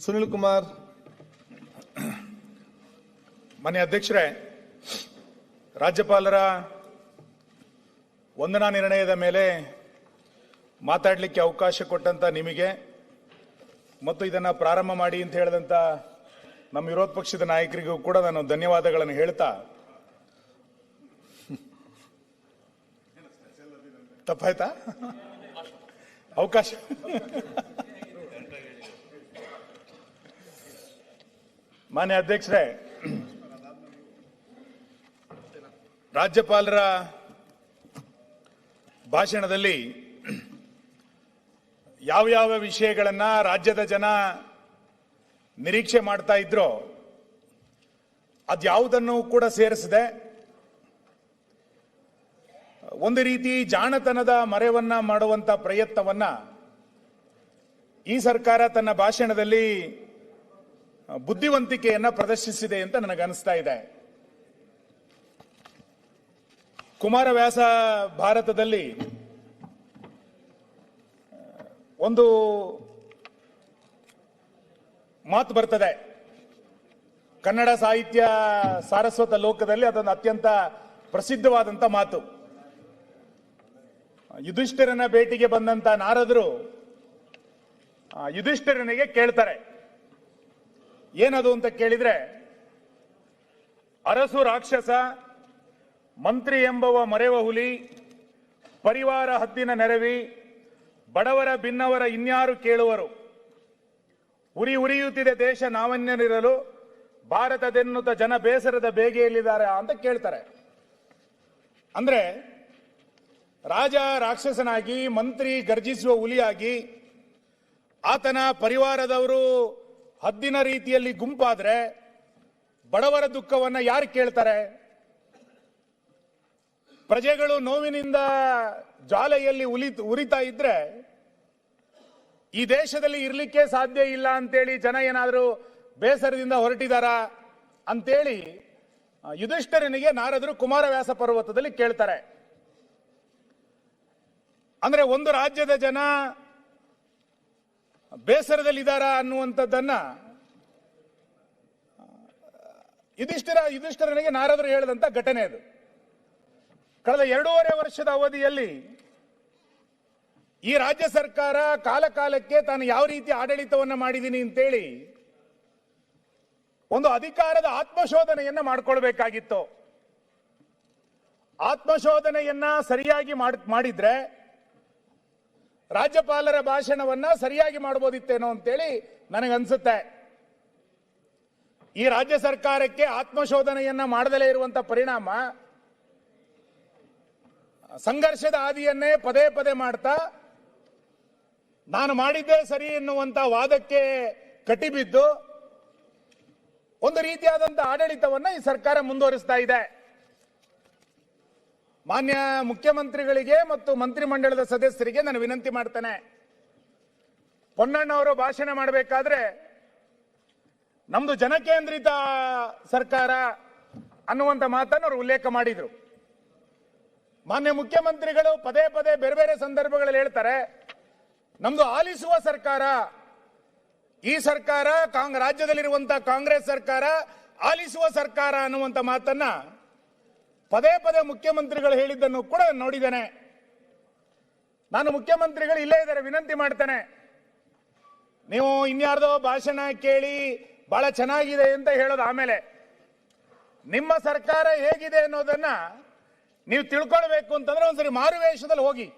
ಸುನಿಲ್ ಕುಮಾರ್. ಮಾನ್ಯ ಅಧ್ಯಕ್ಷರೇ, ರಾಜ್ಯಪಾಲರ ವಂದನಾ ನಿರ್ಣಯದ ಮೇಲೆ ಮಾತಾಡಲಿಕ್ಕೆ ಅವಕಾಶ ಕೊಟ್ಟಂತ ನಿಮಗೆ ಮತ್ತು ಇದನ್ನು ಪ್ರಾರಂಭ ಮಾಡಿ ಅಂತ ಹೇಳಿದಂತ ನಮ್ಮ ವಿರೋಧ ಪಕ್ಷದ ನಾಯಕರಿಗೂ ಕೂಡ ನಾನು ಧನ್ಯವಾದಗಳನ್ನು ಹೇಳ್ತಾ, ತಪ್ಪಾಯ್ತಾ ಅವಕಾಶ? ಮಾನ್ಯ ಅಧ್ಯಕ್ಷರೇ, ರಾಜ್ಯಪಾಲರ ಭಾಷಣದಲ್ಲಿ ಯಾವ ವಿಷಯಗಳನ್ನ ರಾಜ್ಯದ ಜನ ನಿರೀಕ್ಷೆ ಮಾಡ್ತಾ ಇದ್ರೋ ಅದ್ಯಾವುದನ್ನು ಕೂಡ ಸೇರಿಸದೆ ಒಂದು ರೀತಿ ಜಾಣತನದ ಮರೆವನ್ನ ಮಾಡುವಂತ ಪ್ರಯತ್ನವನ್ನ ಈ ಸರ್ಕಾರ ತನ್ನ ಭಾಷಣದಲ್ಲಿ ಬುದ್ಧಿವಂತಿಕೆಯನ್ನ ಪ್ರದರ್ಶಿಸಿದೆ ಅಂತ ನನಗನ್ನಿಸ್ತಾ ಇದೆ. ಕುಮಾರವ್ಯಾಸ ಭಾರತದಲ್ಲಿ ಒಂದು ಮಾತು ಬರ್ತದೆ, ಕನ್ನಡ ಸಾಹಿತ್ಯ ಸಾರಸ್ವತ ಲೋಕದಲ್ಲಿ ಅದೊಂದು ಅತ್ಯಂತ ಪ್ರಸಿದ್ಧವಾದಂತ ಮಾತು. ಯುಧಿಷ್ಠಿರನ ಭೇಟಿಗೆ ಬಂದಂತ ನಾರದರು ಯುಧಿಷ್ಠಿರನಿಗೆ ಕೇಳ್ತಾರೆ, ಏನದು ಅಂತ ಕೇಳಿದ್ರೆ, ಅರಸು ರಾಕ್ಷಸ, ಮಂತ್ರಿ ಎಂಬವ ಮರೆವ ಹುಲಿ, ಪರಿವಾರ ಹದ್ದಿನ ನೆರವಿ, ಬಡವರ ಭಿನ್ನವರ ಇನ್ಯಾರು ಕೇಳುವರು, ಉರಿಯುತ್ತಿದೆ ದೇಶ ನಾವನ್ಯರಿರಲು, ಭಾರತದೆನ್ನುತ್ತ ಜನ ಬೇಸರದ ಬೇಗೆಯಲ್ಲಿದ್ದಾರೆ ಅಂತ ಕೇಳ್ತಾರೆ. ಅಂದ್ರೆ ರಾಜ ರಾಕ್ಷಸನಾಗಿ, ಮಂತ್ರಿ ಗರ್ಜಿಸುವ ಹುಲಿಯಾಗಿ, ಆತನ ಪರಿವಾರದವರು ಹದ್ದಿನ ರೀತಿಯಲ್ಲಿ ಗುಂಪಾದ್ರೆ ಬಡವರ ದುಃಖವನ್ನ ಯಾರು ಕೇಳ್ತಾರೆ? ಪ್ರಜೆಗಳು ನೋವಿನಿಂದ ಜ್ವಾಲೆಯಲ್ಲಿ ಉರಿತಾ ಇದ್ರೆ ಈ ದೇಶದಲ್ಲಿ ಇರ್ಲಿಕ್ಕೆ ಸಾಧ್ಯ ಇಲ್ಲ ಅಂತೇಳಿ ಜನ ಏನಾದರೂ ಬೇಸರದಿಂದ ಹೊರಟಿದಾರ ಅಂತೇಳಿ ಯುಧಿಷ್ಠಿರನಿಗೆ ನಾರದರು ಕುಮಾರವ್ಯಾಸ ಪರ್ವತದಲ್ಲಿ ಕೇಳ್ತಾರೆ. ಅಂದ್ರೆ ಒಂದು ರಾಜ್ಯದ ಜನ ಬೇಸರದಲ್ಲಿದ್ದಾರ ಅನ್ನುವಂಥದ್ದನ್ನ ಯುಧಿಷ್ಠಿರನಿಗೆ ನಾರದರು ಹೇಳಿದಂತ ಘಟನೆ ಅದು. ಕಳೆದ 2.5 ವರ್ಷದ ಅವಧಿಯಲ್ಲಿ ಈ ರಾಜ್ಯ ಸರ್ಕಾರ ಕಾಲಕ್ಕೆ ತಾನು ಯಾವ ರೀತಿ ಆಡಳಿತವನ್ನ ಮಾಡಿದ್ದೀನಿ ಅಂತೇಳಿ ಒಂದು ಅಧಿಕಾರದ ಆತ್ಮಶೋಧನೆಯನ್ನ ಮಾಡಿಕೊಳ್ಬೇಕಾಗಿತ್ತು. ಆತ್ಮಶೋಧನೆಯನ್ನ ಸರಿಯಾಗಿ ಮಾಡಿದ್ರೆ ರಾಜ್ಯಪಾಲರ ಭಾಷಣವನ್ನ ಸರಿಯಾಗಿ ಮಾಡಬಹುದಿತ್ತೇನೋ ಅಂತೇಳಿ ನನಗನ್ಸುತ್ತೆ. ಈ ರಾಜ್ಯ ಸರ್ಕಾರಕ್ಕೆ ಆತ್ಮಶೋಧನೆಯನ್ನ ಮಾಡದಲೇ ಇರುವಂತ ಪರಿಣಾಮ ಸಂಘರ್ಷದ ಹಾದಿಯನ್ನೇ ಪದೇ ಮಾಡ್ತಾ ನಾನು ಮಾಡಿದ್ದೇ ಸರಿ ಎನ್ನುವಂತ ವಾದಕ್ಕೆ ಕಟ್ಟಿಬಿದ್ದು ಒಂದು ರೀತಿಯಾದಂತಹ ಆಡಳಿತವನ್ನ ಈ ಸರ್ಕಾರ ಮುಂದುವರಿಸ್ತಾ ಇದೆ. ಮಾನ್ಯ ಮುಖ್ಯಮಂತ್ರಿಗಳಿಗೆ ಮತ್ತು ಮಂತ್ರಿಮಂಡಲದ ಸದಸ್ಯರಿಗೆ ನಾನು ವಿನಂತಿ ಮಾಡ್ತೇನೆ, ಪೊನ್ನಣ್ಣವರು ಭಾಷಣ ಮಾಡಬೇಕಾದ್ರೆ ನಮ್ದು ಜನಕೇಂದ್ರಿತ ಸರ್ಕಾರ ಅನ್ನುವಂತ ಮಾತನ್ನು ಅವರು ಉಲ್ಲೇಖ ಮಾಡಿದ್ರು. ಮಾನ್ಯ ಮುಖ್ಯಮಂತ್ರಿಗಳು ಪದೇ ಬೇರೆ ಸಂದರ್ಭಗಳಲ್ಲಿ ಹೇಳ್ತಾರೆ, ನಮ್ದು ಆಲಿಸುವ ಸರ್ಕಾರ, ಈ ಸರ್ಕಾರ ರಾಜ್ಯದಲ್ಲಿರುವಂತಹ ಕಾಂಗ್ರೆಸ್ ಸರ್ಕಾರ ಆಲಿಸುವ ಸರ್ಕಾರ ಅನ್ನುವಂತ ಮಾತನ್ನ ಪದೇ ಮುಖ್ಯಮಂತ್ರಿಗಳು ಹೇಳಿದ್ದನ್ನು ಕೂಡ ನೋಡಿದ್ದೇನೆ. ನಾನು ಮುಖ್ಯಮಂತ್ರಿಗಳು ಇಲ್ಲೇ ಇದ್ದಾರೆ, ವಿನಂತಿ ಮಾಡ್ತೇನೆ, ನೀವು ಇನ್ಯಾರ್ದೋ ಭಾಷಣ ಕೇಳಿ ಬಹಳ ಚೆನ್ನಾಗಿದೆ ಅಂತ ಹೇಳೋದು ಆಮೇಲೆ ನಿಮ್ಮ ಸರ್ಕಾರ ಹೇಗಿದೆ ಅನ್ನೋದನ್ನ ನೀವು ತಿಳ್ಕೊಳ್ಬೇಕು ಅಂತಂದ್ರೆ ಒಂದ್ಸರಿ ಮಾರುವೇಷದಲ್ಲಿ ಹೋಗಿ.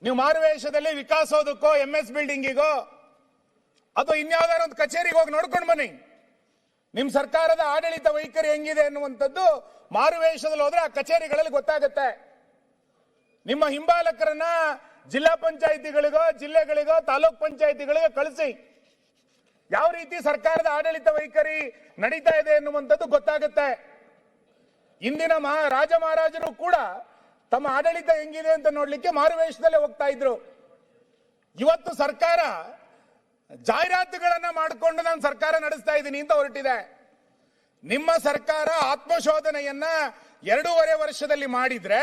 ನೀವು ಮಾರುವೇಷದಲ್ಲಿ ವಿಕಾಸೋದಕ್ಕೋ MS ಬಿಲ್ಡಿಂಗಿಗೋ ಅಥವಾ ಇನ್ಯಾವುದಾದ್ರು ಒಂದು ಕಚೇರಿಗೆ ಹೋಗಿ ನೋಡ್ಕೊಂಡು ಬನ್ನಿ. ನಿಮ್ ಸರ್ಕಾರದ ಆಡಳಿತ ವೈಖರಿ ಹೆಂಗಿದೆ ಅನ್ನುವಂಥದ್ದು ಮಾರುವೇಷದಲ್ಲಿ ಹೋದ್ರೆ ಆ ಕಚೇರಿಗಳಲ್ಲಿ ಗೊತ್ತಾಗುತ್ತೆ. ನಿಮ್ಮ ಹಿಂಬಾಲಕರನ್ನ ಜಿಲ್ಲಾ ಪಂಚಾಯಿತಿಗಳಿಗೋ ಜಿಲ್ಲೆಗಳಿಗೋ ತಾಲೂಕ್ ಪಂಚಾಯಿತಿಗಳಿಗೋ ಕಳಿಸಿ ಯಾವ ರೀತಿ ಸರ್ಕಾರದ ಆಡಳಿತ ವೈಖರಿ ನಡೀತಾ ಇದೆ ಎನ್ನುವಂಥದ್ದು ಗೊತ್ತಾಗುತ್ತೆ. ಇಂದಿನ ರಾಜ ಮಹಾರಾಜರು ಕೂಡ ತಮ್ಮ ಆಡಳಿತ ಹೆಂಗಿದೆ ಅಂತ ನೋಡ್ಲಿಕ್ಕೆ ಮಾರುವೇಷದಲ್ಲೇ ಹೋಗ್ತಾ ಇದ್ರು. ಇವತ್ತು ಸರ್ಕಾರ ಜಾಹೀರಾತುಗಳನ್ನ ಮಾಡಿಕೊಂಡು ನಾನು ಸರ್ಕಾರ ನಡೆಸ್ತಾ ಇದ್ದೀನಿ ಅಂತ ಹೊರಟಿದೆ. ನಿಮ್ಮ ಸರ್ಕಾರ ಆತ್ಮಶೋಧನೆಯನ್ನ 2.5 ವರ್ಷದಲ್ಲಿ ಮಾಡಿದ್ರೆ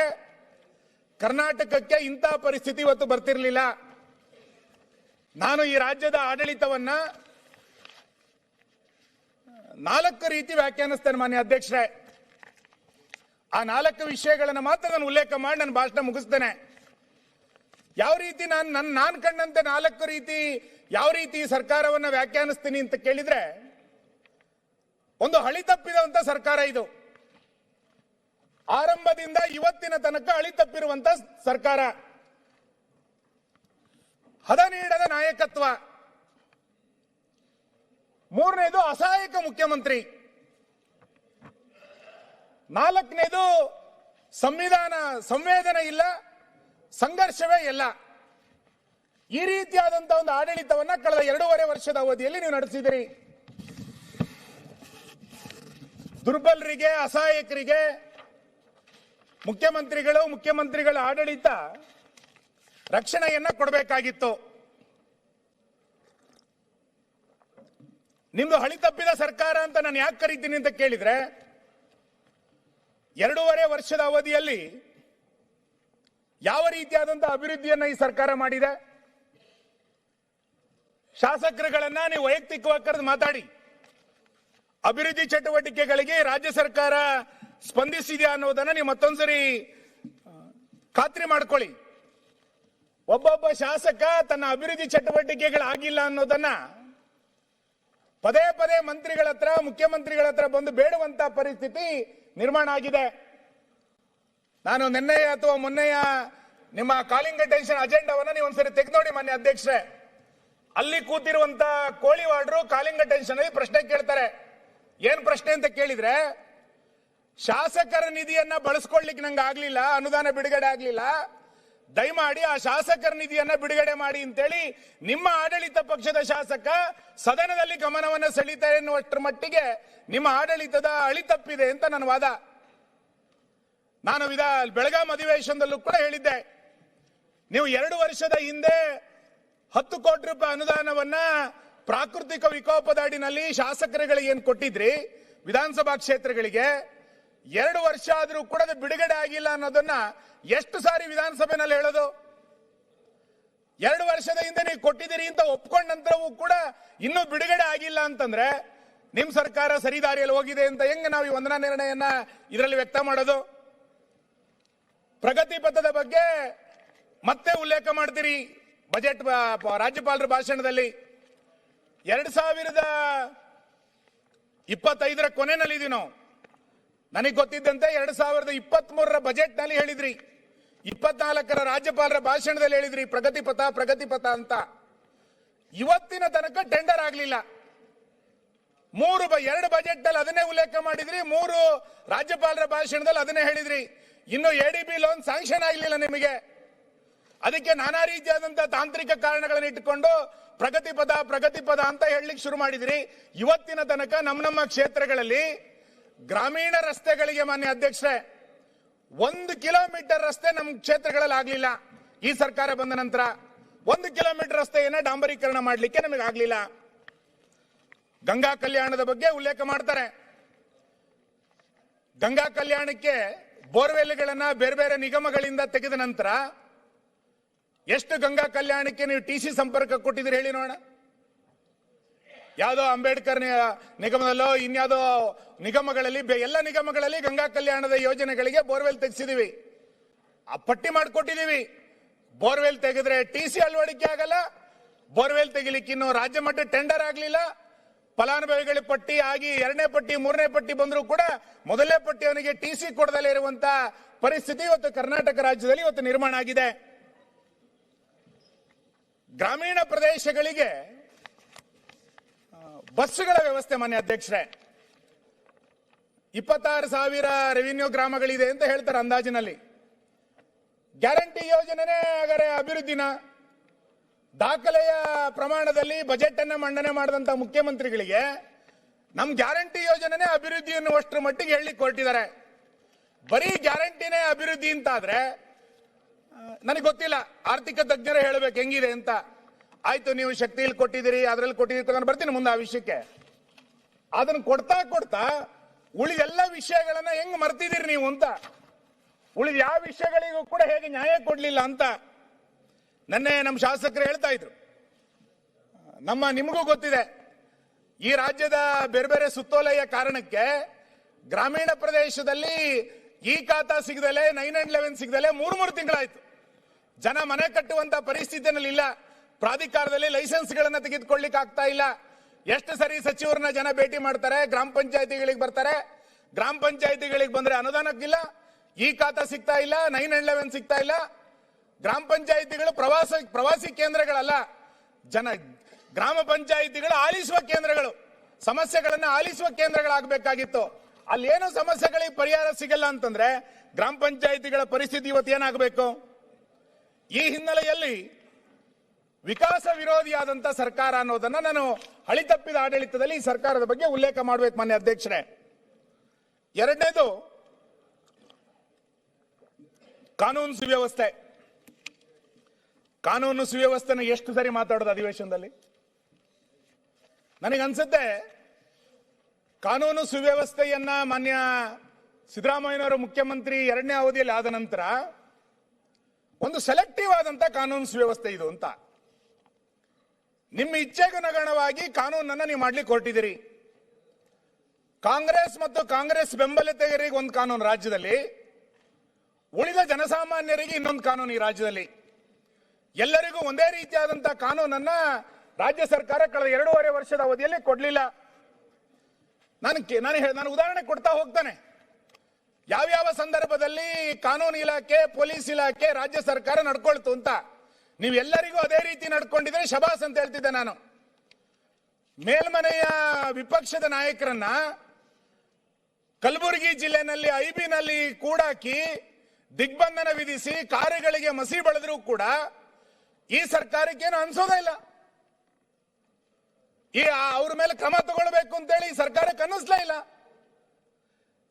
ಕರ್ನಾಟಕಕ್ಕೆ ಇಂತಹ ಪರಿಸ್ಥಿತಿ ಇವತ್ತು ಬರ್ತಿರ್ಲಿಲ್ಲ. ನಾನು ಈ ರಾಜ್ಯದ ಆಡಳಿತವನ್ನ 4 ರೀತಿ ವ್ಯಾಖ್ಯಾನಿಸ್ತೇನೆ ಮಾನ್ಯ ಅಧ್ಯಕ್ಷರೇ. ಆ 4 ವಿಷಯಗಳನ್ನು ಮಾತ್ರ ನಾನು ಉಲ್ಲೇಖ ಮಾಡಿ ನನ್ನ ಭಾಷಣ ಮುಗಿಸ್ತೇನೆ. ಯಾವ ರೀತಿ ನಾನು ಕಂಡಂತೆ 4 ರೀತಿ ಯಾವ ರೀತಿ ಸರ್ಕಾರವನ್ನು ವ್ಯಾಖ್ಯಾನಿಸ್ತೀನಿ ಅಂತ ಕೇಳಿದ್ರೆ, ಒಂದು ಹಳಿ ತಪ್ಪಿದಂತ ಸರ್ಕಾರ ಇದು. ಆರಂಭದಿಂದ ಇವತ್ತಿನ ತನಕ ಹಳಿ ತಪ್ಪಿರುವಂತ ಸರ್ಕಾರ, ಹದ ನೀಡದ ನಾಯಕತ್ವ. 3ನೇದು ಅಸಹಾಯಕ ಮುಖ್ಯಮಂತ್ರಿ. 4ನೇದು ಸಂವೇದನೆ ಇಲ್ಲ, ಸಂಘರ್ಷವೇ ಇಲ್ಲ. ಈ ರೀತಿಯಾದಂತಹ ಒಂದು ಆಡಳಿತವನ್ನ ಕಳೆದ 2.5 ವರ್ಷದ ಅವಧಿಯಲ್ಲಿ ನೀವು ನಡೆಸಿದಿರಿ. ದುರ್ಬಲರಿಗೆ, ಅಸಹಾಯಕರಿಗೆ ಮುಖ್ಯಮಂತ್ರಿಗಳ ಆಡಳಿತ ರಕ್ಷಣೆಯನ್ನ ಕೊಡಬೇಕಾಗಿತ್ತು. ನಿಮ್ದು ಹಳಿ ತಪ್ಪಿದ ಸರ್ಕಾರ ಅಂತ ನಾನು ಯಾಕೆ ಕರೀತೀನಿ ಅಂತ ಕೇಳಿದ್ರೆ, 2.5 ವರ್ಷದ ಅವಧಿಯಲ್ಲಿ ಯಾವ ರೀತಿಯಾದಂತಹ ಅಭಿವೃದ್ಧಿಯನ್ನ ಈ ಸರ್ಕಾರ ಮಾಡಿದೆ? ಶಾಸಕರುಗಳನ್ನ ನೀವು ವೈಯಕ್ತಿಕವಾಗಿ ಕರೆದು ಮಾತಾಡಿ. ಅಭಿವೃದ್ಧಿ ಚಟುವಟಿಕೆಗಳಿಗೆ ರಾಜ್ಯ ಸರ್ಕಾರ ಸ್ಪಂದಿಸಿದೆಯಾ ಅನ್ನೋದನ್ನ ನೀವು ಮತ್ತೊಂದ್ಸರಿ ಖಾತ್ರಿ ಮಾಡ್ಕೊಳ್ಳಿ. ಒಬ್ಬೊಬ್ಬ ಶಾಸಕ ತನ್ನ ಅಭಿವೃದ್ಧಿ ಚಟುವಟಿಕೆಗಳಾಗಿಲ್ಲ ಅನ್ನೋದನ್ನ ಪದೇ ಪದೇ ಮಂತ್ರಿಗಳ ಹತ್ರ, ಮುಖ್ಯಮಂತ್ರಿಗಳ ಹತ್ರ ಬಂದು ಬೇಡುವಂತ ಪರಿಸ್ಥಿತಿ ನಿರ್ಮಾಣ ಆಗಿದೆ. ನಾನು ನಿನ್ನೆಯ ಅಥವಾ ಮೊನ್ನೆಯ ನಿಮ್ಮ ಕಾಲಿಂಗ್ ಅಟೆನ್ಷನ್ ಅಜೆಂಡಾವನ್ನ ನೀವು ಒಂದ್ಸರಿ ತೆಗೆದು ನೋಡಿ ಮಾನ್ಯ ಅಧ್ಯಕ್ಷರೇ. ಅಲ್ಲಿ ಕೂತಿರುವಂತ ಕೋಳಿವಾಡ್ರು ಕಾಲಿಂಗ್ ಅಟೆನ್ಷನ್ ಅಲ್ಲಿ ಪ್ರಶ್ನೆ ಕೇಳ್ತಾರೆ. ಏನ್ ಪ್ರಶ್ನೆ ಅಂತ ಕೇಳಿದ್ರೆ, ಶಾಸಕರ ನಿಧಿಯನ್ನ ಬಳಸ್ಕೊಳ್ಳಿಕ್ಕೆ ನಂಗೆ ಆಗ್ಲಿಲ್ಲ, ಅನುದಾನ ಬಿಡುಗಡೆ ಆಗ್ಲಿಲ್ಲ, ದಯಮಾಡಿ ಆ ಶಾಸಕರ ನಿಧಿಯನ್ನ ಬಿಡುಗಡೆ ಮಾಡಿ ಅಂತೇಳಿ ನಿಮ್ಮ ಆಡಳಿತ ಪಕ್ಷದ ಶಾಸಕ ಸದನದಲ್ಲಿ ಗಮನವನ್ನು ಸೆಳೀತಾರೆ ಎನ್ನುವಷ್ಟರ ಮಟ್ಟಿಗೆ ನಿಮ್ಮ ಆಡಳಿತದ ಹಳಿ ತಪ್ಪಿದೆ ಅಂತ ನನ್ನ ವಾದ. ನಾನು ಬೆಳಗಾಂ ಅಧಿವೇಶನದಲ್ಲೂ ಕೂಡ ಹೇಳಿದ್ದೆ, ನೀವು 2 ವರ್ಷದ ಹಿಂದೆ 10 ಕೋಟಿ ರೂಪಾಯಿ ಅನುದಾನವನ್ನ ಪ್ರಾಕೃತಿಕ ವಿಕೋಪದ ಅಡಿನಲ್ಲಿ ಶಾಸಕರುಗಳಿಗೆ ಏನ್ ಕೊಟ್ಟಿದ್ರಿ ವಿಧಾನಸಭಾ ಕ್ಷೇತ್ರಗಳಿಗೆ, 2 ವರ್ಷ ಆದ್ರೂ ಕೂಡ ಅದು ಬಿಡುಗಡೆ ಆಗಿಲ್ಲ ಅನ್ನೋದನ್ನ ಎಷ್ಟು ಸಾರಿ ವಿಧಾನಸಭೆನಲ್ಲಿ ಹೇಳೋದು? 2 ವರ್ಷದ ಹಿಂದೆ ನೀವು ಕೊಟ್ಟಿದ್ದೀರಿ ಅಂತ ಒಪ್ಕೊಂಡ ನಂತರವೂ ಕೂಡ ಇನ್ನೂ ಬಿಡುಗಡೆ ಆಗಿಲ್ಲ ಅಂತಂದ್ರೆ ನಿಮ್ ಸರ್ಕಾರ ಸರಿದಾರಿಯಲ್ಲಿ ಹೋಗಿದೆ ಅಂತ ಹೆಂಗ ನಾವು ಈ ವಂದನಾ ನಿರ್ಣಯನ ಇದರಲ್ಲಿ ವ್ಯಕ್ತ ಮಾಡೋದು? ಪ್ರಗತಿ ಪಥದ ಬಗ್ಗೆ ಮತ್ತೆ ಉಲ್ಲೇಖ ಮಾಡ್ತೀರಿ ಬಜೆಟ್ ರಾಜ್ಯಪಾಲರ ಭಾಷಣದಲ್ಲಿ. 2025 ಕೊನೆಯಲ್ಲಿ ಇದೀವಿ ನಾವು. ನನಗೆ ಗೊತ್ತಿದ್ದಂತೆ 2023 ಬಜೆಟ್ ನಲ್ಲಿ ಹೇಳಿದ್ರಿ, 24 ರಾಜ್ಯಪಾಲರ ಭಾಷಣದಲ್ಲಿ ಹೇಳಿದ್ರಿ ಪ್ರಗತಿ ಪಥ ಅಂತ. ಇವತ್ತಿನ ತನಕ ಟೆಂಡರ್ ಆಗ್ಲಿಲ್ಲ. 2 ಬಜೆಟ್ ನಲ್ಲಿ ಅದನ್ನೇ ಉಲ್ಲೇಖ ಮಾಡಿದ್ರಿ, 3 ರಾಜ್ಯಪಾಲರ ಭಾಷಣದಲ್ಲಿ ಅದನ್ನೇ ಹೇಳಿದ್ರಿ. ಇನ್ನು ADB ಲೋನ್ ಸ್ಯಾಂಕ್ಷನ್ ಆಗಲಿಲ್ಲ ನಿಮಗೆ. ಅದಕ್ಕೆ ನಾನಾ ರೀತಿಯಾದಂತಹ ತಾಂತ್ರಿಕ ಕಾರಣಗಳನ್ನು ಇಟ್ಟುಕೊಂಡು ಪ್ರಗತಿ ಪಥ ಅಂತ ಹೇಳಲಿಕ್ಕೆ ಶುರು ಮಾಡಿದ್ರಿ. ಇವತ್ತಿನ ತನಕ ನಮ್ಮ ಕ್ಷೇತ್ರಗಳಲ್ಲಿ ಗ್ರಾಮೀಣ ರಸ್ತೆಗಳಿಗೆ ಮಾನ್ಯ ಅಧ್ಯಕ್ಷರೇ 1 ಕಿಲೋಮೀಟರ್ ರಸ್ತೆ ನಮ್ಮ ಕ್ಷೇತ್ರಗಳಲ್ಲಿ ಆಗ್ಲಿಲ್ಲ. ಈ ಸರ್ಕಾರ ಬಂದ ನಂತರ 1 ಕಿಲೋಮೀಟರ್ ರಸ್ತೆಯನ್ನ ಡಾಂಬರೀಕರಣ ಮಾಡಲಿಕ್ಕೆ ನಮಗೆ ಆಗ್ಲಿಲ್ಲ. ಗಂಗಾ ಕಲ್ಯಾಣದ ಬಗ್ಗೆ ಉಲ್ಲೇಖ ಮಾಡ್ತಾರೆ. ಗಂಗಾ ಕಲ್ಯಾಣಕ್ಕೆ ಬೋರ್ವೆಲ್ಗಳನ್ನ ಬೇರೆ ಬೇರೆ ನಿಗಮಗಳಿಂದ ತೆಗೆದ ನಂತರ ಎಷ್ಟು ಗಂಗಾ ಕಲ್ಯಾಣಕ್ಕೆ ನೀವು TC ಸಂಪರ್ಕ ಕೊಟ್ಟಿದ್ದೀರಿ ಹೇಳಿ ನೋಡೋಣ. ಯಾವುದೋ ಅಂಬೇಡ್ಕರ್ ನಿಗಮದಲ್ಲೋ ಇನ್ಯಾವುದೋ ನಿಗಮಗಳಲ್ಲಿ, ಎಲ್ಲ ನಿಗಮಗಳಲ್ಲಿ ಗಂಗಾ ಕಲ್ಯಾಣದ ಯೋಜನೆಗಳಿಗೆ ಬೋರ್ವೆಲ್ ತೆಗೆಸಿದೀವಿ, ಆ ಪಟ್ಟಿ ಮಾಡಿಕೊಟ್ಟಿದೀವಿ. ಬೋರ್ವೆಲ್ ತೆಗೆದ್ರೆ TC ಅಳವಡಿಕೆ ಆಗಲ್ಲ, ಬೋರ್ವೆಲ್ ತೆಗಿಲಿಕ್ಕೆ ಇನ್ನು ರಾಜ್ಯ ಮಟ್ಟ ಟೆಂಡರ್ ಆಗಲಿಲ್ಲ. ಫಲಾನುಭವಿಗಳ ಪಟ್ಟಿ ಆಗಿ 2ನೇ ಪಟ್ಟಿ 3ನೇ ಪಟ್ಟಿ ಬಂದರೂ ಕೂಡ 1ನೇ ಪಟ್ಟಿಯವನಿಗೆ TC ಕೊಡದಲ್ಲೇ ಇರುವಂತ ಪರಿಸ್ಥಿತಿ ಇವತ್ತು ಕರ್ನಾಟಕ ರಾಜ್ಯದಲ್ಲಿ ಇವತ್ತು ನಿರ್ಮಾಣ ಆಗಿದೆ. ಗ್ರಾಮೀಣ ಪ್ರದೇಶಗಳಿಗೆ ಬಸ್ಸುಗಳ ವ್ಯವಸ್ಥೆ ಮಾನ್ಯ ಅಧ್ಯಕ್ಷರೇ, 26,000 ರೆವಿನ್ಯೂ ಗ್ರಾಮಗಳಿದೆ ಅಂತ ಹೇಳ್ತಾರೆ ಅಂದಾಜಿನಲ್ಲಿ. ಗ್ಯಾರಂಟಿ ಯೋಜನೆ ಹಾಗಾದ್ರೆ ಅಭಿವೃದ್ಧಿನ ದಾಖಲೆಯ ಪ್ರಮಾಣದಲ್ಲಿ ಬಜೆಟ್ ಅನ್ನ ಮಂಡನೆ ಮಾಡಿದಂತ ಮುಖ್ಯಮಂತ್ರಿಗಳಿಗೆ ನಮ್ ಗ್ಯಾರಂಟಿ ಯೋಜನೆ ಅಭಿವೃದ್ಧಿ ಅನ್ನುವಷ್ಟರ ಮಟ್ಟಿಗೆ ಹೇಳಲಿಕ್ಕೆ ಹೊರಟಿದ್ದಾರೆ. ಬರೀ ಗ್ಯಾರಂಟಿನೇ ಅಭಿವೃದ್ಧಿ ಅಂತಾದ್ರೆ ನನಗೆ ಗೊತ್ತಿಲ್ಲ, ಆರ್ಥಿಕ ತಜ್ಞರು ಹೇಳಬೇಕು ಹೆಂಗಿದೆ ಅಂತ. ಆಯ್ತು, ನೀವು ಶಕ್ತಿಯಲ್ಲಿ ಕೊಟ್ಟಿದ್ದೀರಿ, ಅದರಲ್ಲಿ ಕೊಟ್ಟಿದ್ದೀರಿ, ತಗೊಂಡು ಬರ್ತೀನಿ ಮುಂದೆ ಆ ವಿಷಯಕ್ಕೆ. ಅದನ್ನು ಕೊಡ್ತಾ ಉಳಿದೆಲ್ಲ ವಿಷಯಗಳನ್ನ ಹೆಂಗ್ ಮರ್ತಿದ್ದೀರಿ ನೀವು ಅಂತ, ಉಳಿದ ಯಾವ ವಿಷಯಗಳಿಗೂ ಕೂಡ ಹೇಗೆ ನ್ಯಾಯ ಕೊಡ್ಲಿಲ್ಲ ಅಂತ ನೆನ್ನೆ ನಮ್ಮ ಶಾಸಕರು ಹೇಳ್ತಾ ಇದ್ರು. ನಿಮಗೂ ಗೊತ್ತಿದೆ, ಈ ರಾಜ್ಯದ ಬೇರೆ ಬೇರೆ ಸುತ್ತೋಲೆಯ ಕಾರಣಕ್ಕೆ ಗ್ರಾಮೀಣ ಪ್ರದೇಶದಲ್ಲಿ ಈ ಖಾತಾ ಸಿಗದಲೆ 911 ಸಿಗದಲೆ 3 ತಿಂಗಳಾಯ್ತು. ಜನ ಮನೆ ಕಟ್ಟುವಂತ ಪರಿಸ್ಥಿತಿಯಲ್ಲಿ ಇಲ್ಲ. ಪ್ರಾಧಿಕಾರದಲ್ಲಿ ಲೈಸೆನ್ಸ್ಗಳನ್ನ ತೆಗೆದುಕೊಳ್ಳಿಕ್ಕೆ ಆಗ್ತಾ ಇಲ್ಲ. ಎಷ್ಟು ಸರಿ ಸಚಿವರನ್ನ ಜನ ಭೇಟಿ ಮಾಡ್ತಾರೆ, ಗ್ರಾಮ ಪಂಚಾಯತಿಗಳಿಗೆ ಬರ್ತಾರೆ. ಗ್ರಾಮ ಪಂಚಾಯತಿಗಳಿಗೆ ಬಂದ್ರೆ ಅನುದಾನಕ್ಕಿಲ್ಲ, ಈ ಖಾತಾ ಸಿಗ್ತಾ ಇಲ್ಲ, 911 ಸಿಗ್ತಾ ಇಲ್ಲ. ಗ್ರಾಮ ಪಂಚಾಯತಿಗಳು ಪ್ರವಾಸಿ ಕೇಂದ್ರಗಳಲ್ಲ, ಗ್ರಾಮ ಪಂಚಾಯತಿಗಳು ಆಲಿಸುವ ಕೇಂದ್ರಗಳು, ಸಮಸ್ಯೆಗಳನ್ನ ಆಲಿಸುವ ಕೇಂದ್ರಗಳಾಗಬೇಕಾಗಿತ್ತು. ಅಲ್ಲಿ ಏನು ಸಮಸ್ಯೆಗಳಿಗೆ ಪರಿಹಾರ ಸಿಗಲ್ಲ ಅಂತಂದ್ರೆ ಗ್ರಾಮ ಪಂಚಾಯತಿಗಳ ಪರಿಸ್ಥಿತಿ ಇವತ್ತು ಏನಾಗಬೇಕು? ಈ ಹಿನ್ನೆಲೆಯಲ್ಲಿ ವಿಕಾಸ ವಿರೋಧಿಯಾದಂತ ಸರ್ಕಾರ ಅನ್ನೋದನ್ನ ನಾನು ಹಳಿತಪ್ಪಿದ ಆಡಳಿತದಲ್ಲಿ ಈ ಸರ್ಕಾರದ ಬಗ್ಗೆ ಉಲ್ಲೇಖ ಮಾಡಬೇಕು ಮಾನ್ಯ ಅಧ್ಯಕ್ಷರೇ. ಎರಡನೇದು ಕಾನೂನು ಸುವ್ಯವಸ್ಥೆ. ಕಾನೂನು ಸುವ್ಯವಸ್ಥೆನ ಎಷ್ಟು ಸರಿ ಮಾತಾಡೋದು ಅಧಿವೇಶನದಲ್ಲಿ? ನನಗನ್ಸುತ್ತೆ ಕಾನೂನು ಸುವ್ಯವಸ್ಥೆಯನ್ನ ಮಾನ್ಯ ಸಿದ್ದರಾಮಯ್ಯನವರು ಮುಖ್ಯಮಂತ್ರಿ 2ನೇ ಅವಧಿಯಲ್ಲಿ ಆದ ನಂತರ ಒಂದು ಸೆಲೆಕ್ಟಿವ್ ಆದಂತ ಕಾನೂನು ಸುವ್ಯವಸ್ಥೆ ಇದು ಅಂತ. ನಿಮ್ಮ ಇಚ್ಛೆಗನುಗುಣವಾಗಿ ಕಾನೂನನ್ನ ನೀವು ಮಾಡ್ಲಿಕ್ಕೆ ಹೊರಟಿದ್ದೀರಿ. ಕಾಂಗ್ರೆಸ್ ಮತ್ತು ಕಾಂಗ್ರೆಸ್ ಬೆಂಬಲಿತರಿಗೆ ಒಂದು ಕಾನೂನು ರಾಜ್ಯದಲ್ಲಿ, ಉಳಿದ ಜನಸಾಮಾನ್ಯರಿಗೆ ಇನ್ನೊಂದು ಕಾನೂನು ಈ ರಾಜ್ಯದಲ್ಲಿ. ಎಲ್ಲರಿಗೂ ಒಂದೇ ರೀತಿಯಾದಂತಹ ಕಾನೂನನ್ನ ರಾಜ್ಯ ಸರ್ಕಾರ ಕಳೆದ 2.5 ವರ್ಷದ ಅವಧಿಯಲ್ಲಿ ಕೊಡ್ಲಿಲ್ಲ. ನಾನು ಉದಾಹರಣೆ ಕೊಡ್ತಾ ಹೋಗ್ತಾನೆ. ಯಾವ್ಯಾವ ಸಂದರ್ಭದಲ್ಲಿ ಕಾನೂನು ಇಲಾಖೆ, ಪೊಲೀಸ್ ಇಲಾಖೆ, ರಾಜ್ಯ ಸರ್ಕಾರ ನಡ್ಕೊಳ್ತು ಅಂತ. ನೀವೆಲ್ಲರಿಗೂ ಅದೇ ರೀತಿ ನಡ್ಕೊಂಡಿದ್ರೆ ಶಬಾಸ್ ಅಂತ ಹೇಳ್ತಿದ್ದೆ ನಾನು. ಮೇಲ್ಮನೆಯ ವಿಪಕ್ಷದ ನಾಯಕರನ್ನ ಕಲಬುರಗಿ ಜಿಲ್ಲೆನಲ್ಲಿ ಐಬಿನಲ್ಲಿ ಕೂಡಾಕಿ ದಿಗ್ಬಂಧನ ವಿಧಿಸಿ ಕಾರುಗಳಿಗೆ ಮಸಿ ಬಳಿದ್ರೂ ಕೂಡ ಈ ಸರ್ಕಾರಕ್ಕೇನು ಅನ್ಸೋದೇ ಇಲ್ಲ. ಅವ್ರ ಮೇಲೆ ಕ್ರಮ ತಗೊಳ್ಬೇಕು ಅಂತೇಳಿ ಸರ್ಕಾರಕ್ಕೆ ಅನ್ನಿಸ್ಲೇ ಇಲ್ಲ.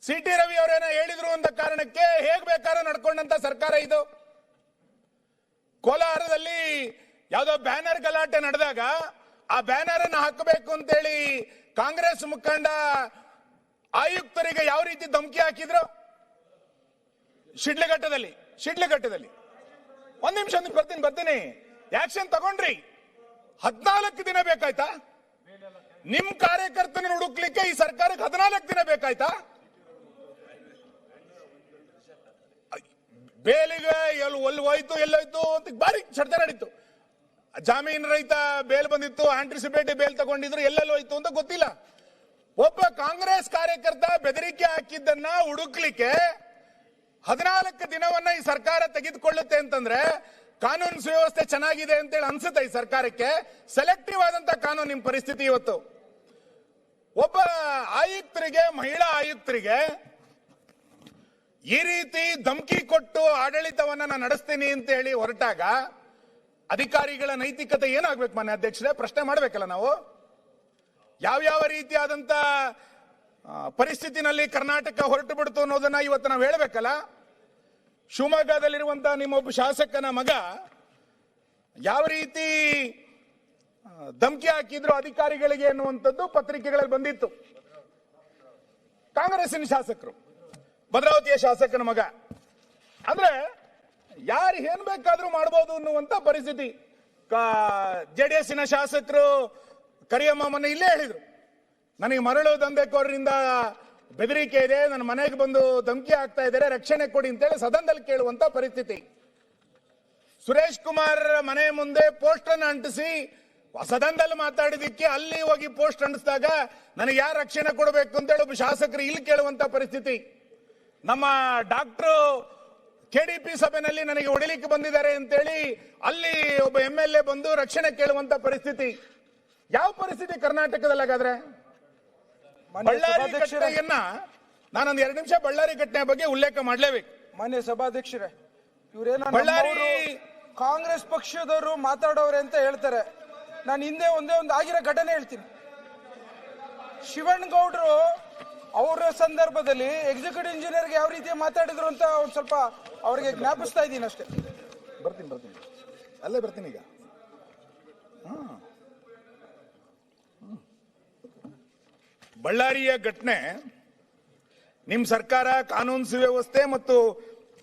ಸಿ.ಟಿ. ರವಿ ಅವರೇನ ಹೇಳಿದ್ರು ಅಂತ ಕಾರಣಕ್ಕೆ ಹೇಗ್ ಬೇಕಾದ್ರೂ ನಡ್ಕೊಂಡಂತ ಸರ್ಕಾರ ಇದು. ಕೋಲಾರದಲ್ಲಿ ಯಾವ್ದೋ ಬ್ಯಾನರ್ ಗಲಾಟೆ ನಡೆದಾಗ ಆ ಬ್ಯಾನರ್ ಅನ್ನು ಹಾಕಬೇಕು ಅಂತೇಳಿ ಕಾಂಗ್ರೆಸ್ ಮುಖಂಡ ಆಯುಕ್ತರಿಗೆ ಯಾವ ರೀತಿ ಧಮಕಿ ಹಾಕಿದ್ರು? ಶಿಡ್ಲಘಟ್ಟದಲ್ಲಿ ಒಂದ್ ನಿಮಿಷ ಬರ್ತೀನಿ. ಆಕ್ಷನ್ ತಗೊಂಡ್ರಿ, 14 ದಿನ ಬೇಕಾಯ್ತಾ? ನಿಮ್ ಕಾರ್ಯಕರ್ತನ ಹುಡುಕ್ಲಿಕ್ಕೆ ಈ ಸರ್ಕಾರಕ್ಕೆ 14 ದಿನ ಬೇಕಾಯ್ತಾ? ಬೇಲಿಗೆ ಎಲ್ಲಿ ಹೋಯ್ತು ಎಲ್ಲೋಯ್ತು ಅಂತ ಬಾರಿ ಚರ್ಚೆ ನಡೀತು. ಜಾಮೀನು ರಹಿತ ಬೇಲ್ ಬಂದಿತ್ತು, ಆಂಟಿಸಿಪೇಟರಿ ಬೇಲ್ ತಗೊಂಡಿದ್ರು, ಎಲ್ಲೆಲ್ಲಿ ಹೋಯ್ತು ಅಂತ ಗೊತ್ತಿಲ್ಲ. ಒಬ್ಬ ಕಾಂಗ್ರೆಸ್ ಕಾರ್ಯಕರ್ತ ಬೆದರಿಕೆ ಹಾಕಿದ್ದನ್ನ ಹುಡುಕ್ಲಿಕ್ಕೆ 14 ದಿನವನ್ನ ಈ ಸರ್ಕಾರ ತೆಗೆದುಕೊಳ್ಳುತ್ತೆ ಅಂತಂದ್ರೆ ಕಾನೂನು ಸುವ್ಯವಸ್ಥೆ ಚೆನ್ನಾಗಿದೆ ಅಂತೇಳಿ ಅನ್ಸುತ್ತೆ ಈ ಸರ್ಕಾರಕ್ಕೆ? ಸೆಲೆಕ್ಟಿವ್ ಆದಂತ ಕಾನೂನು ನಿಮ್ ಪರಿಸ್ಥಿತಿ ಇವತ್ತು. ಒಬ್ಬ ಆಯುಕ್ತರಿಗೆ, ಮಹಿಳಾ ಆಯುಕ್ತರಿಗೆ ಈ ರೀತಿ ಧಮಕಿ ಕೊಟ್ಟು ಆಡಳಿತವನ್ನ ನಾನು ನಡೆಸ್ತೀನಿ ಅಂತ ಹೇಳಿ ಹೊರಟಾಗ ಅಧಿಕಾರಿಗಳ ನೈತಿಕತೆ ಏನಾಗ್ಬೇಕು ಮಾನ್ಯ ಅಧ್ಯಕ್ಷರೇ? ಪ್ರಶ್ನೆ ಮಾಡ್ಬೇಕಲ್ಲ ನಾವು. ಯಾವ್ಯಾವ ರೀತಿಯಾದಂತ ಪರಿಸ್ಥಿತಿನಲ್ಲಿ ಕರ್ನಾಟಕ ಹೊರಟು ಬಿಡ್ತು ಅನ್ನೋದನ್ನ ಇವತ್ತು ನಾವು ಹೇಳಬೇಕಲ್ಲ. ಶಿವಮೊಗ್ಗದಲ್ಲಿರುವಂತಹ ನಿಮ್ಮೊಬ್ಬ ಶಾಸಕನ ಮಗ ಯಾವ ರೀತಿ ಧಮಕಿ ಹಾಕಿದ್ರು ಅಧಿಕಾರಿಗಳಿಗೆ ಅನ್ನುವಂಥದ್ದು ಪತ್ರಿಕೆಗಳಲ್ಲಿ ಬಂದಿತ್ತು. ಕಾಂಗ್ರೆಸ್ಸಿನ ಶಾಸಕರು, ಭದ್ರಾವತಿಯ ಶಾಸಕನ ಮಗ. ಅಂದ್ರೆ ಯಾರು ಏನ್ ಬೇಕಾದ್ರೂ ಮಾಡಬಹುದು ಅನ್ನುವಂತ ಪರಿಸ್ಥಿತಿ. ಜೆಡಿಎಸ್ಸಿನ ಶಾಸಕರು ಕರಿಯಮ್ಮ ಮೊನ್ನೆ ಇಲ್ಲೇ ಹೇಳಿದ್ರು, ನನಗೆ ಮರಳು ದಂಧೆಕೋರರಿಂದ ಬೆದರಿಕೆ ಇದೆ, ನನ್ನ ಮನೆಗೆ ಬಂದು ಧಮಕಿ ಆಗ್ತಾ ಇದ್ದಾರೆ, ರಕ್ಷಣೆ ಕೊಡಿ ಅಂತೇಳಿ ಸದನದಲ್ಲಿ ಕೇಳುವಂತ ಪರಿಸ್ಥಿತಿ. ಸುರೇಶ್ ಕುಮಾರ್ ಮನೆ ಮುಂದೆ ಪೋಸ್ಟರ್ ಅನ್ನು ಅಂಟಿಸಿ ಸದನದಲ್ಲಿ ಮಾತಾಡಿದಕ್ಕೆ ಅಲ್ಲಿ ಹೋಗಿ ಪೋಸ್ಟ್ ಅಂಟಿಸಿದಾಗ ನನಗೆ ಯಾರು ರಕ್ಷಣೆ ಕೊಡಬೇಕು ಅಂತೇಳಿ ಒಬ್ಬ ಶಾಸಕರು ಇಲ್ಲಿ ಕೇಳುವಂತ ಪರಿಸ್ಥಿತಿ. ನಮ್ಮ ಡಾಕ್ಟರ್ ಕೆಡಿಪಿ ಸಭೆಯಲ್ಲಿ ನನಗೆ ಹೊಡಿಲಿಕ್ಕೆ ಬಂದಿದ್ದಾರೆ ಅಂತೇಳಿ ಅಲ್ಲಿ ಒಬ್ಬ MLA ಬಂದು ರಕ್ಷಣೆ ಕೇಳುವಂತ ಪರಿಸ್ಥಿತಿ. ಯಾವ ಪರಿಸ್ಥಿತಿ ಕರ್ನಾಟಕದಲ್ಲಾಗಾದ್ರೆ? ಬಳ್ಳಾರಿ ಘಟನೆಯನ್ನ ನಾನೊಂದು 2 ನಿಮಿಷ ಬಳ್ಳಾರಿ ಘಟನೆ ಬಗ್ಗೆ ಉಲ್ಲೇಖ ಮಾಡಲೇಬೇಕು. ಮಾನ್ಯ ಸಭಾಧ್ಯಕ್ಷರೇ, ಇವರೇನೋ ಬಳ್ಳಾರಿ ಕಾಂಗ್ರೆಸ್ ಪಕ್ಷದವರು ಮಾತಾಡೋರೆ ಅಂತ ಹೇಳ್ತಾರೆ. ನಾನು ಹಿಂದೆ ಒಂದೇ ಒಂದು ಆಗಿರೋ ಘಟನೆ ಹೇಳ್ತೀನಿ. ಶಿವಣ್ಣಗೌಡರು ಅವರ ಸಂದರ್ಭದಲ್ಲಿ ಎಕ್ಸಿಕ್ಯೂಟಿವ್ ಇಂಜಿನಿಯರ್ಗೆ ಯಾವ ರೀತಿ ಮಾತಾಡಿದ್ರು ಅಂತ ಒಂದು ಸ್ವಲ್ಪ ಅವರಿಗೆ ಜ್ಞಾಪಿಸ್ತಾ ಇದ್ದೀನಿ ಅಷ್ಟೇ. ಬರ್ತೀನಿ ಅಲ್ಲೇ ಬರ್ತೀನಿ ಈಗ. ಬಳ್ಳಾರಿಯ ಘಟನೆ, ನಿಮ್ ಸರ್ಕಾರ ಕಾನೂನು ಸುವ್ಯವಸ್ಥೆ ಮತ್ತು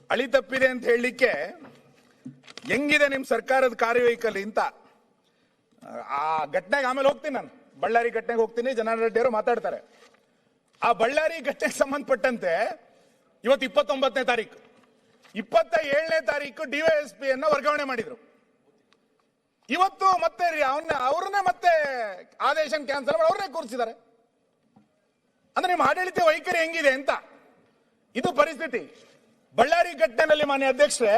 ಅಳಿತಪ್ಪಿದೆ ಅಂತ ಹೇಳಲಿಕ್ಕೆ ಹೆಂಗಿದೆ ನಿಮ್ ಸರ್ಕಾರದ ಕಾರ್ಯವೈಖರಿ ಅಂತ. ಆ ಘಟನೆಗೆ ಆಮೇಲೆ ಹೋಗ್ತೀನಿ ನಾನು. ಬಳ್ಳಾರಿ ಘಟನೆಗೆ ಹೋಗ್ತೀನಿ, ಜನಾರ್ದನ್ ರೆಡ್ಡಿ ಅವರು ಮಾತಾಡ್ತಾರೆ. ಆ ಬಳ್ಳಾರಿ ಘಟನೆಗೆ ಸಂಬಂಧಪಟ್ಟಂತೆ ಇವತ್ತು 29ನೇ ತಾರೀಕು, 27ನೇ ತಾರೀಕು ಡಿವೈಎಸ್ಪಿ ಅನ್ನ ವರ್ಗಾವಣೆ ಮಾಡಿದ್ರು. ಇವತ್ತು ಮತ್ತೆ ಅವ್ರನ್ನೇ ಮತ್ತೆ ಆದೇಶ ಕ್ಯಾನ್ಸಲ್ ಮಾಡಿ ಅವ್ರನ್ನೇ ಕೂರಿಸಿದ್ದಾರೆ. ಅಂದ್ರೆ ನಿಮ್ಮ ಆಡಳಿತ ವೈಖರಿ ಹೆಂಗಿದೆ ಅಂತ ಇದು ಪರಿಸ್ಥಿತಿ. ಬಳ್ಳಾರಿ ಘಟನೆಯಲ್ಲಿ ಮಾನ್ಯ ಅಧ್ಯಕ್ಷರೇ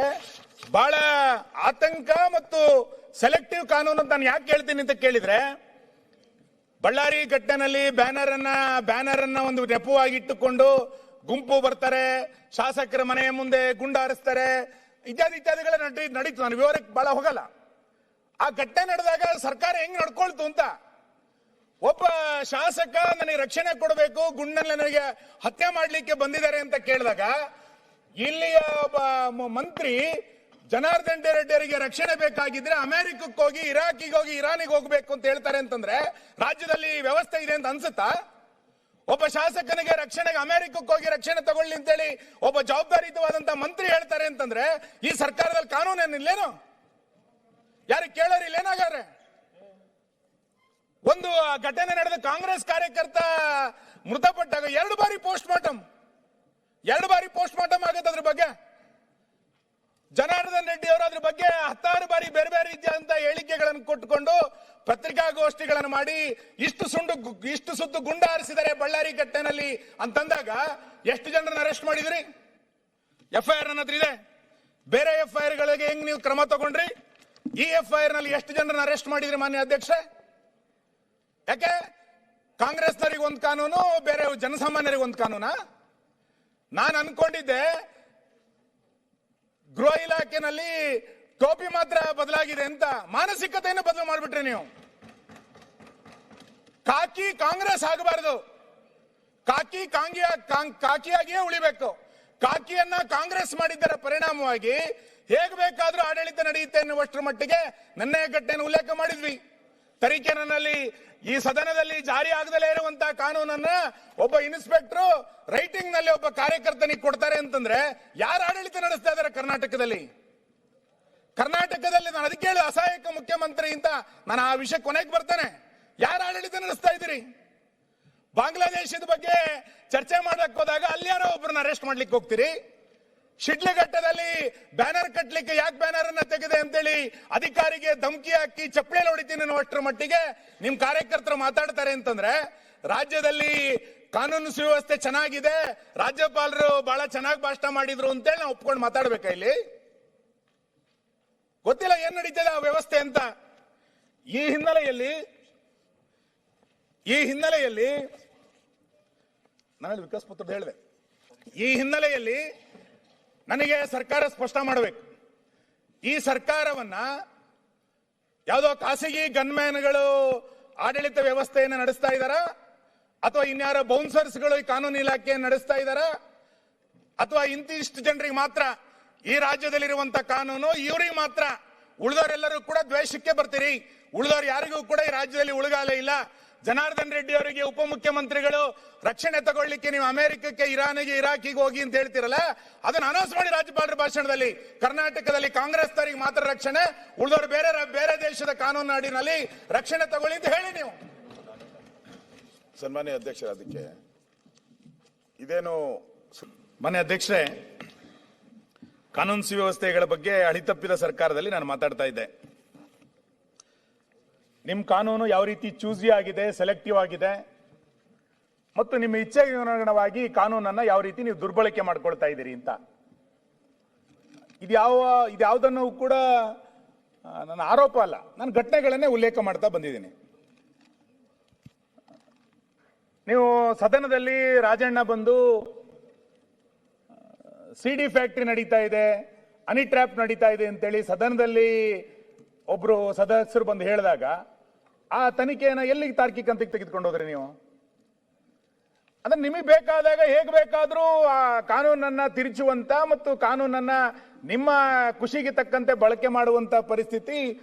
ಬಹಳ ಆತಂಕ ಮತ್ತು ಸೆಲೆಕ್ಟಿವ್ ಕಾನೂನು ಅಂತ ನಾನು ಯಾಕೆ ಹೇಳ್ತೀನಿ ಅಂತ ಕೇಳಿದ್ರೆ, ಬಳ್ಳಾರಿ ಘಟನೆಯಲ್ಲಿ ಬ್ಯಾನರ್ ಅನ್ನ ಒಂದು ನೆಪವಾಗಿಟ್ಟುಕೊಂಡು ಗುಂಪು ಬರ್ತಾರೆ, ಶಾಸಕರ ಮನೆಯ ಮುಂದೆ ಗುಂಡು ಹಾರಿಸ್ತಾರೆ, ಇತ್ಯಾದಿಗಳ ನಡೀತು. ನಾನು ವಿವರಕ್ಕೆ ಬಹಳ ಹೋಗಲ್ಲ. ಆ ಘಟನೆ ನಡೆದಾಗ ಸರ್ಕಾರ ಹೆಂಗ್ ನಡ್ಕೊಳ್ತು ಅಂತ, ಒಬ್ಬ ಶಾಸಕ ನನಗೆ ರಕ್ಷಣೆ ಕೊಡಬೇಕು, ಗುಂಡಲ್ಲಿ ನನಗೆ ಹತ್ಯೆ ಮಾಡ್ಲಿಕ್ಕೆ ಬಂದಿದ್ದಾರೆ ಅಂತ ಕೇಳಿದಾಗ ಇಲ್ಲಿಯ ಒಬ್ಬ ಮಂತ್ರಿ ಜನಾರ್ದನ್ ರೆಡ್ಡಿ ಅವರಿಗೆ ರಕ್ಷಣೆ ಬೇಕಾಗಿದ್ರೆ ಅಮೆರಿಕಕ್ಕೆ ಹೋಗಿ, ಇರಾಕಿಗೆ ಹೋಗಿ, ಇರಾನಿಗೆ ಹೋಗ್ಬೇಕು ಅಂತ ಹೇಳ್ತಾರೆ ಅಂತಂದ್ರೆ ರಾಜ್ಯದಲ್ಲಿ ವ್ಯವಸ್ಥೆ ಇದೆ ಅಂತ ಅನ್ಸುತ್ತಾ? ಒಬ್ಬ ಶಾಸಕನಿಗೆ ರಕ್ಷಣೆಗೆ ಅಮೆರಿಕಕ್ಕೆ ಹೋಗಿ ರಕ್ಷಣೆ ತಗೊಳ್ಳಿ ಅಂತೇಳಿ ಒಬ್ಬ ಜವಾಬ್ದಾರಿಯುತವಾದಂತ ಮಂತ್ರಿ ಹೇಳ್ತಾರೆ ಅಂತಂದ್ರೆ ಈ ಸರ್ಕಾರದಲ್ಲಿ ಕಾನೂನು ಏನಿಲ್ಲೇನು? ಯಾರು ಕೇಳೋರಿಲ್ಲ ಏನಾಗಾರೆ? ಒಂದು ಘಟನೆ ನಡೆದ ಕಾಂಗ್ರೆಸ್ ಕಾರ್ಯಕರ್ತ ಮೃತಪಟ್ಟಾಗ 2 ಬಾರಿ ಪೋಸ್ಟ್ ಮಾರ್ಟಮ್ ಆಗುತ್ತೆ. ಅದ್ರ ಬಗ್ಗೆ ಜನಾರ್ದನ್ ರೆಡ್ಡಿ ಅವರು ಅದ್ರ ಬಗ್ಗೆ 10 ಬಾರಿ ಬೇರೆ ಬೇರೆ ರೀತಿಯಾದಂತ ಹೇಳಿಕೆಗಳನ್ನು ಕೊಟ್ಟುಕೊಂಡು ಪತ್ರಿಕಾಗೋಷ್ಠಿಗಳನ್ನು ಮಾಡಿ ಇಷ್ಟು ಸುತ್ತು ಗುಂಡು ಹಾರಿಸಿದ್ದಾರೆ ಬಳ್ಳಾರಿ ಘಟನೆಯಲ್ಲಿ ಅಂತಂದಾಗ ಎಷ್ಟು ಜನರನ್ನ ಅರೆಸ್ಟ್ ಮಾಡಿದ್ರಿ? ಎಫ್ಐಆರ್ ನನ್ನ ಹತ್ರ ಇದೆ. ಬೇರೆ ಎಫ್ಐಆರ್ ಗಳಿಗೆ ಹೆಂಗ್ ನೀವು ಕ್ರಮ ತಗೊಂಡ್ರಿ? ಈ ಎಫ್ಐಆರ್ ನಲ್ಲಿ ಎಷ್ಟು ಜನರನ್ನ ಅರೆಸ್ಟ್ ಮಾಡಿದ್ರಿ ಮಾನ್ಯ ಅಧ್ಯಕ್ಷ? ಯಾಕೆ ಕಾಂಗ್ರೆಸ್ನವರಿಗೆ ಒಂದು ಕಾನೂನು, ಬೇರೆ ಜನಸಾಮಾನ್ಯರಿಗೆ ಒಂದು ಕಾನೂನಾ? ನಾನು ಅನ್ಕೊಂಡಿದ್ದೆ ಗೃಹ ಇಲಾಖೆನಲ್ಲಿ ಟೋಪಿ ಮಾತ್ರ ಬದಲಾಗಿದೆ ಅಂತ. ಮಾನಸಿಕತೆಯನ್ನು ಬದಲು ಮಾಡಿಬಿಟ್ರಿ ನೀವು. ಕಾಕಿ ಕಾಂಗ್ರೆಸ್ ಆಗಬಾರದು, ಕಾಕಿಯಾಗಿಯೇ ಉಳಿಬೇಕು. ಕಾಕಿಯನ್ನ ಕಾಂಗ್ರೆಸ್ ಮಾಡಿದ್ದರ ಪರಿಣಾಮವಾಗಿ ಹೇಗ್ ಬೇಕಾದ್ರೂ ಆಡಳಿತ ನಡೆಯುತ್ತೆ ಎನ್ನುವಷ್ಟರ ಮಟ್ಟಿಗೆ ನನ್ನ ಘಟನೆಯನ್ನು ಉಲ್ಲೇಖ ಮಾಡಿದ್ವಿ. ತರೀಕೆರೆನಲ್ಲಿ ಈ ಸದನದಲ್ಲಿ ಜಾರಿ ಆಗದಲ್ಲೇ ಇರುವಂತಹ ಕಾನೂನನ್ನ ಒಬ್ಬ ಇನ್ಸ್ಪೆಕ್ಟರ್ ರೈಟಿಂಗ್ ನಲ್ಲಿ ಒಬ್ಬ ಕಾರ್ಯಕರ್ತನಿಗೆ ಕೊಡ್ತಾರೆ ಅಂತಂದ್ರೆ ಯಾರು ಆಡಳಿತ ನಡೆಸ್ತಾ ಇದ್ದಾರೆ ಕರ್ನಾಟಕದಲ್ಲಿ? ನಾನು ಅದಕ್ಕೆ ಹೇಳಿ ಅಸಹಾಯಕ ಮುಖ್ಯಮಂತ್ರಿ ಅಂತ ನಾನು ಆ ವಿಷಯ ಕೊನೆಗೆ ಬರ್ತೇನೆ. ಯಾರು ಆಡಳಿತ ನಡೆಸ್ತಾ ಇದ್ದೀರಿ? ಬಾಂಗ್ಲಾದೇಶದ ಬಗ್ಗೆ ಚರ್ಚೆ ಮಾಡಕ್ ಹೋದಾಗ ಅಲ್ಲಿ ಯಾರೋ ಒಬ್ಬರನ್ನ ಅರೆಸ್ಟ್ ಮಾಡ್ಲಿಕ್ಕೆ ಹೋಗ್ತೀರಿ. ಶಿಡ್ಲಘಟ್ಟದಲ್ಲಿ ಬ್ಯಾನರ್ ಕಟ್ಟಲಿಕ್ಕೆ ಯಾಕೆ ಬ್ಯಾನರ್ ಅನ್ನ ತೆಗೆದೆ ಅಂತೇಳಿ ಅಧಿಕಾರಿಗೆ ಧಮಕಿ ಹಾಕಿ ಚಪ್ಪಲಿ ಹೊಡಿತೀನಿ ಅನ್ನುವಷ್ಟರ ಮಟ್ಟಿಗೆ ನಿಮ್ ಕಾರ್ಯಕರ್ತರು ಮಾತಾಡ್ತಾರೆ ಅಂತಂದ್ರೆ ರಾಜ್ಯದಲ್ಲಿ ಕಾನೂನು ಸುವ್ಯವಸ್ಥೆ ಚೆನ್ನಾಗಿದೆ, ರಾಜ್ಯಪಾಲರು ಬಹಳ ಚೆನ್ನಾಗಿ ಭಾಷಣ ಮಾಡಿದ್ರು ಅಂತೇಳಿ ನಾವು ಒಪ್ಕೊಂಡು ಮಾತಾಡ್ಬೇಕಾ? ಇಲ್ಲಿ ಗೊತ್ತಿಲ್ಲ ಏನ್ ನಡೀತದೆ ಆ ವ್ಯವಸ್ಥೆ ಅಂತ. ಈ ಹಿನ್ನೆಲೆಯಲ್ಲಿ ನಾನು ವಿಕಾಸ್ ಪುತ್ರ ಹೇಳಿದೆ. ಈ ಹಿನ್ನೆಲೆಯಲ್ಲಿ ನನಗೆ ಸರ್ಕಾರ ಸ್ಪಷ್ಟ ಮಾಡಬೇಕು. ಈ ಸರ್ಕಾರವನ್ನ ಯಾವುದೋ ಖಾಸಗಿ ಗನ್ಮ್ಯಾನ್ಗಳು ಆಡಳಿತ ವ್ಯವಸ್ಥೆಯನ್ನು ನಡೆಸ್ತಾ ಇದ್ದಾರಾ, ಅಥವಾ ಇನ್ಯಾರೋ ಬೌನ್ಸರ್ಸ್ಗಳು ಈ ಕಾನೂನು ಇಲಾಖೆಯನ್ನು ನಡೆಸ್ತಾ ಇದ್ದಾರಾ, ಅಥವಾ ಇಂತಿಷ್ಟು ಜನರಿಗೆ ಮಾತ್ರ ಈ ರಾಜ್ಯದಲ್ಲಿರುವಂತ ಕಾನೂನು ಇವರಿಗೆ ಮಾತ್ರ, ಉಳಿದವರೆಲ್ಲರೂ ಕೂಡ ದ್ವೇಷಕ್ಕೆ ಬರ್ತೀರಿ, ಉಳಿದವರು ಯಾರಿಗೂ ಕೂಡ ಈ ರಾಜ್ಯದಲ್ಲಿ ಉಳುಗಾಲ ಇಲ್ಲ. ಜನಾರ್ದನ್ ರೆಡ್ಡಿ ಅವರಿಗೆ ಉಪಮುಖ್ಯಮಂತ್ರಿಗಳು ರಕ್ಷಣೆ ತಗೊಳ್ಳಿಕ್ಕೆ ನೀವು ಅಮೆರಿಕಕ್ಕೆ, ಇರಾನಿಗೆ, ಇರಾಕಿಗೆ ಹೋಗಿ ಅಂತ ಹೇಳ್ತಿರಲ್ಲ, ಅದನ್ನು ಅನೌನ್ಸ್ ಮಾಡಿ ರಾಜ್ಯಪಾಲರ ಭಾಷಣದಲ್ಲಿ. ಕರ್ನಾಟಕದಲ್ಲಿ ಕಾಂಗ್ರೆಸ್ನವರಿಗೆ ಮಾತ್ರ ರಕ್ಷಣೆ, ಉಳಿದವರು ಬೇರೆ ದೇಶದ ಕಾನೂನು ನಾಡಿನಲ್ಲಿ ರಕ್ಷಣೆ ತಗೊಳ್ಳಿ ಅಂತ ಹೇಳಿ ನೀವು. ಸನ್ಮಾನ್ಯ ಅಧ್ಯಕ್ಷರ, ಅದಕ್ಕೆ ಇದೇನು ಮಾನ್ಯ ಅಧ್ಯಕ್ಷರೇ, ಕಾನೂನು ಸುವ್ಯವಸ್ಥೆಗಳ ಬಗ್ಗೆ ಅಳಿತಪ್ಪಿದ ಸರ್ಕಾರದಲ್ಲಿ ನಾನು ಮಾತಾಡ್ತಾ ಇದ್ದೆ. ನಿಮ್ ಕಾನೂನು ಯಾವ ರೀತಿ ಚೂಸಿ ಆಗಿದೆ, ಸೆಲೆಕ್ಟಿವ್ ಆಗಿದೆ, ಮತ್ತು ನಿಮ್ಮ ಇಚ್ಛೆಗೆ ಅನುಗುಣವಾಗಿ ಕಾನೂನನ್ನ ಯಾವ ರೀತಿ ನೀವು ದುರ್ಬಳಕೆ ಮಾಡ್ಕೊಳ್ತಾ ಇದ್ದೀರಿ ಅಂತ. ಇದ್ಯಾವುದನ್ನು ಕೂಡ ನನ್ನ ಆರೋಪ ಅಲ್ಲ, ನಾನು ಘಟನೆಗಳನ್ನೇ ಉಲ್ಲೇಖ ಮಾಡ್ತಾ ಬಂದಿದ್ದೀನಿ. ನೀವು ಸದನದಲ್ಲಿ ರಾಜಣ್ಣ ಬಂದು ಸಿಡಿ ಫ್ಯಾಕ್ಟರಿ ನಡೀತಾ ಇದೆ, ಹನಿ ಟ್ರ್ಯಾಪ್ ನಡೀತಾ ಇದೆ ಅಂತೇಳಿ ಸದನದಲ್ಲಿ ಒಬ್ರು ಸದಸ್ಯರು ಬಂದು ಹೇಳಿದಾಗ ಆ ತನಿಖೆಯನ್ನ ಎಲ್ಲಿಗೆ ತಾರ್ಕಿಕ ಹಂತಕ್ಕೆ ತೆಗೆದುಕೊಂಡು ಹೋದ್ರಿ ನೀವು? ಅಂದ್ರೆ ನಿಮಗೆ ಬೇಕಾದಾಗ ಹೇಗೆ ಬೇಕಾದ್ರೂ ಆ ಕಾನೂನನ್ನ ತಿರುಚುವಂತ ಮತ್ತು ಕಾನೂನನ್ನ ನಿಮ್ಮ ಖುಷಿಗೆ ತಕ್ಕಂತೆ ಬಳಕೆ ಮಾಡುವಂತ ಪರಿಸ್ಥಿತಿ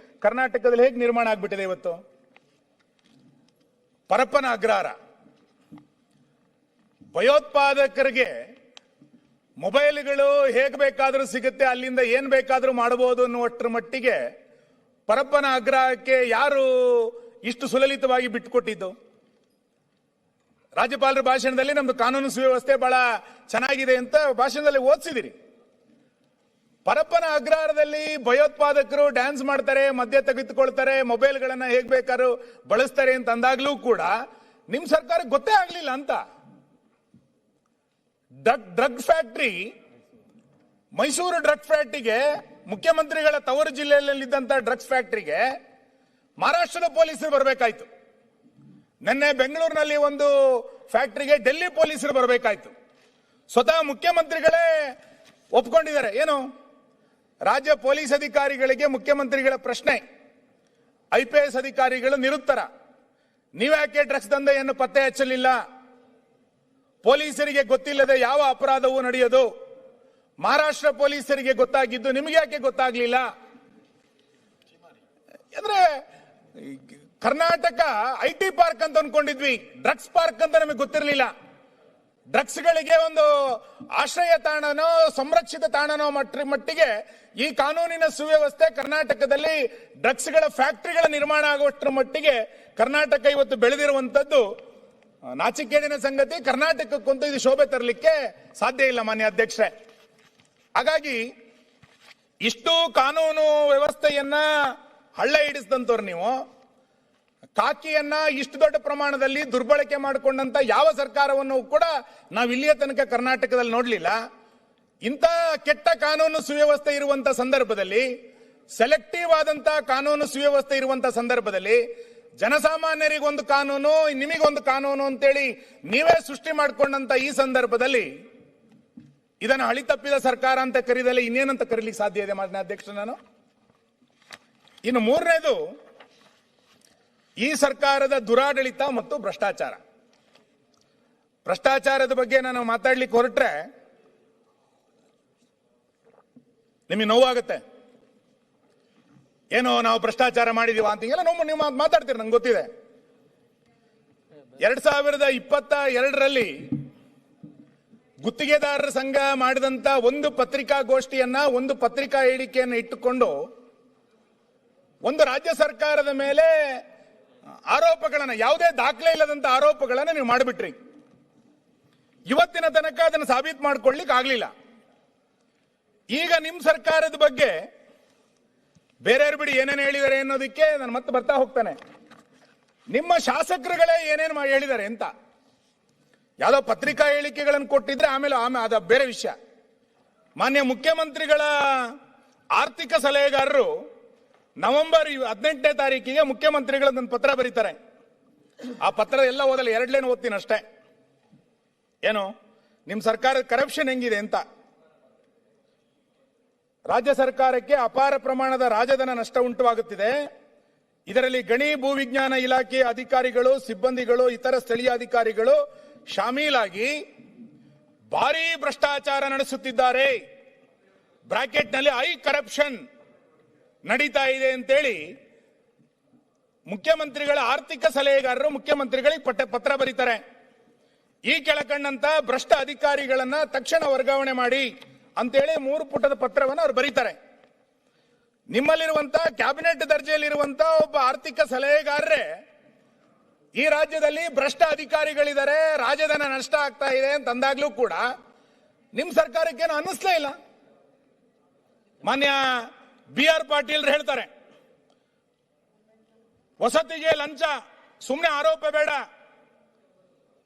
ಕರ್ನಾಟಕದಲ್ಲಿ ಹೇಗೆ ನಿರ್ಮಾಣ ಆಗ್ಬಿಟ್ಟಿದೆ ಇವತ್ತು? ಪರಪ್ಪನ ಅಗ್ರಹಾರ, ಭಯೋತ್ಪಾದಕರಿಗೆ ಮೊಬೈಲ್ಗಳು ಹೇಗೆ ಬೇಕಾದ್ರೂ ಸಿಗುತ್ತೆ, ಅಲ್ಲಿಂದ ಏನ್ ಬೇಕಾದ್ರೂ ಮಾಡಬಹುದು ಅನ್ನುವಷ್ಟರ ಮಟ್ಟಿಗೆ ಪರಪ್ಪನ ಆಗ್ರಹಕ್ಕೆ ಯಾರು ಇಷ್ಟು ಸುಲಲಿತವಾಗಿ ಬಿಟ್ಟುಕೊಟ್ಟಿದ್ದು? ರಾಜ್ಯಪಾಲರ ಭಾಷಣದಲ್ಲಿ ನಮ್ದು ಕಾನೂನು ಸುವ್ಯವಸ್ಥೆ ಬಹಳ ಚೆನ್ನಾಗಿದೆ ಅಂತ ಭಾಷಣದಲ್ಲಿ ಓದಿಸಿದಿರಿ. ಪರಪ್ಪನ ಅಗ್ರಹಾರದಲ್ಲಿ ಭಯೋತ್ಪಾದಕರು ಡ್ಯಾನ್ಸ್ ಮಾಡ್ತಾರೆ, ಮದ್ಯ ತೆಗೆದುಕೊಳ್ತಾರೆ, ಮೊಬೈಲ್ಗಳನ್ನ ಹೇಗ್ ಬೇಕಾದ್ರೂ ಬಳಸ್ತಾರೆ ಅಂತ ಅಂದಾಗ್ಲೂ ಕೂಡ ನಿಮ್ ಸರ್ಕಾರಕ್ಕೆ ಗೊತ್ತೇ ಆಗ್ಲಿಲ್ಲ ಅಂತ. ಡ್ರಗ್ ಫ್ಯಾಕ್ಟರಿ, ಮೈಸೂರು ಡ್ರಗ್ ಫ್ಯಾಕ್ಟರಿಗೆ, ಮುಖ್ಯಮಂತ್ರಿಗಳ ತವರು ಜಿಲ್ಲೆಯಲ್ಲಿದ್ದಂತ ಡ್ರಗ್ಸ್ ಫ್ಯಾಕ್ಟರಿಗೆ ಮಹಾರಾಷ್ಟ್ರದ ಪೊಲೀಸರು ಬರಬೇಕಾಯ್ತು. ನಿನ್ನೆ ಬೆಂಗಳೂರಿನಲ್ಲಿ ಒಂದು ಫ್ಯಾಕ್ಟರಿಗೆ ಡೆಲ್ಲಿ ಪೊಲೀಸರು ಬರಬೇಕಾಯ್ತು. ಸ್ವತಃ ಮುಖ್ಯಮಂತ್ರಿಗಳೇ ಒಪ್ಕೊಂಡಿದ್ದಾರೆ. ಏನು, ರಾಜ್ಯ ಪೊಲೀಸ್ ಅಧಿಕಾರಿಗಳಿಗೆ ಮುಖ್ಯಮಂತ್ರಿಗಳ ಪ್ರಶ್ನೆ, IPS ಅಧಿಕಾರಿಗಳು ನಿರುತ್ತರ. ನೀವ್ಯಾಕೆ ಡ್ರಗ್ಸ್ ದಂಧೆಯನ್ನು ಪತ್ತೆ ಹಚ್ಚಲಿಲ್ಲ? ಪೊಲೀಸರಿಗೆ ಗೊತ್ತಿಲ್ಲದೆ ಯಾವ ಅಪರಾಧವೂ ನಡೆಯೋದು? ಮಹಾರಾಷ್ಟ್ರ ಪೊಲೀಸರಿಗೆ ಗೊತ್ತಾಗಿದ್ದು ನಿಮಗೆ ಯಾಕೆ ಗೊತ್ತಾಗ್ಲಿಲ್ಲ? ಅಂದ್ರೆ ಕರ್ನಾಟಕ IT ಪಾರ್ಕ್ ಅಂತ ಅನ್ಕೊಂಡಿದ್ವಿ, ಡ್ರಗ್ಸ್ ಪಾರ್ಕ್ ಅಂತ ನಮಗೆ ಗೊತ್ತಿರಲಿಲ್ಲ. ಡ್ರಗ್ಸ್ಗಳಿಗೆ ಒಂದು ಆಶ್ರಯ ತಾಣನೋ ಸಂರಕ್ಷಿತ ತಾಣನೋ ಮಟ್ಟಿಗೆ ಈ ಕಾನೂನಿನ ಸುವ್ಯವಸ್ಥೆ ಕರ್ನಾಟಕದಲ್ಲಿ ಡ್ರಗ್ಸ್ಗಳ ಫ್ಯಾಕ್ಟರಿಗಳ ನಿರ್ಮಾಣ ಆಗುವಷ್ಟರ ಮಟ್ಟಿಗೆ ಕರ್ನಾಟಕ ಇವತ್ತು ಬೆಳೆದಿರುವಂತದ್ದು ನಾಚಿಕೇಡಿನ ಸಂಗತಿ. ಕರ್ನಾಟಕಕ್ಕಂತೂ ಇದು ಶೋಭೆ ತರಲಿಕ್ಕೆ ಸಾಧ್ಯ ಇಲ್ಲ ಮಾನ್ಯ ಅಧ್ಯಕ್ಷರೇ. ಹಾಗಾಗಿ ಇಷ್ಟು ಕಾನೂನು ವ್ಯವಸ್ಥೆಯನ್ನ ಹಳ್ಳ ಹಿಡಿಸಿದಂತವ್ರು ನೀವು, ಕಾಕಿಯನ್ನ ಇಷ್ಟು ದೊಡ್ಡ ಪ್ರಮಾಣದಲ್ಲಿ ದುರ್ಬಳಕೆ ಮಾಡಿಕೊಂಡಂತ ಯಾವ ಸರ್ಕಾರವನ್ನು ಕೂಡ ನಾವು ಇಲ್ಲಿಯ ತನಕ ಕರ್ನಾಟಕದಲ್ಲಿ ನೋಡ್ಲಿಲ್ಲ. ಇಂಥ ಕೆಟ್ಟ ಕಾನೂನು ಸುವ್ಯವಸ್ಥೆ ಇರುವಂತ ಸಂದರ್ಭದಲ್ಲಿ, ಸೆಲೆಕ್ಟಿವ್ ಆದಂತ ಕಾನೂನು ಸುವ್ಯವಸ್ಥೆ ಇರುವಂತ ಸಂದರ್ಭದಲ್ಲಿ, ಜನಸಾಮಾನ್ಯರಿಗೊಂದು ಕಾನೂನು ನಿಮಗೊಂದು ಕಾನೂನು ಅಂತೇಳಿ ನೀವೇ ಸೃಷ್ಟಿ ಮಾಡಿಕೊಂಡಂತ ಈ ಸಂದರ್ಭದಲ್ಲಿ ಇದನ್ನು ಹಳಿ ತಪ್ಪಿದ ಸರ್ಕಾರ ಅಂತ ಕರೀದಲ್ಲ ಇನ್ನೇನಂತ ಕರೀಲಿಕ್ಕೆ ಸಾಧ್ಯ ಇದೆ ಮಾನ್ಯ ಅಧ್ಯಕ್ಷ? ನಾನು ಇನ್ನು ಮೂರನೇದು, ಈ ಸರ್ಕಾರದ ದುರಾಡಳಿತ ಮತ್ತು ಭ್ರಷ್ಟಾಚಾರ. ಭ್ರಷ್ಟಾಚಾರದ ಬಗ್ಗೆ ನಾನು ಮಾತಾಡ್ಲಿಕ್ಕೆ ಹೊರಟ್ರೆ ನಿಮಗೆ ನೋವಾಗುತ್ತೆ. ಏನೋ ನಾವು ಭ್ರಷ್ಟಾಚಾರ ಮಾಡಿದೀವ ಅಂತ ಹಿಂಗೆಲ್ಲ ನೀವು ಮಾತಾಡ್ತೀರಿ, ನಂಗೆ ಗೊತ್ತಿದೆ. 2022ರಲ್ಲಿ ಗುತ್ತಿಗೆದಾರರ ಸಂಘ ಮಾಡಿದಂತ ಒಂದು ಪತ್ರಿಕಾಗೋಷ್ಠಿಯನ್ನ, ಒಂದು ಪತ್ರಿಕಾ ಹೇಳಿಕೆಯನ್ನು ಇಟ್ಟುಕೊಂಡು ಒಂದು ರಾಜ್ಯ ಸರ್ಕಾರದ ಮೇಲೆ ಆರೋಪಗಳನ್ನ, ಯಾವುದೇ ದಾಖಲೆ ಇಲ್ಲದಂತ ಆರೋಪಗಳನ್ನ ನೀವು ಮಾಡಿಬಿಟ್ರಿ. ಇವತ್ತಿನ ತನಕ ಅದನ್ನು ಸಾಬೀತು ಮಾಡ್ಕೊಳ್ಳಿಕ್ಕೆ ಆಗ್ಲಿಲ್ಲ. ಈಗ ನಿಮ್ ಸರ್ಕಾರದ ಬಗ್ಗೆ ಬೇರೆಯವ್ರು ಬಿಡಿ ಏನೇನು ಹೇಳಿದ್ದಾರೆ ಅನ್ನೋದಕ್ಕೆ ನಾನು ಮತ್ತೆ ಬರ್ತಾ ಹೋಗ್ತಾನೆ. ನಿಮ್ಮ ಶಾಸಕರುಗಳೇ ಏನೇನು ಹೇಳಿದ್ದಾರೆ ಅಂತ ಯಾವುದೋ ಪತ್ರಿಕಾ ಹೇಳಿಕೆಗಳನ್ನು ಕೊಟ್ಟಿದ್ರೆ ಆಮೇಲೆ ಅದು ಬೇರೆ ವಿಷಯ. ಮಾನ್ಯ ಮುಖ್ಯಮಂತ್ರಿಗಳ ಆರ್ಥಿಕ ಸಲಹೆಗಾರರು ನವೆಂಬರ್ 18ನೇ ತಾರೀಕಿಗೆ ಮುಖ್ಯಮಂತ್ರಿಗಳದೊಂದು ಪತ್ರ ಬರೀತಾರೆ. ಆ ಪತ್ರ ಎಲ್ಲ ಓದಲ್ಲ, 2 ಲೈನ್ ಓದ್ತೀನಿ ಅಷ್ಟೇ. ಏನು, ನಿಮ್ ಸರ್ಕಾರದ ಕರಪ್ಷನ್ ಹೆಂಗಿದೆ ಅಂತ. ರಾಜ್ಯ ಸರ್ಕಾರಕ್ಕೆ ಅಪಾರ ಪ್ರಮಾಣದ ರಾಜಧನ ನಷ್ಟ ಉಂಟುವಾಗುತ್ತಿದೆ. ಇದರಲ್ಲಿ ಗಣಿ ಭೂವಿಜ್ಞಾನ ಇಲಾಖೆಯ ಅಧಿಕಾರಿಗಳು, ಸಿಬ್ಬಂದಿಗಳು, ಇತರ ಸ್ಥಳೀಯ ಅಧಿಕಾರಿಗಳು ಶಾಮೀಲಾಗಿ ಭಾರೀ ಭ್ರಷ್ಟಾಚಾರ ನಡೆಸುತ್ತಿದ್ದಾರೆ. ಬ್ರಾಕೆಟ್ನಲ್ಲಿ ಐ ಕರಪ್ಷನ್ ನಡೀತಾ ಇದೆ ಅಂತೇಳಿ ಮುಖ್ಯಮಂತ್ರಿಗಳ ಆರ್ಥಿಕ ಸಲಹೆಗಾರರು ಮುಖ್ಯಮಂತ್ರಿಗಳಿಗೆ ಪತ್ರ ಬರೀತಾರೆ. ಈ ಕೆಳಕಂಡಂತ ಭ್ರಷ್ಟ ಅಧಿಕಾರಿಗಳನ್ನ ತಕ್ಷಣ ವರ್ಗಾವಣೆ ಮಾಡಿ ಅಂತೇಳಿ 3 ಪುಟದ ಪತ್ರವನ್ನು ಅವರು ಬರೀತಾರೆ. ನಿಮ್ಮಲ್ಲಿರುವಂತ ಕ್ಯಾಬಿನೆಟ್ ದರ್ಜೆಯಲ್ಲಿರುವಂತ ಒಬ್ಬ ಆರ್ಥಿಕ ಸಲಹೆಗಾರರೇ ಈ ರಾಜ್ಯದಲ್ಲಿ ಭ್ರಷ್ಟ ಅಧಿಕಾರಿಗಳಿದ್ದಾರೆ, ರಾಜಧನ ನಷ್ಟ ಆಗ್ತಾ ಇದೆ ಅಂತ ಅಂದಾಗ್ಲೂ ಕೂಡ ನಿಮ್ ಸರ್ಕಾರಕ್ಕೇನು ಅನ್ನಿಸ್ಲೇ ಇಲ್ಲ. ಮಾನ್ಯ BR ಪಾಟೀಲ್ ಹೇಳ್ತಾರೆ, ವಸತಿಗೆ ಲಂಚ, ಸುಮ್ಮನೆ ಆರೋಪ ಬೇಡ,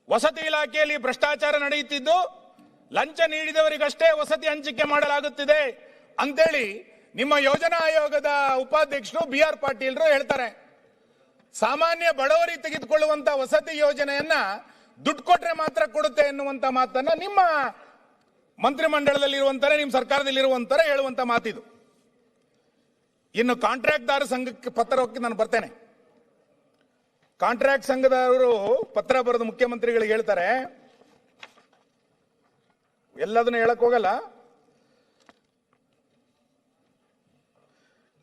ವಸತಿ ಇಲಾಖೆಯಲ್ಲಿ ಭ್ರಷ್ಟಾಚಾರ ನಡೆಯುತ್ತಿದ್ದು ಲಂಚ ನೀಡಿದವರಿಗಷ್ಟೇ ವಸತಿ ಹಂಚಿಕೆ ಮಾಡಲಾಗುತ್ತಿದೆ ಅಂತೇಳಿ ನಿಮ್ಮ ಯೋಜನಾ ಆಯೋಗದ ಉಪಾಧ್ಯಕ್ಷರು BR ಪಾಟೀಲ್ರು ಹೇಳ್ತಾರೆ. ಸಾಮಾನ್ಯ ಬಡವರಿಗೆ ತೆಗೆದುಕೊಳ್ಳುವಂತ ವಸತಿ ಯೋಜನೆಯನ್ನ ದುಡ್ಡು ಕೊಟ್ರೆ ಮಾತ್ರ ಕೊಡುತ್ತೆ ಎನ್ನುವಂತ ಮಾತನ್ನ ನಿಮ್ಮ ಮಂತ್ರಿಮಂಡಲದಲ್ಲಿರುವಂತಾರೆ, ನಿಮ್ಮ ಸರ್ಕಾರದಲ್ಲಿರುವಂತಾರೆ ಹೇಳುವಂತ ಮಾತಿದು. ಇನ್ನು ಕಾಂಟ್ರಾಕ್ಟ್ದಾರ ಸಂಘಕ್ಕೆ ಪತ್ರ ಹೋಗಿ ನಾನು ಬರ್ತೇನೆ. ಕಾಂಟ್ರಾಕ್ಟ್ ಸಂಘದವರು ಪತ್ರ ಬರೆದು ಮುಖ್ಯಮಂತ್ರಿಗಳಿಗೆ ಹೇಳ್ತಾರೆ, ಎಲ್ಲದನ್ನು ಹೇಳಕ್ ಹೋಗಲ್ಲ,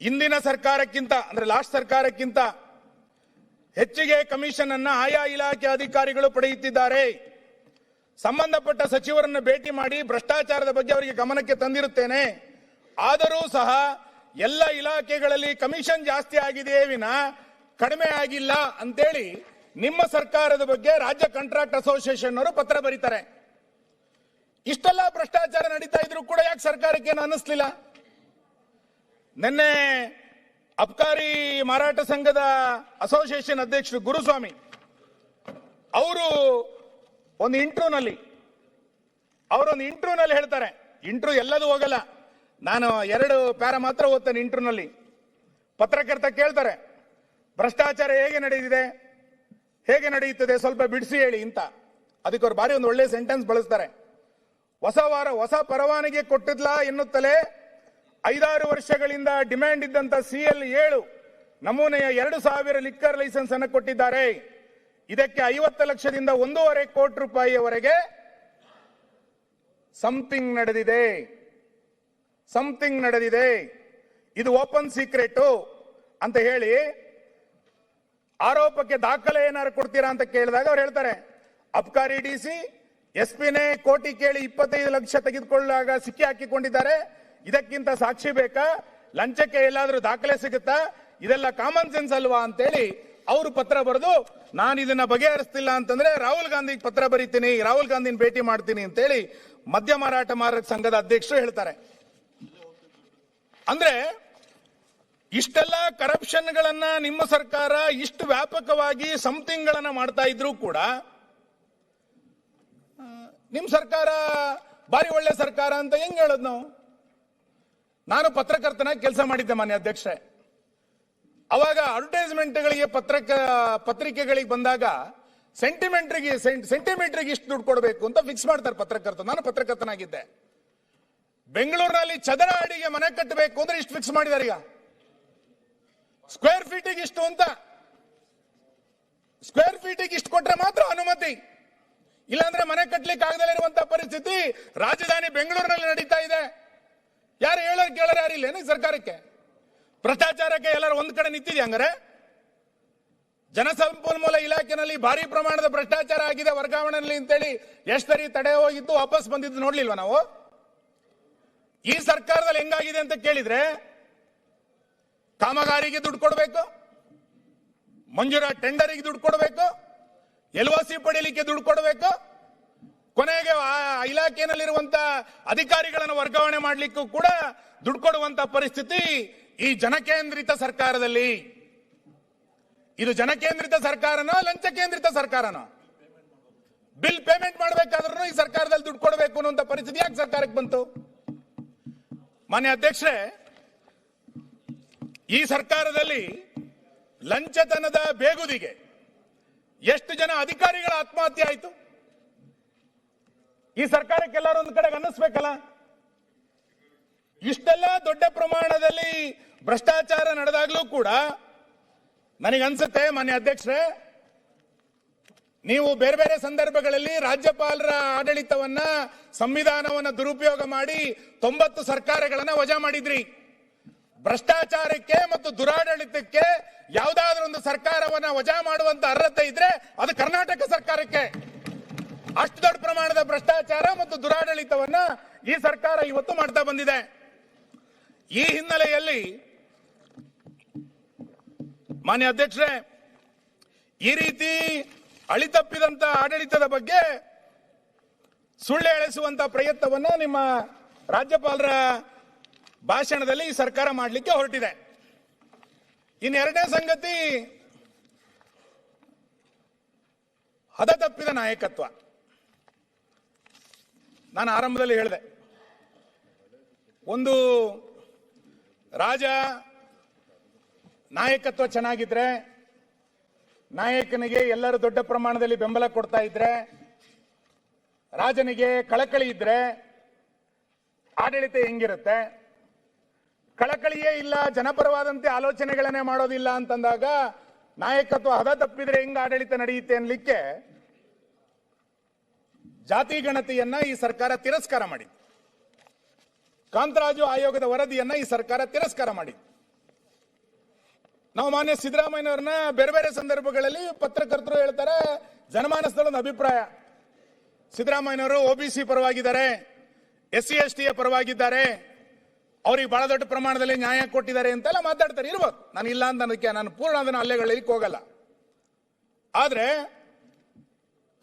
ಇಂದಿನ ಸರ್ಕಾರಕ್ಕಿಂತ ಅಂದ್ರೆ ಲಾಸ್ಟ್ ಸರ್ಕಾರಕ್ಕಿಂತ ಹೆಚ್ಚಿಗೆ ಕಮಿಷನ್ ಅನ್ನ ಆಯಾ ಇಲಾಖೆ ಅಧಿಕಾರಿಗಳು ಪಡೆಯುತ್ತಿದ್ದಾರೆ. ಸಂಬಂಧಪಟ್ಟ ಸಚಿವರನ್ನು ಭೇಟಿ ಮಾಡಿ ಭ್ರಷ್ಟಾಚಾರದ ಬಗ್ಗೆ ಅವರಿಗೆ ಗಮನಕ್ಕೆ ತಂದಿರುತ್ತೇನೆ. ಆದರೂ ಸಹ ಎಲ್ಲ ಇಲಾಖೆಗಳಲ್ಲಿ ಕಮಿಷನ್ ಜಾಸ್ತಿ ಆಗಿದೆಯೇ ವಿನ ಕಡಿಮೆ ಆಗಿಲ್ಲ ಅಂತೇಳಿ ನಿಮ್ಮ ಸರ್ಕಾರದ ಬಗ್ಗೆ ರಾಜ್ಯ ಕಾಂಟ್ರಾಕ್ಟ್ ಅಸೋಸಿಯೇಷನ್ ಅವರು ಪತ್ರ ಬರೀತಾರೆ. ಇಷ್ಟೆಲ್ಲ ಭ್ರಷ್ಟಾಚಾರ ನಡೀತಾ ಇದ್ರು ಕೂಡ ಯಾಕೆ ಸರ್ಕಾರಕ್ಕೆ ಏನು ಅನ್ನಿಸ್ಲಿಲ್ಲ? ನಿನ್ನೆ ಅಬ್ಕಾರಿ ಮಾರಾಟ ಸಂಘದ ಅಸೋಸಿಯೇಷನ್ ಅಧ್ಯಕ್ಷರು ಗುರುಸ್ವಾಮಿ ಅವರು ಒಂದು ಇಂಟರ್ವ್ಯೂನಲ್ಲಿ ಹೇಳ್ತಾರೆ, ಇಂಟರ್ವ್ಯೂ ಎಲ್ಲದೂ ಹೋಗಲ್ಲ, ನಾನು 2 ಪ್ಯಾರ ಮಾತ್ರ ಓದ್ತೇನೆ ಇಂಟರ್ವ್ಯೂನಲ್ಲಿ. ಪತ್ರಕರ್ತ ಕೇಳ್ತಾರೆ, ಭ್ರಷ್ಟಾಚಾರ ಹೇಗೆ ನಡೆಯುತ್ತದೆ ಸ್ವಲ್ಪ ಬಿಡಿಸಿ ಹೇಳಿ ಅಂತ. ಅದಕ್ಕೆ ಅವ್ರು ಬಾರಿ ಒಂದು ಒಳ್ಳೆ ಸೆಂಟೆನ್ಸ್ ಬಳಸ್ತಾರೆ. ಹೊಸ ಪರವಾನಗಿ ಕೊಟ್ಟಿದ್ಲ ಎನ್ನುತ್ತಲೇ 5-6 ವರ್ಷಗಳಿಂದ ಡಿಮ್ಯಾಂಡ್ ಇದ್ದಂತ CL7 ನಮೂನೆಯ 2,000 ಲಿಕ್ಕರ್ ಲೈಸೆನ್ಸ್ ಅನ್ನು ಕೊಟ್ಟಿದ್ದಾರೆ. ಇದಕ್ಕೆ 50 ಲಕ್ಷದಿಂದ 1.5 ಕೋಟಿ ರೂಪಾಯಿಯವರೆಗೆ ಸಮಥಿಂಗ್ ನಡೆದಿದೆ, ಇದು ಓಪನ್ ಸೀಕ್ರೆಟ್ ಅಂತ ಹೇಳಿ ಆರೋಪಕ್ಕೆ ದಾಖಲೆ ಏನಾದ್ರು ಕೊಡ್ತೀರಾ ಅಂತ ಕೇಳಿದಾಗ ಅವ್ರು ಹೇಳ್ತಾರೆ, ಅಬ್ಕಾರಿ DC SP-ನೇ ಕೋಟಿ ಕೇಳಿ 25 ಲಕ್ಷ ತೆಗೆದುಕೊಳ್ಳಾಗ ಸಿಕ್ಕಿ ಹಾಕಿಕೊಂಡಿದ್ದಾರೆ, ಇದಕ್ಕಿಂತ ಸಾಕ್ಷಿ ಬೇಕಾ? ಲಂಚಕ್ಕೆ ಎಲ್ಲಾದ್ರೂ ದಾಖಲೆ ಸಿಗುತ್ತಾ? ಇದೆಲ್ಲ ಕಾಮನ್ ಸೆನ್ಸ್ ಅಲ್ವಾ ಅಂತೇಳಿ ಅವರು ಪತ್ರ ಬರೆದು, ನಾನು ಇದನ್ನ ಬಗೆಹರಿಸ್ತಿಲ್ಲ ಅಂತಂದ್ರೆ ರಾಹುಲ್ ಗಾಂಧಿಗೆ ಪತ್ರ ಬರೀತೀನಿ, ರಾಹುಲ್ ಗಾಂಧಿನ ಭೇಟಿ ಮಾಡ್ತೀನಿ ಅಂತೇಳಿ ಮದ್ಯ ಮಾರಾಟ ಸಂಘದ ಅಧ್ಯಕ್ಷರು ಹೇಳ್ತಾರೆ. ಅಂದ್ರೆ ಇಷ್ಟೆಲ್ಲ ಕರಪ್ಷನ್ಗಳನ್ನ ನಿಮ್ಮ ಸರ್ಕಾರ ಇಷ್ಟು ವ್ಯಾಪಕವಾಗಿ ಸಮಥಿಂಗ್ ಗಳನ್ನ ಮಾಡ್ತಾ ಇದ್ರು ಕೂಡ ನಿಮ್ ಸರ್ಕಾರ ಬಾರಿ ಒಳ್ಳೆ ಸರ್ಕಾರ ಅಂತ ಹೆಂಗ್ ಹೇಳೋದು ನಾವು? ನಾನು ಪತ್ರಕರ್ತನಾಗಿ ಕೆಲಸ ಮಾಡಿದ್ದೆ ಮಾನ್ಯ ಅಧ್ಯಕ್ಷರೇ. ಅವಾಗ ಅಡ್ವರ್ಟೈಸ್ಮೆಂಟ್ಗಳಿಗೆ ಪತ್ರಿಕೆಗಳಿಗೆ ಬಂದಾಗ ಸೆಂಟಿಮೀಟರ್ಗೆ ಇಷ್ಟು ದುಡ್ಡು ಕೊಡಬೇಕು ಅಂತ ಫಿಕ್ಸ್ ಮಾಡ್ತಾರೆ ಪತ್ರಕರ್ತರು. ನಾನು ಪತ್ರಕರ್ತನಾಗಿದ್ದೆ. ಬೆಂಗಳೂರಿನಲ್ಲಿ ಚದರ ಅಡಿಗೆ ಮನೆ ಕಟ್ಟಬೇಕು ಅಂದ್ರೆ ಇಷ್ಟು ಫಿಕ್ಸ್ ಮಾಡಿದ್ದಾರೆ. ಈಗ ಸ್ಕ್ವೇರ್ ಫೀಟಿಗೆ ಇಷ್ಟು ಅಂತ, ಸ್ಕ್ವೇರ್ ಫೀಟಿಗೆ ಇಷ್ಟು ಕೊಟ್ರೆ ಮಾತ್ರ ಅನುಮತಿ, ಇಲ್ಲಾಂದ್ರೆ ಮನೆ ಕಟ್ಟಲಿಕ್ಕೆ ಆಗದಲ್ಲೇ ಇರುವಂತಹ ಪರಿಸ್ಥಿತಿ ರಾಜಧಾನಿ ಬೆಂಗಳೂರಿನಲ್ಲಿ ನಡೀತಾ ಇದೆ. ಯಾರು ಕೇಳೋರು ಯಾರಿಲ್ಲ ಈ ಸರ್ಕಾರಕ್ಕೆ? ಭ್ರಷ್ಟಾಚಾರಕ್ಕೆ ಎಲ್ಲರೂ ಒಂದ್ ಕಡೆ ನಿಂತಿದೆ. ಹಂಗಾರೆ ಜಲಸಂಪನ್ಮೂಲ ಇಲಾಖೆನಲ್ಲಿ ಭಾರಿ ಪ್ರಮಾಣದ ಭ್ರಷ್ಟಾಚಾರ ಆಗಿದೆ ವರ್ಗಾವಣೆಯಲ್ಲಿ ಅಂತೇಳಿ ಎಷ್ಟು ಸರಿ ತಡೆ ಹೋಗಿದ್ದು ವಾಪಸ್ ಬಂದಿದ್ದು ನೋಡ್ಲಿಲ್ವಾ ನಾವು? ಈ ಸರ್ಕಾರದಲ್ಲಿ ಹೆಂಗಾಗಿದೆ ಅಂತ ಕೇಳಿದ್ರೆ, ಕಾಮಗಾರಿಗೆ ದುಡ್ಡು ಕೊಡಬೇಕು, ಮಂಜೂರಾ ಟೆಂಡರಿಗೆ ದುಡ್ಡು ಕೊಡಬೇಕು, LOC ಪಡೆಯಲಿಕ್ಕೆ ದುಡ್ಡು ಕೊಡಬೇಕು, ಕೊನೆಗೆ ಆ ಇಲಾಖೆಯಲ್ಲಿರುವಂತ ಅಧಿಕಾರಿಗಳನ್ನು ವರ್ಗಾವಣೆ ಮಾಡಲಿಕ್ಕೂ ಕೂಡ ದುಡ್ಡು ಕೊಡುವಂತ ಪರಿಸ್ಥಿತಿ ಈ ಜನಕೇಂದ್ರಿತ ಸರ್ಕಾರದಲ್ಲಿ. ಇದು ಜನಕೇಂದ್ರಿತ ಸರ್ಕಾರನೋ ಲಂಚ ಕೇಂದ್ರಿತ ಸರ್ಕಾರನೋ? ಬಿಲ್ ಪೇಮೆಂಟ್ ಮಾಡಬೇಕಾದ್ರೂ ಈ ಸರ್ಕಾರದಲ್ಲಿ ದುಡ್ಡು ಕೊಡಬೇಕು ಅನ್ನುವಂತ ಪರಿಸ್ಥಿತಿ ಯಾಕೆ ಸರ್ಕಾರಕ್ಕೆ ಬಂತು? ಮಾನ್ಯ ಅಧ್ಯಕ್ಷರೇ, ಈ ಸರ್ಕಾರದಲ್ಲಿ ಲಂಚತನದ ಬೇಗುದಿಗೆ ಎಷ್ಟು ಜನ ಅಧಿಕಾರಿಗಳ ಆತ್ಮಹತ್ಯೆ ಆಯಿತು? ಈ ಸರ್ಕಾರಕ್ಕೆ ಎಲ್ಲರೂ ಒಂದು ಕಡೆಗೆ ಅನ್ನಿಸ್ಬೇಕಲ್ಲ. ಇಷ್ಟೆಲ್ಲ ದೊಡ್ಡ ಪ್ರಮಾಣದಲ್ಲಿ ಭ್ರಷ್ಟಾಚಾರ ನಡೆದಾಗ್ಲೂ ಕೂಡ ನನಗನ್ಸುತ್ತೆ ಮಾನ್ಯ ಅಧ್ಯಕ್ಷರೇ, ನೀವು ಬೇರೆ ಬೇರೆ ಸಂದರ್ಭಗಳಲ್ಲಿ ರಾಜ್ಯಪಾಲರ ಆಡಳಿತವನ್ನ, ಸಂವಿಧಾನವನ್ನ ದುರುಪಯೋಗ ಮಾಡಿ 90 ಸರ್ಕಾರಗಳನ್ನ ವಜಾ ಮಾಡಿದ್ರಿ. ಭ್ರಷ್ಟಾಚಾರಕ್ಕೆ ಮತ್ತು ದುರಾಡಳಿತಕ್ಕೆ ಯಾವುದಾದ್ರೂ ಒಂದು ಸರ್ಕಾರವನ್ನ ವಜಾ ಮಾಡುವಂತ ಅರ್ಹತೆ ಇದ್ರೆ ಅದು ಕರ್ನಾಟಕ ಸರ್ಕಾರಕ್ಕೆ. ಅಷ್ಟು ದೊಡ್ಡ ಪ್ರಮಾಣದ ಭ್ರಷ್ಟಾಚಾರ ಮತ್ತು ದುರಾಡಳಿತವನ್ನ ಈ ಸರ್ಕಾರ ಇವತ್ತು ಮಾಡ್ತಾ ಬಂದಿದೆ. ಈ ಹಿನ್ನೆಲೆಯಲ್ಲಿ ಮಾನ್ಯ ಅಧ್ಯಕ್ಷರೇ, ಈ ರೀತಿ ಅಳಿತಪ್ಪಿದಂತ ಆಡಳಿತದ ಬಗ್ಗೆ ಸುಳ್ಳು ಎಳೆಸುವಂತ ಪ್ರಯತ್ನವನ್ನ ನಿಮ್ಮ ರಾಜ್ಯಪಾಲರ ಭಾಷಣದಲ್ಲಿ ಈ ಸರ್ಕಾರ ಮಾಡಲಿಕ್ಕೆ ಹೊರಟಿದೆ. ಇನ್ನೆರಡನೇ ಸಂಗತಿ, ಹದತಪ್ಪಿದ ನಾಯಕತ್ವ. ನಾನು ಆರಂಭದಲ್ಲಿ ಹೇಳಿದೆ, ಒಂದು ರಾಜ ನಾಯಕತ್ವ ಚೆನ್ನಾಗಿದ್ರೆ, ನಾಯಕನಿಗೆ ಎಲ್ಲರೂ ದೊಡ್ಡ ಪ್ರಮಾಣದಲ್ಲಿ ಬೆಂಬಲ ಕೊಡ್ತಾ ಇದ್ರೆ, ರಾಜನಿಗೆ ಕಳಕಳಿ ಇದ್ರೆ ಆಡಳಿತ ಹೆಂಗಿರುತ್ತೆ? ಕಳಕಳಿಯೇ ಇಲ್ಲ, ಜನಪರವಾದಂತೆ ಆಲೋಚನೆಗಳನ್ನೇ ಮಾಡೋದಿಲ್ಲ ಅಂತಂದಾಗ ನಾಯಕತ್ವ ಹದ ತಪ್ಪಿದ್ರೆ ಹೆಂಗ ಆಡಳಿತ ನಡೆಯುತ್ತೆ ಅನ್ಲಿಕ್ಕೆ ಜಾತಿ ಗಣತಿಯನ್ನ ಈ ಸರ್ಕಾರ ತಿರಸ್ಕಾರ ಮಾಡಿದೆ. ಕಾಂತರಾಜು ಆಯೋಗದ ವರದಿಯನ್ನ ಈ ಸರ್ಕಾರ ತಿರಸ್ಕಾರ ಮಾಡಿದೆ. ನಾವು ಮಾನ್ಯ ಸಿದ್ದರಾಮಯ್ಯನವ್ರನ್ನ ಬೇರೆ ಬೇರೆ ಸಂದರ್ಭಗಳಲ್ಲಿ ಪತ್ರಕರ್ತರು ಹೇಳ್ತಾರೆ, ಜನಮಾನಸದ ಒಂದು ಅಭಿಪ್ರಾಯ, ಸಿದ್ದರಾಮಯ್ಯನವರು OBC ಪರವಾಗಿದ್ದಾರೆ, SC ST ಪರವಾಗಿದ್ದಾರೆ, ಅವ್ರಿಗೆ ಬಹಳ ದೊಡ್ಡ ಪ್ರಮಾಣದಲ್ಲಿ ನ್ಯಾಯ ಕೊಟ್ಟಿದ್ದಾರೆ ಅಂತೆಲ್ಲ ಮಾತಾಡ್ತಾರೆ. ಇರ್ಬೋದು, ನಾನು ಇಲ್ಲ ಅಂತ ಅನ್ನೋದಕ್ಕೆ ನಾನು ಪೂರ್ಣ ಅದನ್ನು ಅಲ್ಲೆಗಳಿಗೆ ಹೋಗಲ್ಲ. ಆದ್ರೆ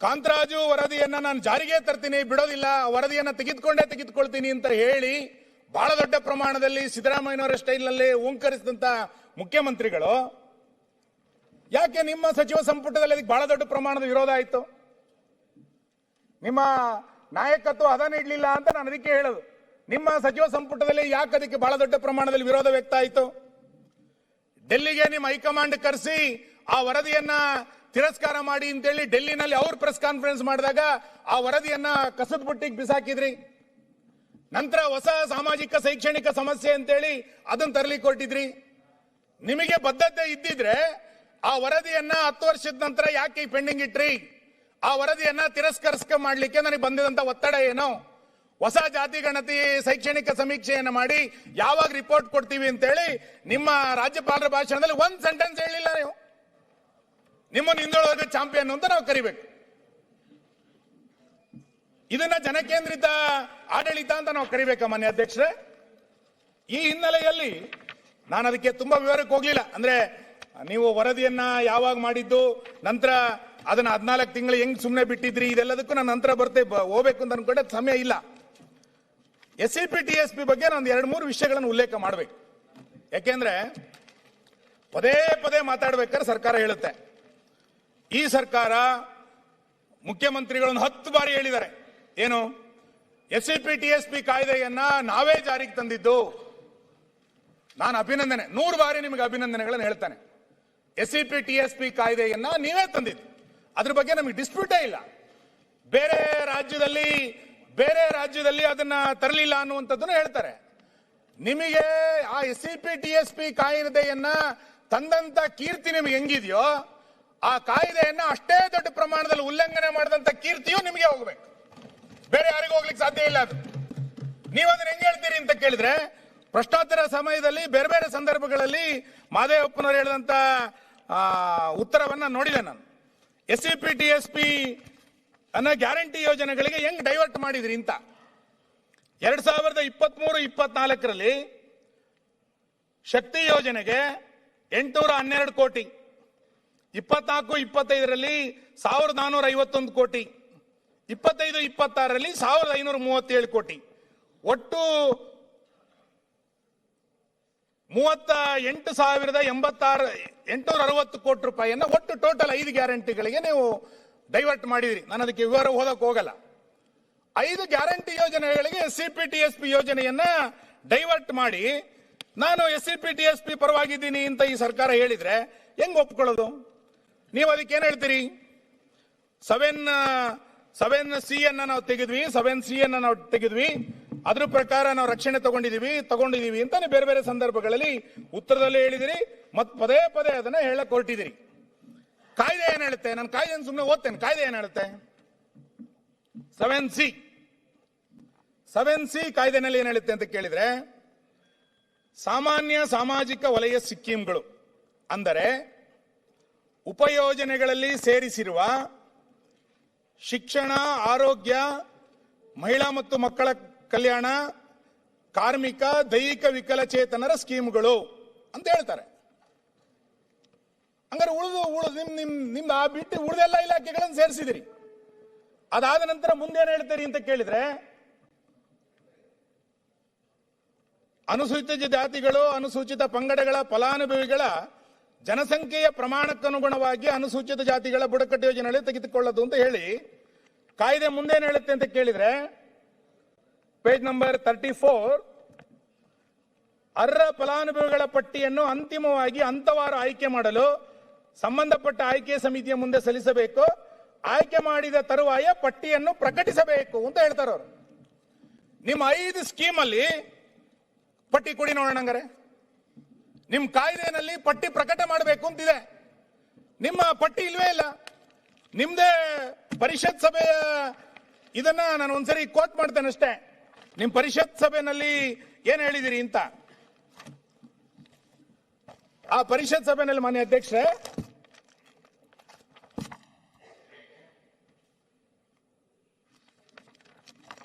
ಕಾಂತರಾಜು ವರದಿಯನ್ನ ನಾನು ಜಾರಿಗೆ ತರ್ತೀನಿ, ಬಿಡೋದಿಲ್ಲ, ವರದಿಯನ್ನ ತೆಗೆದುಕೊಳ್ತೀನಿ ಅಂತ ಹೇಳಿ ಬಹಳ ದೊಡ್ಡ ಪ್ರಮಾಣದಲ್ಲಿ ಸಿದ್ದರಾಮಯ್ಯನವರ ಸ್ಟೈಲ್ನಲ್ಲಿ ಓಂಕರಿಸಿದಂತ ಮುಖ್ಯಮಂತ್ರಿಗಳು ಯಾಕೆ ನಿಮ್ಮ ಸಚಿವ ಸಂಪುಟದಲ್ಲಿ ಅದಕ್ಕೆ ಬಹಳ ದೊಡ್ಡ ಪ್ರಮಾಣದ ವಿರೋಧ ಆಯಿತು? ನಿಮ್ಮ ನಾಯಕತ್ವ ಅದನ್ನ ಇಡ್ಲಿಲ್ಲ ಅಂತ ನಾನು ಅದಕ್ಕೆ ಹೇಳೋದು. ನಿಮ್ಮ ಸಚಿವ ಸಂಪುಟದಲ್ಲಿ ಯಾಕೆ ಅದಕ್ಕೆ ಬಹಳ ದೊಡ್ಡ ಪ್ರಮಾಣದಲ್ಲಿ ವಿರೋಧ ವ್ಯಕ್ತ ಆಯಿತು? ಡೆಲ್ಲಿಗೆ ನಿಮ್ಮ ಹೈಕಮಾಂಡ್ ಕರೆಸಿ ಆ ವರದಿಯನ್ನ ತಿರಸ್ಕಾರ ಮಾಡಿ ಅಂತೇಳಿ ಡೆಲ್ಲಿನಲ್ಲಿ ಅವ್ರು ಪ್ರೆಸ್ ಕಾನ್ಫರೆನ್ಸ್ ಮಾಡಿದಾಗ ಆ ವರದಿಯನ್ನ ಕಸದ ಬುಟ್ಟಿಗೆ ಬಿಸಾಕಿದ್ರಿ. ನಂತರ ಹೊಸ ಸಾಮಾಜಿಕ ಶೈಕ್ಷಣಿಕ ಸಮಸ್ಯೆ ಅಂತೇಳಿ ಅದನ್ನ ತರಲಿಕ್ಕೆ ಹೊರಟಿದ್ರಿ. ನಿಮಗೆ ಬದ್ಧತೆ ಇದ್ದಿದ್ರೆ ಆ ವರದಿಯನ್ನ 10 ವರ್ಷದ ನಂತರ ಯಾಕೆ ಪೆಂಡಿಂಗ್ ಇಟ್ರಿ? ಆ ವರದಿಯನ್ನ ತಿರಸ್ಕರಿಸ್ಕ ಮಾಡ್ಲಿಕ್ಕೆ ನನಗೆ ಬಂದಿದಂತ ಒತ್ತಡ ಏನು? ಹೊಸ ಜಾತಿ ಗಣತಿ ಶೈಕ್ಷಣಿಕ ಸಮೀಕ್ಷೆಯನ್ನ ಮಾಡಿ ಯಾವಾಗ ರಿಪೋರ್ಟ್ ಕೊಡ್ತೀವಿ ಅಂತೇಳಿ ನಿಮ್ಮ ರಾಜ್ಯಪಾಲರ ಭಾಷಣದಲ್ಲಿ ಒಂದ್ ಸೆಂಟೆನ್ಸ್ ಹೇಳಿಲ್ಲ. ನೀವು ನಿಮ್ಮನ್ನು ಹಿಂದುಳಿದ ಚಾಂಪಿಯನ್ ಅಂತ ನಾವು ಕರಿಬೇಕು. ಇದನ್ನ ಜನಕೇಂದ್ರಿತ ಆಡಳಿತ ಅಂತ ನಾವು ಕರಿಬೇಕಾ ಮಾನ್ಯ ಅಧ್ಯಕ್ಷರೇ? ಈ ಹಿನ್ನೆಲೆಯಲ್ಲಿ ನಾನು ಅದಕ್ಕೆ ತುಂಬಾ ವಿವರಕ್ಕೆ ಹೋಗ್ಲಿಲ್ಲ. ಅಂದ್ರೆ ನೀವು ವರದಿಯನ್ನ ಯಾವಾಗ ಮಾಡಿದ್ದು, ನಂತರ ಅದನ್ನ 14 ತಿಂಗಳು ಹೆಂಗ್ ಸುಮ್ಮನೆ ಬಿಟ್ಟಿದ್ರಿ, ಇದೆಲ್ಲದಕ್ಕೂ ನಾನು ನಂತರ ಹೋಗ್ಬೇಕು ಅಂತ ಅನ್ಕೊಂಡೆ, ಸಮಯ ಇಲ್ಲ. SCP TSP ಬಗ್ಗೆ ನಾನು 2-3 ವಿಷಯಗಳನ್ನು ಉಲ್ಲೇಖ ಮಾಡಬೇಕು. ಯಾಕೆಂದ್ರೆ ಪದೇ ಪದೇ ಮಾತಾಡ್ಬೇಕಾದ್ರೆ ಸರ್ಕಾರ ಹೇಳುತ್ತೆ, ಈ ಸರ್ಕಾರ ಮುಖ್ಯಮಂತ್ರಿಗಳನ್ನು 10 ಬಾರಿ ಹೇಳಿದ್ದಾರೆ. ಏನು? SCP TSP ಕಾಯ್ದೆಯನ್ನ ನಾವೇ ಜಾರಿಗೆ ತಂದಿದ್ದು. ನಾನು ಅಭಿನಂದನೆ 100 ಬಾರಿ ನಿಮಗೆ ಅಭಿನಂದನೆಗಳನ್ನು ಹೇಳ್ತಾನೆ. SCP TSP ಕಾಯ್ದೆಯನ್ನ ನೀವೇ ತಂದಿದ್ದು, ಅದ್ರ ಬಗ್ಗೆ ನಮಗೆ ಡಿಸ್ಪ್ಯೂಟೇ ಇಲ್ಲ. ಬೇರೆ ರಾಜ್ಯದಲ್ಲಿ ಅದನ್ನ ತರಲಿಲ್ಲ ಅನ್ನುವಂಥದ್ದನ್ನು ಹೇಳ್ತಾರೆ. ನಿಮಗೆ ಆ SCP TSP ಕಾಯ್ದೆಯನ್ನ ತಂದಂತ ಕೀರ್ತಿ ನಿಮಗೆ ಹೆಂಗಿದೆಯೋ, ಆ ಕಾಯ್ದೆಯನ್ನ ಅಷ್ಟೇ ದೊಡ್ಡ ಪ್ರಮಾಣದಲ್ಲಿ ಉಲ್ಲಂಘನೆ ಮಾಡಿದಂತ ಕೀರ್ತಿಯು ನಿಮಗೆ ಹೋಗ್ಬೇಕು, ಬೇರೆ ಯಾರಿಗೂ ಹೋಗ್ಲಿಕ್ಕೆ ಸಾಧ್ಯ ಇಲ್ಲ. ಅದು ನೀವು ಅದನ್ನ ಹೆಂಗ್ ಹೇಳ್ತೀರಿ ಅಂತ ಕೇಳಿದ್ರೆ, ಪ್ರಶ್ನೋತ್ತರ ಸಮಯದಲ್ಲಿ ಬೇರೆ ಬೇರೆ ಸಂದರ್ಭಗಳಲ್ಲಿ ಮಾದೇವಪ್ಪನವರು ಹೇಳಿದಂತ ಉತ್ತರವನ್ನ ನೋಡಿದೆ ನಾನು. SCP TSP ಅನ್ನ ಗ್ಯಾರಂಟಿ ಯೋಜನೆಗಳಿಗೆ ಹೆಂಗ್ ಡೈವರ್ಟ್ ಮಾಡಿದ್ರಿ ಅಂತ. 2023-24ರಲ್ಲಿ ಶಕ್ತಿ ಯೋಜನೆಗೆ 812 ಕೋಟಿ, 24-25ರಲ್ಲಿ 1451 ಕೋಟಿ, 25-26ರಲ್ಲಿ 1537 ಕೋಟಿ, ಒಟ್ಟು 38,860 ಕೋಟಿ ರೂಪಾಯಿಯನ್ನ ಒಟ್ಟು ಟೋಟಲ್ 5 ಗ್ಯಾರಂಟಿಗಳಿಗೆ ನೀವು ಡೈವರ್ಟ್ ಮಾಡಿದ್ರಿ. ನಾನು ಅದಕ್ಕೆ ವಿವರ ಓದಕ್ಕೆ ಹೋಗಲ್ಲ. 5 ಗ್ಯಾರಂಟಿ ಯೋಜನೆಗಳಿಗೆ SCP TSP ಯೋಜನೆಯನ್ನ ಡೈವರ್ಟ್ ಮಾಡಿ ನಾನು SCP TSP ಪರವಾಗಿದ್ದೀನಿ ಅಂತ ಈ ಸರ್ಕಾರ ಹೇಳಿದ್ರೆ ಹೆಂಗ್ ಒಪ್ಕೊಳ್ಳೋದು? ನೀವು ಅದಕ್ಕೆ ಏನ್ ಹೇಳ್ತೀರಿ? 7C ಅನ್ನ ನಾವು ತೆಗೆದ್ವಿ, ಅದ್ರ ಪ್ರಕಾರ ನಾವು ರಕ್ಷಣೆ ತಗೊಂಡಿದೀವಿ ಅಂತಾನೆ ಬೇರೆ ಬೇರೆ ಸಂದರ್ಭಗಳಲ್ಲಿ ಉತ್ತರದಲ್ಲಿ ಹೇಳಿದಿರಿ, ಮತ್ತೆ ಪದೇ ಪದೇ ಅದನ್ನ ಹೇಳಕ್ ಹೊರಟಿದಿರಿ. ಕಾಯ್ದೆ ಏನ್ ಹೇಳುತ್ತೆ? ನಾನು ಕಾಯ್ದೆ ಸುಮ್ಮನೆ ಓದ್ತೇನೆ. ಕಾಯ್ದೆ ಏನ್ ಹೇಳುತ್ತೆ? 7C ಕಾಯ್ದೆನಲ್ಲಿ ಏನ್ ಹೇಳುತ್ತೆ ಅಂತ ಕೇಳಿದ್ರೆ, ಸಾಮಾನ್ಯ ಸಾಮಾಜಿಕ ವಲಯ ಸ್ಕೀಮ್ಗಳು ಅಂದರೆ ಉಪಯೋಜನೆಗಳಲ್ಲಿ ಸೇರಿಸಿರುವ ಶಿಕ್ಷಣ, ಆರೋಗ್ಯ, ಮಹಿಳಾ ಮತ್ತು ಮಕ್ಕಳ ಕಲ್ಯಾಣ, ಕಾರ್ಮಿಕ, ದೈಹಿಕ ವಿಕಲಚೇತನರ ಸ್ಕೀಮ್ಗಳು ಅಂತ ಹೇಳ್ತಾರೆ. ಹಂಗಾರೆ ನಿಮ್ದು ಆ ಬಿಟ್ಟು ಉಳಿದೆಲ್ಲ ಇಲಾಖೆಗಳನ್ನು ಸೇರಿಸಿದಿರಿ. ಅದಾದ ನಂತರ ಮುಂದೇನು ಹೇಳ್ತೀರಿ ಅಂತ ಕೇಳಿದ್ರೆ, ಅನುಸೂಚಿತ ಜಾತಿಗಳು, ಅನುಸೂಚಿತ ಪಂಗಡಗಳ ಫಲಾನುಭವಿಗಳ ಜನಸಂಖ್ಯೆಯ ಪ್ರಮಾಣಕ್ಕನುಗುಣವಾಗಿ ಅನುಸೂಚಿತ ಜಾತಿಗಳ ಬುಡಕಟ್ಟು ಯೋಜನೆಯಲ್ಲಿ ತೆಗೆದುಕೊಳ್ಳೋದು ಅಂತ ಹೇಳಿ ಕಾಯ್ದೆ ಮುಂದೇನು ಹೇಳುತ್ತೆ ಅಂತ ಕೇಳಿದ್ರೆ, ಪೇಜ್ ನಂಬರ್ 34, ಅರ್ಹ ಫಲಾನುಭವಿಗಳ ಪಟ್ಟಿಯನ್ನು ಅಂತಿಮವಾಗಿ ಹಂತವಾರು ಆಯ್ಕೆ ಮಾಡಲು ಸಂಬಂಧಪಟ್ಟ ಆಯ್ಕೆ ಸಮಿತಿಯ ಮುಂದೆ ಸಲ್ಲಿಸಬೇಕು. ಆಯ್ಕೆ ಮಾಡಿದ ತರುವಾಯ ಪಟ್ಟಿಯನ್ನು ಪ್ರಕಟಿಸಬೇಕು ಅಂತ ಹೇಳ್ತಾರೆ ಅವರು. ನಿಮ್ಮ 5 ಸ್ಕೀಮ್ ಅಲ್ಲಿ ಪಟ್ಟಿ ಕೊಡಿ ನೋಡೋಣ. ಹಂಗಾರೆ ನಿಮ್ ಕಾಯ್ದೆನಲ್ಲಿ ಪಟ್ಟಿ ಪ್ರಕಟ ಮಾಡಬೇಕು ಅಂತಿದೆ, ನಿಮ್ಮ ಪಟ್ಟಿ ಇಲ್ವೇ ಇಲ್ಲ. ನಿಮ್ದೇ ಪರಿಷತ್ ಸಭೆಯ ಇದನ್ನ ನಾನು ಒಂದ್ಸರಿ ಕೋಟ್ ಮಾಡ್ತೇನೆ ಅಷ್ಟೇ. ನಿಮ್ ಪರಿಷತ್ ಸಭೆಯಲ್ಲಿ ಏನ್ ಹೇಳಿದಿರಿ ಅಂತ. ಆ ಪರಿಷತ್ ಸಭೆಯಲ್ಲಿ ಮಾನ್ಯ ಅಧ್ಯಕ್ಷರೇ,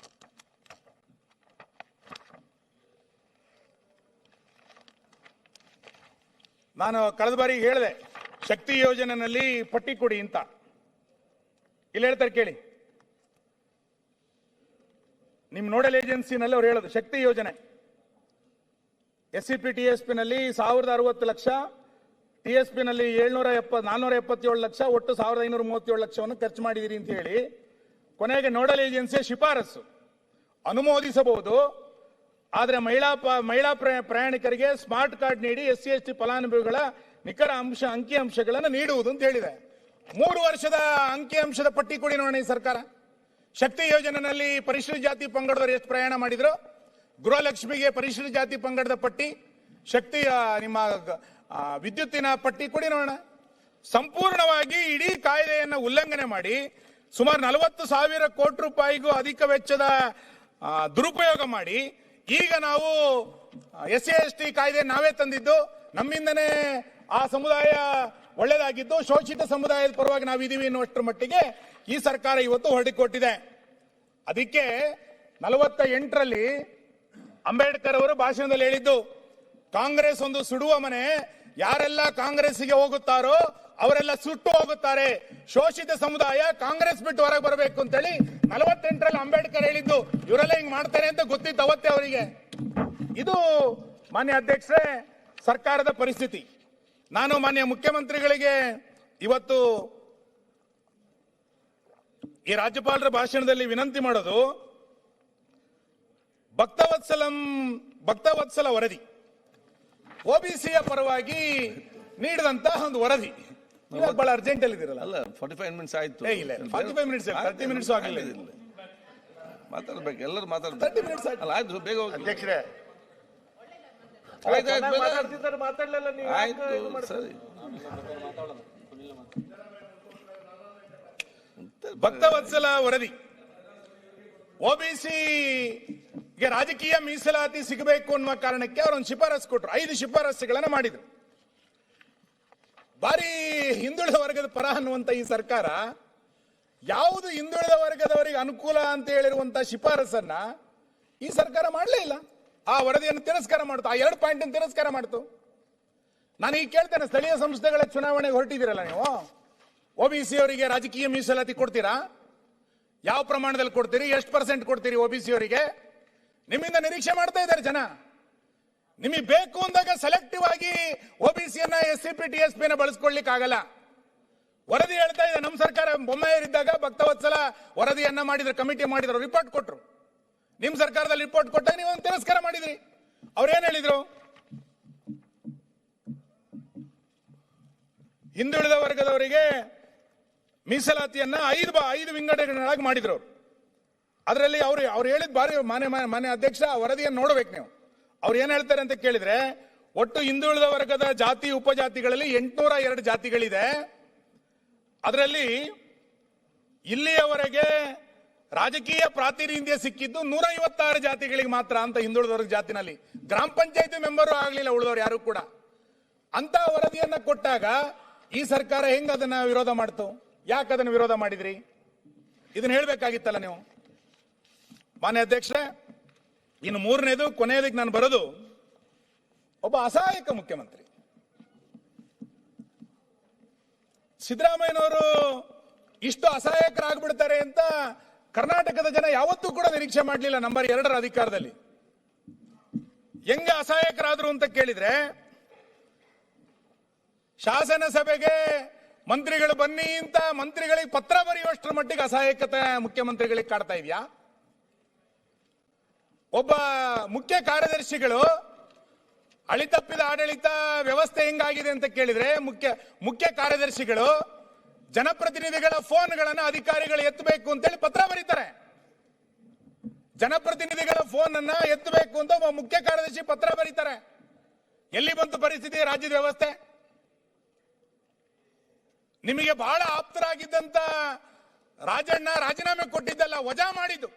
ನಾನು ಕಳೆದ ಬಾರಿ ಹೇಳಿದೆ, ಶಕ್ತಿ ಯೋಜನೆಯಲ್ಲಿ ಪಟ್ಟಿ ಕೊಡಿ ಅಂತ. ಇಲ್ಲಿ ಹೇಳ್ತಾರೆ ಕೇಳಿ, ನಿಮ್ ನೋಡಲ್ ಏಜೆನ್ಸಿನಲ್ಲಿ ಅವ್ರು ಹೇಳೋದು, ಶಕ್ತಿ ಯೋಜನೆ SCP TSP ನಲ್ಲಿ 1060 ಲಕ್ಷ, TSP ನಲ್ಲಿ 477 ಲಕ್ಷ, ಒಟ್ಟು 1537 ಲಕ್ಷವನ್ನು ಖರ್ಚು ಮಾಡಿದಿರಿ ಅಂತ ಹೇಳಿ ಕೊನೆಗೆ ನೋಡಲ್ ಏಜೆನ್ಸಿಯ ಶಿಫಾರಸು ಅನುಮೋದಿಸಬಹುದು, ಆದರೆ ಮಹಿಳಾ ಪ್ರಯಾಣಿಕರಿಗೆ ಸ್ಮಾರ್ಟ್ ಕಾರ್ಡ್ ನೀಡಿ SC/ST ಫಲಾನುಭವಿಗಳ ನಿಖರ ಅಂಕಿಅಂಶಗಳನ್ನು ನೀಡುವುದು ಅಂತ ಹೇಳಿದೆ. 3 ವರ್ಷದ ಅಂಕಿಅಂಶದ ಪಟ್ಟಿ ಕೊಡಿ ನೋಡೋಣ ಈ ಸರ್ಕಾರ. ಶಕ್ತಿ ಯೋಜನೆಯಲ್ಲಿ ಪರಿಶಿಷ್ಟ ಜಾತಿ ಪಂಗಡದವರು ಎಷ್ಟು ಪ್ರಯಾಣ ಮಾಡಿದ್ರು, ಗೃಹಲಕ್ಷ್ಮಿಗೆ ಪರಿಶಿಷ್ಟ ಜಾತಿ ಪಂಗಡದ ಪಟ್ಟಿ, ಶಕ್ತಿಯ ನಿಮ್ಮ ವಿದ್ಯುತ್ತಿನ ಪಟ್ಟಿ ಕೊಡಿ ನೋಡೋಣ. ಸಂಪೂರ್ಣವಾಗಿ ಇಡೀ ಕಾಯ್ದೆಯನ್ನು ಉಲ್ಲಂಘನೆ ಮಾಡಿ ಸುಮಾರು 40,000 ಕೋಟಿ ರೂಪಾಯಿಗೂ ಅಧಿಕ ವೆಚ್ಚದ ದುರುಪಯೋಗ ಮಾಡಿ ಈಗ ನಾವು SC/ST ಕಾಯ್ದೆ ನಾವೇ ತಂದಿದ್ದು, ನಮ್ಮಿಂದನೇ ಆ ಸಮುದಾಯ ಒಳ್ಳೆದಾಗಿದ್ದು, ಶೋಷಿತ ಸಮುದಾಯದ ಪರವಾಗಿ ನಾವಿದ್ದೀವಿ ಎನ್ನುವಷ್ಟರ ಮಟ್ಟಿಗೆ ಈ ಸರ್ಕಾರ ಇವತ್ತು ಹೊರಡಿಕೊಟ್ಟಿದೆ. ಅದಕ್ಕೆ 48ರಲ್ಲಿ ಅಂಬೇಡ್ಕರ್ ಅವರು ಭಾಷಣದಲ್ಲಿ ಹೇಳಿದ್ದು, ಕಾಂಗ್ರೆಸ್ ಒಂದು ಸುಡುವ ಮನೆ, ಯಾರೆಲ್ಲ ಕಾಂಗ್ರೆಸ್ಗೆ ಹೋಗುತ್ತಾರೋ ಅವರೆಲ್ಲ ಸುಟ್ಟು ಹೋಗುತ್ತಾರೆ, ಶೋಷಿತ ಸಮುದಾಯ ಕಾಂಗ್ರೆಸ್ ಬಿಟ್ಟು ಹೊರಗೆ ಬರಬೇಕು ಅಂತೇಳಿ 48ರಲ್ಲಿ ಅಂಬೇಡ್ಕರ್ ಹೇಳಿದ್ದು. ಇವರೆಲ್ಲ ಹಿಂಗ್ ಮಾಡ್ತಾರೆ ಅಂತ ಗೊತ್ತಿತ್ತು ಅವತ್ತೇ ಅವರಿಗೆ. ಇದು ಮಾನ್ಯ ಅಧ್ಯಕ್ಷರೇ ಸರ್ಕಾರದ ಪರಿಸ್ಥಿತಿ. ನಾನು ಮಾನ್ಯ ಮುಖ್ಯಮಂತ್ರಿಗಳಿಗೆ ಇವತ್ತು ಈ ರಾಜ್ಯಪಾಲರ ಭಾಷಣದಲ್ಲಿ ವಿನಂತಿ ಮಾಡೋದು, ಭಕ್ತವತ್ಸಲ ವರದಿ OBCಯ ಪರವಾಗಿ ನೀಡಿದಂತಹ ಒಂದು ವರದಿ. ಇವಾಗ ಬಹಳ ಅರ್ಜೆಂಟ್ ಅಲ್ಲಿ ಇದಿರಲ್ಲ. ಅಲ್ಲ 45 ಮಿನಿಟ್ಸ್ ಆಯ್ತು. ಇಲ್ಲ 45 ಮಿನಿಟ್ಸ್ 30 ಮಿನಿಟ್ಸ್ ಆಗಲಿಲ್ಲ. ಮಾತಾಡ್ಬೇಕು, ಎಲ್ಲರೂ ಮಾತಾಡ್ಬೇಕು. 30 ಮಿನಿಟ್ಸ್ ಅಲ್ಲ ಆಯ್ತು, ಬೇಗ ಹೋಗಿ. ಅಧ್ಯಕ್ಷರೇ ಆಯ್ತು ಸರಿ. ಭಕ್ತವತ್ಸಲ ವರದಿ OBCಗೆ ರಾಜಕೀಯ ಮೀಸಲಾತಿ ಸಿಗಬೇಕು ಅನ್ನುವ ಕಾರಣಕ್ಕೆ ಅವರೊಂದು ಶಿಫಾರಸು ಕೊಟ್ಟರು. 5 ಶಿಫಾರಸುಗಳನ್ನು ಮಾಡಿದ್ರು. ಬಾರಿ ಹಿಂದುಳಿದ ವರ್ಗದ ಪರ ಅನ್ನುವಂತ ಈ ಸರ್ಕಾರ ಯಾವುದು ಹಿಂದುಳಿದ ವರ್ಗದವರಿಗೆ ಅನುಕೂಲ ಅಂತ ಹೇಳಿರುವಂತಹ ಶಿಫಾರಸನ್ನ ಈ ಸರ್ಕಾರ ಮಾಡಲೇ ಇಲ್ಲ. ಆ ವರದಿಯನ್ನು ತಿರಸ್ಕಾರ ಮಾಡ್ತು, ಆ 2 ಪಾಯಿಂಟ್ ತಿರಸ್ಕಾರ ಮಾಡ್ತು. ನಾನು ಈಗ ಕೇಳ್ತೇನೆ, ಸ್ಥಳೀಯ ಸಂಸ್ಥೆಗಳ ಚುನಾವಣೆಗೆ ಹೊರಟಿದ್ದೀರಲ್ಲ ನೀವು, OBC ಅವರಿಗೆ ರಾಜಕೀಯ ಮೀಸಲಾತಿ ಕೊಡ್ತೀರಾ? ಯಾವ ಪ್ರಮಾಣದಲ್ಲಿ ಕೊಡ್ತೀರಿ? ಎಷ್ಟು % ಕೊಡ್ತೀರಿ OBC ಅವರಿಗೆ? ನಿಮ್ಮಿಂದ ನಿರೀಕ್ಷೆ ಮಾಡ್ತಾ ಇದ್ದಾರೆ ಜನ. ನಿಮಗೆ ಬೇಕು ಅಂದಾಗ ಸೆಲೆಕ್ಟಿವ್ ಆಗಿ OBCಯನ್ನ SCP TSP ಬಳಸ್ಕೊಳ್ಳಿಕ್ಕೆ ಆಗಲ್ಲ. ವರದಿ ಹೇಳ್ತಾ ಇದೆ, ನಮ್ಮ ಸರ್ಕಾರ ಬೊಮ್ಮಾಯಿರಿದ್ದಾಗ ಭಕ್ತವತ್ಸಲ ವರದಿಯನ್ನ ಮಾಡಿದ್ರು, ಕಮಿಟಿ ಮಾಡಿದ್ರು, ರಿಪೋರ್ಟ್ ಕೊಟ್ರು. ನಿಮ್ ಸರ್ಕಾರದಲ್ಲಿ ರಿಪೋರ್ಟ್ ಕೊಟ್ಟಾಗ ನೀವು ತಿರಸ್ಕಾರ ಮಾಡಿದ್ರಿ. ಅವ್ರೇನ್ ಹೇಳಿದ್ರು? ಹಿಂದುಳಿದ ವರ್ಗದವರಿಗೆ ಮೀಸಲಾತಿಯನ್ನ 5 ವಿಂಗಡಣೆಗಳಾಗಿ ಮಾಡಿದ್ರು. ಅದರಲ್ಲಿ ಅವ್ರು ಹೇಳಿದ್ ಬಾರಿ ಮಾನ್ಯ ಅಧ್ಯಕ್ಷ, ವರದಿಯನ್ನು ನೋಡ್ಬೇಕು ನೀವು. ಅವ್ರು ಏನ್ ಹೇಳ್ತಾರೆ ಅಂತ ಕೇಳಿದ್ರೆ, ಒಟ್ಟು ಹಿಂದುಳಿದ ವರ್ಗದ ಜಾತಿ ಉಪಜಾತಿಗಳಲ್ಲಿ 802 ಜಾತಿಗಳಿದೆ. ಅದರಲ್ಲಿ ಇಲ್ಲಿಯವರೆಗೆ ರಾಜಕೀಯ ಪ್ರಾತಿನಿಧ್ಯ ಸಿಕ್ಕಿದ್ದು 156 ಜಾತಿಗಳಿಗೆ ಮಾತ್ರ ಅಂತ ಹಿಂದುಳಿದ ವರ್ಗ ಜಾತಿನಲ್ಲಿ. ಗ್ರಾಮ ಪಂಚಾಯತಿ ಮೆಂಬರು ಆಗ್ಲಿಲ್ಲ ಉಳಿದವರು ಯಾರು ಕೂಡ. ಅಂತ ವರದಿಯನ್ನ ಕೊಟ್ಟಾಗ ಈ ಸರ್ಕಾರ ಹೆಂಗ್ ಅದನ್ನ ವಿರೋಧ ಮಾಡ್ತು? ಯಾಕೆ ಅದನ್ನು ವಿರೋಧ ಮಾಡಿದ್ರಿ? ಇದನ್ನ ಹೇಳ್ಬೇಕಾಗಿತ್ತಲ್ಲ ನೀವು. ಮಾನ್ಯ ಅಧ್ಯಕ್ಷರೇ, ಇನ್ನು 3ನೇದು ಕೊನೆಯದಕ್ಕೆ ನಾನು ಬರೋದು, ಒಬ್ಬ ಅಸಹಾಯಕ ಮುಖ್ಯಮಂತ್ರಿ ಸಿದ್ದರಾಮಯ್ಯನವರು ಇಷ್ಟು ಅಸಹಾಯಕರಾಗ್ಬಿಡ್ತಾರೆ ಅಂತ ಕರ್ನಾಟಕದ ಜನ ಯಾವತ್ತೂ ಕೂಡ ನಿರೀಕ್ಷೆ ಮಾಡಲಿಲ್ಲ. ನಂಬರ್ 2ರ ಅಧಿಕಾರದಲ್ಲಿ ಹೆಂಗ ಅಸಹಾಯಕರಾದ್ರು ಅಂತ ಕೇಳಿದ್ರೆ, ಶಾಸನ ಸಭೆಗೆ ಮಂತ್ರಿಗಳು ಬನ್ನಿ ಅಂತ ಮಂತ್ರಿಗಳಿಗೆ ಪತ್ರ ಬರೆಯುವಷ್ಟರ ಮಟ್ಟಿಗೆ ಅಸಹಾಯಕತೆ ಮುಖ್ಯಮಂತ್ರಿಗಳಿಗೆ ಕಾಡ್ತಾ ಇದೆಯಾ? ಒಬ್ಬ ಮುಖ್ಯ ಕಾರ್ಯದರ್ಶಿಗಳು ಅಳಿತಪ್ಪಿದ ಆಡಳಿತ ವ್ಯವಸ್ಥೆ ಹೆಂಗಾಗಿದೆ ಅಂತ ಕೇಳಿದ್ರೆ, ಮುಖ್ಯ ಕಾರ್ಯದರ್ಶಿಗಳು ಜನಪ್ರತಿನಿಧಿಗಳ ಫೋನ್ಗಳನ್ನು ಅಧಿಕಾರಿಗಳು ಎತ್ತಬೇಕು ಅಂತೇಳಿ ಪತ್ರ ಬರೀತಾರೆ. ಜನಪ್ರತಿನಿಧಿಗಳ ಫೋನ್ ಅನ್ನ ಎತ್ತಬೇಕು ಅಂತ ಒಬ್ಬ ಮುಖ್ಯ ಕಾರ್ಯದರ್ಶಿ ಪತ್ರ ಬರೀತಾರೆ. ಎಲ್ಲಿ ಬಂತು ಪರಿಸ್ಥಿತಿ ರಾಜ್ಯದ ವ್ಯವಸ್ಥೆ? ನಿಮಗೆ ಬಹಳ ಆಪ್ತರಾಗಿದ್ದಂತ ರಾಜಣ್ಣ ರಾಜೀನಾಮೆ ಕೊಟ್ಟಿದ್ದಲ್ಲ, ವಜಾ ಮಾಡಿದ್ದು.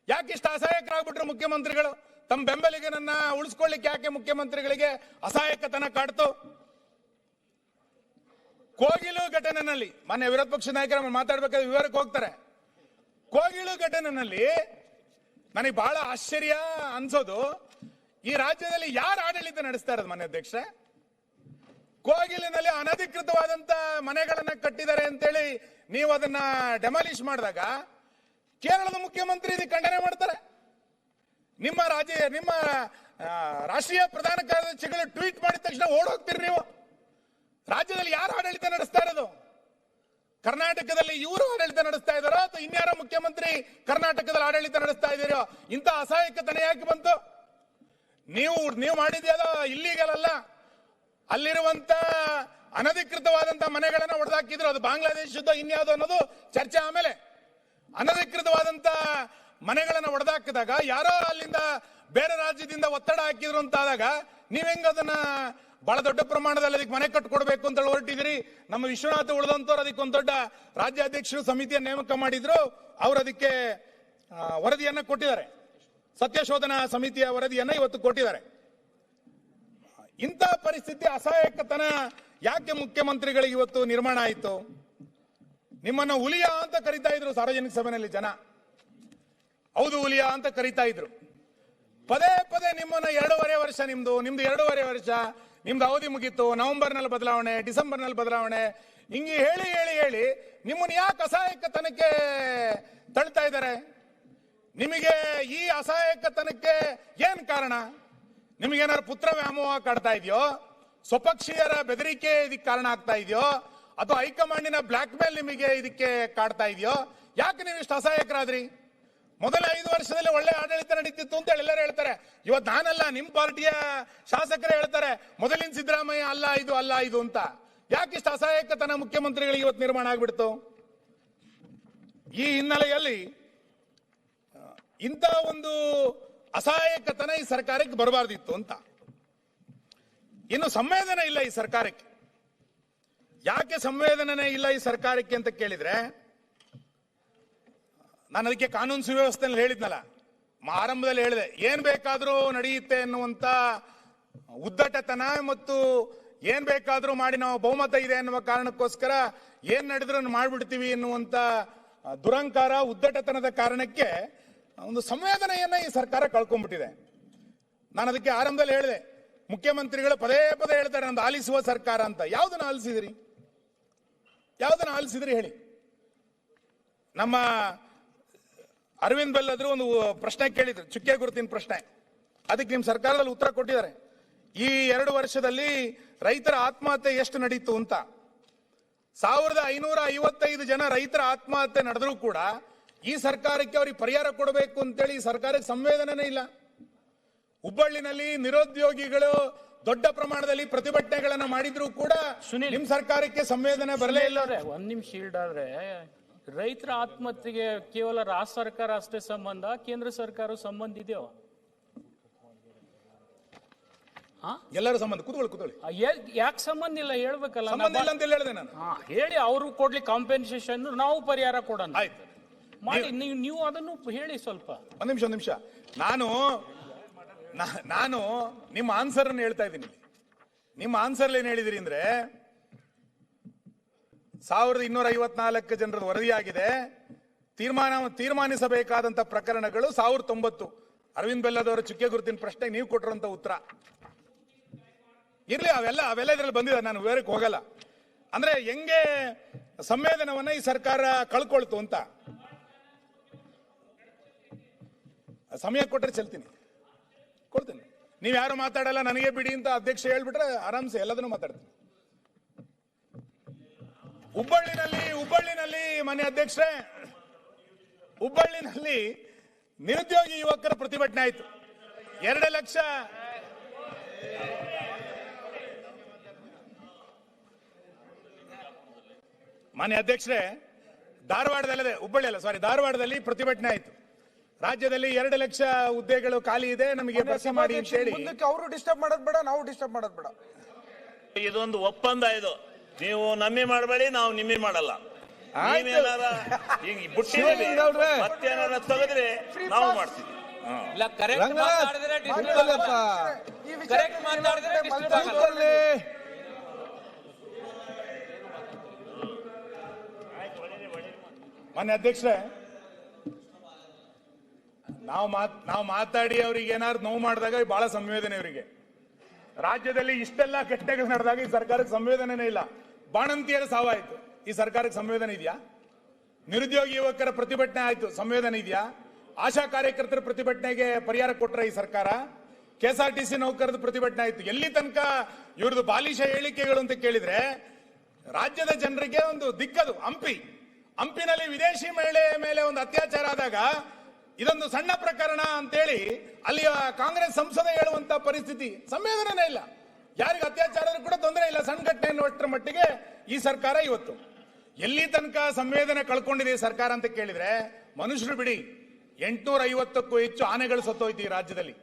ಯಾಕೆ ಇಷ್ಟು ಅಸಹಾಯಕರಾಗ್ಬಿಟ್ರು ಮುಖ್ಯಮಂತ್ರಿಗಳು? ತಮ್ಮ ಬೆಂಬಲಿಗನನ್ನ ಉಳಿಸ್ಕೊಳ್ಳಿಕ್ಕೆ ಯಾಕೆ ಮುಖ್ಯಮಂತ್ರಿಗಳಿಗೆ ಅಸಹಾಯಕತನ ಕಾಡ್ತು? ಕೋಗಿಲು ಘಟನೆಯಲ್ಲಿ ಮಾನ್ಯ ವಿರೋಧ ಪಕ್ಷ ನಾಯಕರ ಮಾತಾಡ್ಬೇಕಾದ್ರೆ ವಿವರಕ್ಕೆ ಹೋಗ್ತಾರೆ. ಕೋಗಿಲು ಘಟನೆಯಲ್ಲಿ ನನಗೆ ಬಹಳ ಆಶ್ಚರ್ಯ ಅನ್ಸೋದು, ಈ ರಾಜ್ಯದಲ್ಲಿ ಯಾರು ಆಡಳಿತ ನಡೆಸ್ತಾ ಇರೋದು ಮಾನ್ಯ ಅಧ್ಯಕ್ಷ? ಕೋಗಿಲಿನಲ್ಲಿ ಅನಧಿಕೃತವಾದಂತ ಮನೆಗಳನ್ನ ಕಟ್ಟಿದ್ದಾರೆ ಅಂತೇಳಿ ನೀವು ಅದನ್ನ ಡೆಮಾಲಿಷ್ ಮಾಡಿದಾಗ ಕೇರಳದ ಮುಖ್ಯಮಂತ್ರಿ ಇದಕ್ಕೆ ಖಂಡನೆ ಮಾಡ್ತಾರೆ. ನಿಮ್ಮ ರಾಷ್ಟ್ರೀಯ ಪ್ರಧಾನ ಕಾರ್ಯದರ್ಶಿಗಳು ಟ್ವೀಟ್ ಮಾಡಿದ ತಕ್ಷಣ ಓಡೋಗ್ತೀರಿ ನೀವು. ರಾಜ್ಯದಲ್ಲಿ ಯಾರು ಆಡಳಿತ ನಡೆಸ್ತಾ ಇರೋದು? ಕರ್ನಾಟಕದಲ್ಲಿ ಇವರು ಆಡಳಿತ ನಡೆಸ್ತಾ ಇದ್ದಾರೋ ಅಥವಾ ಇನ್ಯಾರ ಮುಖ್ಯಮಂತ್ರಿ ಕರ್ನಾಟಕದಲ್ಲಿ ಆಡಳಿತ ನಡೆಸ್ತಾ ಇದ್ದೀರೋ? ಇಂಥ ಅಸಹಾಯಕತನ ಯಾಕೆ ಬಂತು? ನೀವು ಮಾಡಿದ್ಯಾರೋ ಇಲ್ಲೀಗಲ್ ಅಲ್ಲ, ಅಲ್ಲಿರುವಂತ ಅನಧಿಕೃತವಾದಂತ ಮನೆಗಳನ್ನ ಹೊಡೆದಾಕಿದ್ರು. ಅದು ಬಾಂಗ್ಲಾದೇಶದ ಇನ್ಯಾವುದು ಅನ್ನೋದು ಚರ್ಚೆ ಆಮೇಲೆ. ಅನಧಿಕೃತವಾದಂತ ಮನೆಗಳನ್ನ ಹೊಡೆದಾಕಿದಾಗ ಯಾರೋ ಅಲ್ಲಿಂದ ಬೇರೆ ರಾಜ್ಯದಿಂದ ಒತ್ತಡ ಹಾಕಿದ್ರು ಅಂತ ಆದಾಗ ನೀವ್ ಹೆಂಗ ಅದನ್ನ ಬಹಳ ದೊಡ್ಡ ಪ್ರಮಾಣದಲ್ಲಿ ಅದಕ್ಕೆ ಮನೆ ಕಟ್ಕೊಡ್ಬೇಕು ಅಂತ ಹೊರಟಿದ್ರಿ. ನಮ್ಮ ವಿಶ್ವನಾಥ ಉಳಿದಂತವ್ರು ಅದಕ್ಕೆ ಒಂದು ದೊಡ್ಡ ರಾಜ್ಯಾಧ್ಯಕ್ಷರು ಸಮಿತಿಯ ನೇಮಕ ಮಾಡಿದ್ರು. ಅವರು ಅದಕ್ಕೆ ವರದಿಯನ್ನ ಕೊಟ್ಟಿದ್ದಾರೆ. ಸತ್ಯಶೋಧನಾ ಸಮಿತಿಯ ವರದಿಯನ್ನ ಇವತ್ತು ಕೊಟ್ಟಿದ್ದಾರೆ. ಇಂಥ ಪರಿಸ್ಥಿತಿ, ಅಸಹಾಯಕತನ ಯಾಕೆ ಮುಖ್ಯಮಂತ್ರಿಗಳಿಗೆ ಇವತ್ತು ನಿರ್ಮಾಣ ಆಯಿತು? ನಿಮ್ಮನ್ನ ಹುಲಿಯ ಅಂತ ಕರೀತಾ ಇದ್ರು ಸಾರ್ವಜನಿಕ ಸಭೆಯಲ್ಲಿ ಜನ. ಹೌದು, ಹುಲಿಯ ಅಂತ ಕರೀತಾ ಇದ್ರು. ಪದೇ ಪದೇ ನಿಮ್ಮನ್ನ 2.5 ವರ್ಷ ನಿಮ್ದು 2.5 ವರ್ಷ ನಿಮ್ದು ಅವಧಿ ಮುಗೀತು, ನವೆಂಬರ್ನಲ್ಲಿ ಬದಲಾವಣೆ, ಡಿಸೆಂಬರ್ನಲ್ಲಿ ಬದಲಾವಣೆ, ಹಿಂಗೆ ಹೇಳಿ ಹೇಳಿ ಹೇಳಿ ನಿಮ್ಮನ್ನ ಯಾಕೆ ಅಸಹಾಯಕತನಕ್ಕೆ ತಳ್ತಾ ಇದ್ದಾರೆ? ನಿಮಗೆ ಈ ಅಸಹಾಯಕತನಕ್ಕೆ ಏನ್ ಕಾರಣ? ನಿಮಗೇನಾದ್ರು ಪುತ್ರ ವ್ಯಾಮೋಹ ಕಾಡ್ತಾ ಇದೆಯೋ? ಸ್ವಪಕ್ಷೀಯರ ಬೆದರಿಕೆ ಇದಕ್ಕೆ ಕಾರಣ ಆಗ್ತಾ ಇದೆಯೋ? ಅಥವಾ ಹೈಕಮಾಂಡಿನ ಬ್ಲಾಕ್ ಮೇಲ್ ನಿಮಗೆ ಇದಕ್ಕೆ ಕಾಡ್ತಾ ಇದೆಯೋ? ಯಾಕೆ ನೀವು ಇಷ್ಟು ಅಸಹಾಯಕರಾದ್ರಿ? ಮೊದಲ 5 ವರ್ಷದಲ್ಲಿ ಒಳ್ಳೆ ಆಡಳಿತ ನಡೀತಿತ್ತು ಅಂತ ಎಲ್ಲರೂ ಹೇಳ್ತಾರೆ. ಇವತ್ತು ನಾನಲ್ಲ, ನಿಮ್ ಪಾರ್ಟಿಯ ಶಾಸಕರೇ ಹೇಳ್ತಾರೆ ಮೊದಲಿನ ಸಿದ್ದರಾಮಯ್ಯ ಅಲ್ಲ ಇದು ಅಂತ. ಯಾಕೆ ಇಷ್ಟು ಅಸಹಾಯಕತನ ಮುಖ್ಯಮಂತ್ರಿಗಳಿಗೆ ಇವತ್ತು ನಿರ್ಮಾಣ ಆಗ್ಬಿಡ್ತು? ಈ ಹಿನ್ನೆಲೆಯಲ್ಲಿ ಇಂಥ ಒಂದು ಅಸಹಾಯಕತನ ಈ ಸರ್ಕಾರಕ್ಕೆ ಬರಬಾರ್ದಿತ್ತು ಅಂತ. ಇನ್ನು ಸಂವೇದನೆ ಇಲ್ಲ ಈ ಸರ್ಕಾರಕ್ಕೆ. ಯಾಕೆ ಸಂವೇದನೆ ಇಲ್ಲ ಈ ಸರ್ಕಾರಕ್ಕೆ ಅಂತ ಕೇಳಿದ್ರೆ, ನಾನು ಅದಕ್ಕೆ ಕಾನೂನು ಸುವ್ಯವಸ್ಥೆಯಲ್ಲಿ ಹೇಳಿದ್ನಲ್ಲ, ಆರಂಭದಲ್ಲಿ ಹೇಳಿದೆ, ಏನ್ ಬೇಕಾದ್ರೂ ನಡೆಯುತ್ತೆ ಎನ್ನುವಂತ ಉದ್ದಟತನ ಮತ್ತು ಏನ್ ಬೇಕಾದ್ರೂ ಮಾಡಿ ನಾವು ಬಹುಮತ ಇದೆ ಎನ್ನುವ ಕಾರಣಕ್ಕೋಸ್ಕರ ಏನ್ ನಡೆದ್ರೂ ಮಾಡ್ಬಿಡ್ತೀವಿ ಎನ್ನುವಂತ ದುರಂಕಾರ, ಉದ್ದಟತನದ ಕಾರಣಕ್ಕೆ ಒಂದು ಸಂವೇದನೆಯನ್ನ ಈ ಸರ್ಕಾರ ಕಳ್ಕೊಂಡ್ಬಿಟ್ಟಿದೆ. ನಾನು ಅದಕ್ಕೆ ಆರಂಭದಲ್ಲಿ ಹೇಳಿದೆ, ಮುಖ್ಯಮಂತ್ರಿಗಳು ಪದೇ ಪದೇ ಹೇಳ್ತಾರೆ ನಮ್ದು ಆಲಿಸುವ ಸರ್ಕಾರ ಅಂತ. ಯಾವ್ದನ್ನ ಆಲಿಸಿದ್ರಿ? ಹೇಳಿ. ನಮ್ಮ ಅರವಿಂದ್ ಬೆಲ್ಲದ್ರು ಒಂದು ಪ್ರಶ್ನೆ ಕೇಳಿದ್ರು, ಚುಕ್ಕೆ ಗುರುತಿನ ಪ್ರಶ್ನೆ. ಅದಕ್ಕೆ ನಿಮ್ ಸರ್ಕಾರದಲ್ಲಿ ಉತ್ತರ ಕೊಟ್ಟಿದ್ದಾರೆ. ಈ 2 ವರ್ಷದಲ್ಲಿ ರೈತರ ಆತ್ಮಹತ್ಯೆ ಎಷ್ಟು ನಡೀತು ಅಂತ. 1555 ಜನ ರೈತರ ಆತ್ಮಹತ್ಯೆ ನಡೆದ್ರೂ ಕೂಡ ಈ ಸರ್ಕಾರಕ್ಕೆ ಅವ್ರಿಗೆ ಪರಿಹಾರ ಕೊಡಬೇಕು ಅಂತೇಳಿ ಈ ಸರ್ಕಾರಕ್ಕೆ ಸಂವೇದನೆ ಇಲ್ಲ. ಹುಬ್ಬಳ್ಳಿನಲ್ಲಿ ನಿರುದ್ಯೋಗಿಗಳು ದೊಡ್ಡ ಪ್ರಮಾಣದಲ್ಲಿ ಪ್ರತಿಭಟನೆಗಳನ್ನ ಮಾಡಿದ್ರು ಕೂಡ ನಿಮ್ ಸರ್ಕಾರಕ್ಕೆ ಸಂವೇದನೆ ಬರಲೇ ಇಲ್ಲ. ಒಂದ್ ನಿಮಿಷ ಆದ್ರೆ ರೈತರ ಆತ್ಮಹತ್ಯೆಗೆ ಕೇವಲ ರಾಜ್ಯ ಸರ್ಕಾರ ಅಷ್ಟೇ ಸಂಬಂಧ, ಕೇಂದ್ರ ಸರ್ಕಾರ ಸಂಬಂಧ ಇದೆಯೋ? ಎಲ್ಲರೂ ಸಂಬಂಧ. ಕೂತ್ಕೊಳ್ಳಿ. ಯಾಕೆ ಸಂಬಂಧ ಇಲ್ಲ ಹೇಳ್ಬೇಕಲ್ಲ? ಸಂಬಂಧ ಇಲ್ಲ ಅಂತ ಹೇಳಿದೆ ನಾನು. ಹೇಳಿ, ಅವರು ಕೊಡ್ಲಿ ಕಾಂಪೆನ್ಸೇಷನ್, ನಾವು ಪರಿಹಾರ ಕೊಡೋಣ. ಆಯ್ತು, ಮಾಡಿ. ನೀವು ಅದನ್ನು ಹೇಳಿ ಸ್ವಲ್ಪ. ಒಂದ್ ನಿಮಿಷ. ನಾನು ನಿಮ್ಮ ಆನ್ಸರ್ ಅನ್ನು ಹೇಳ್ತಾ ಇದ್ದೀನಿ. ನಿಮ್ಮ ಆನ್ಸರ್ ಏನ್ ಹೇಳಿದಿರಿ ಅಂದ್ರೆ 1254 ಜನರ ವರದಿಯಾಗಿದೆ. ತೀರ್ಮಾನಿಸಬೇಕಾದಂತ ಪ್ರಕರಣಗಳು 1090. ಅರವಿಂದ್ ಬೆಲ್ಲದವರ ಚುಕ್ಕೆ ಗುರುತಿನ ಪ್ರಶ್ನೆ ನೀವು ಕೊಟ್ಟಿರುವಂತ ಉತ್ತರ ಇರ್ಲಿ. ಅವೆಲ್ಲ ಇದ್ರಲ್ಲಿ ಬಂದಿದೆ, ನಾನು ವಿವರಕ್ಕೆ ಹೋಗಲ್ಲ. ಅಂದ್ರೆ ಹೆಂಗೆ ಸಂವೇದನವನ್ನ ಈ ಸರ್ಕಾರ ಕಳ್ಕೊಳ್ತು ಅಂತ. ಸಮಯ ಕೊಟ್ಟರೆ ಕೊಡ್ತೀನಿ. ನೀವ್ ಯಾರು ಮಾತಾಡಲ್ಲ, ನನಗೆ ಬಿಡಿ ಅಂತ ಅಧ್ಯಕ್ಷ ಹೇಳ್ಬಿಟ್ರೆ ಆರಾಮ್ಸೆ ಎಲ್ಲದನ್ನು ಮಾತಾಡ್ತೀನಿ. ಹುಬ್ಬಳ್ಳಿನಲ್ಲಿ ಮನೆ ಅಧ್ಯಕ್ಷರೇ, ಹುಬ್ಬಳ್ಳಿನಲ್ಲಿ ನಿರುದ್ಯೋಗಿ ಯುವಕರ ಪ್ರತಿಭಟನೆ ಆಯ್ತು. 2 ಲಕ್ಷ ಮಾನ್ಯ ಅಧ್ಯಕ್ಷರೇ, ಧಾರವಾಡದಲ್ಲಿ ಪ್ರತಿಭಟನೆ ಆಯ್ತು. ರಾಜ್ಯದಲ್ಲಿ 2 ಲಕ್ಷ ಹುದ್ದೆಗಳು ಖಾಲಿ ಇದೆ, ನಮಗೆ ಭರ್ತಿ ಮಾಡಿ ಅಂತ ಹೇಳಿ. ಮುಂದಕ್ಕೆ ಅವರು ಡಿಸ್ಟರ್ಬ್ ಮಾಡೋದ್ ಬೇಡ, ನಾವು ಡಿಸ್ಟರ್ಬ್ ಮಾಡೋದ್ ಬೇಡ. ಇದೊಂದು ಒಪ್ಪಂದ. ಇದು ನೀವು ನಮ್ಮಿ ಮಾಡಬೇಡಿ, ನಾವು ನಿಮ್ಮಿ ಮಾಡಲ್ಲ. ಮತ್ತೇನಾರ ತೆಗೆದ್ರೆ ನಾವು ಮಾಡ್ತೀವಿ. ಮಾನ್ಯ ಅಧ್ಯಕ್ಷರೇ, ನಾವು ಮಾತಾಡಿ ಅವ್ರಿಗೆ ಏನಾದ್ರು ನೋವು ಮಾಡಿದಾಗ ಬಹಳ ಸಂವೇದನೆ ಅವರಿಗೆ. ರಾಜ್ಯದಲ್ಲಿ ಇಷ್ಟೆಲ್ಲ ಘಟನೆಗಳು ನಡೆದಾಗ ಈ ಸರ್ಕಾರಕ್ಕೆ ಸಂವೇದನೆ ಇಲ್ಲ. ಬಾಣಂತಿಯರ ಸಾವಾಯಿತು, ಈ ಸರ್ಕಾರಕ್ಕೆ ಸಂವೇದನೆ ಇದೆಯಾ? ನಿರುದ್ಯೋಗಿ ಯುವಕರ ಪ್ರತಿಭಟನೆ ಆಯ್ತು, ಸಂವೇದನೆ ಇದೆಯಾ? ಆಶಾ ಕಾರ್ಯಕರ್ತರ ಪ್ರತಿಭಟನೆಗೆ ಪರಿಹಾರ ಕೊಟ್ರ ಈ ಸರ್ಕಾರ? KSRTC ನೌಕರರ ಪ್ರತಿಭಟನೆ ಆಯ್ತು. ಎಲ್ಲಿ ತನಕ ಇವ್ರದ್ದು ಬಾಲಿಶ ಹೇಳಿಕೆಗಳು ಅಂತ ಕೇಳಿದ್ರೆ, ರಾಜ್ಯದ ಜನರಿಗೆ ಒಂದು ದಿಕ್ಕದು ಹಂಪಿನಲ್ಲಿ ವಿದೇಶಿ ಮಹಿಳೆ ಮೇಲೆ ಒಂದು ಅತ್ಯಾಚಾರ ಆದಾಗ ಇದೊಂದು ಸಣ್ಣ ಪ್ರಕರಣ ಅಂತೇಳಿ ಅಲ್ಲಿಯ ಕಾಂಗ್ರೆಸ್ ಸಂಸದ ಹೇಳುವಂತ ಪರಿಸ್ಥಿತಿ. ಸಂವೇದನೆ ಇಲ್ಲ, ಯಾರಿಗ ಅತ್ಯಾಚಾರ ಕೂಡ ತೊಂದರೆ ಇಲ್ಲ, ಸಣ್ಣ ಘಟನೆ ಅನ್ನುವಷ್ಟರ ಮಟ್ಟಿಗೆ ಈ ಸರ್ಕಾರ ಇವತ್ತು. ಎಲ್ಲಿ ತನಕ ಸಂವೇದನೆ ಕಳ್ಕೊಂಡಿದೆ ಈ ಸರ್ಕಾರ ಅಂತ ಕೇಳಿದ್ರೆ, ಮನುಷ್ಯರು ಬಿಡಿ, 850ಕ್ಕೂ ಹೆಚ್ಚು ಆನೆಗಳು ಸತ್ತೋಯ್ತು ಈ ರಾಜ್ಯದಲ್ಲಿ,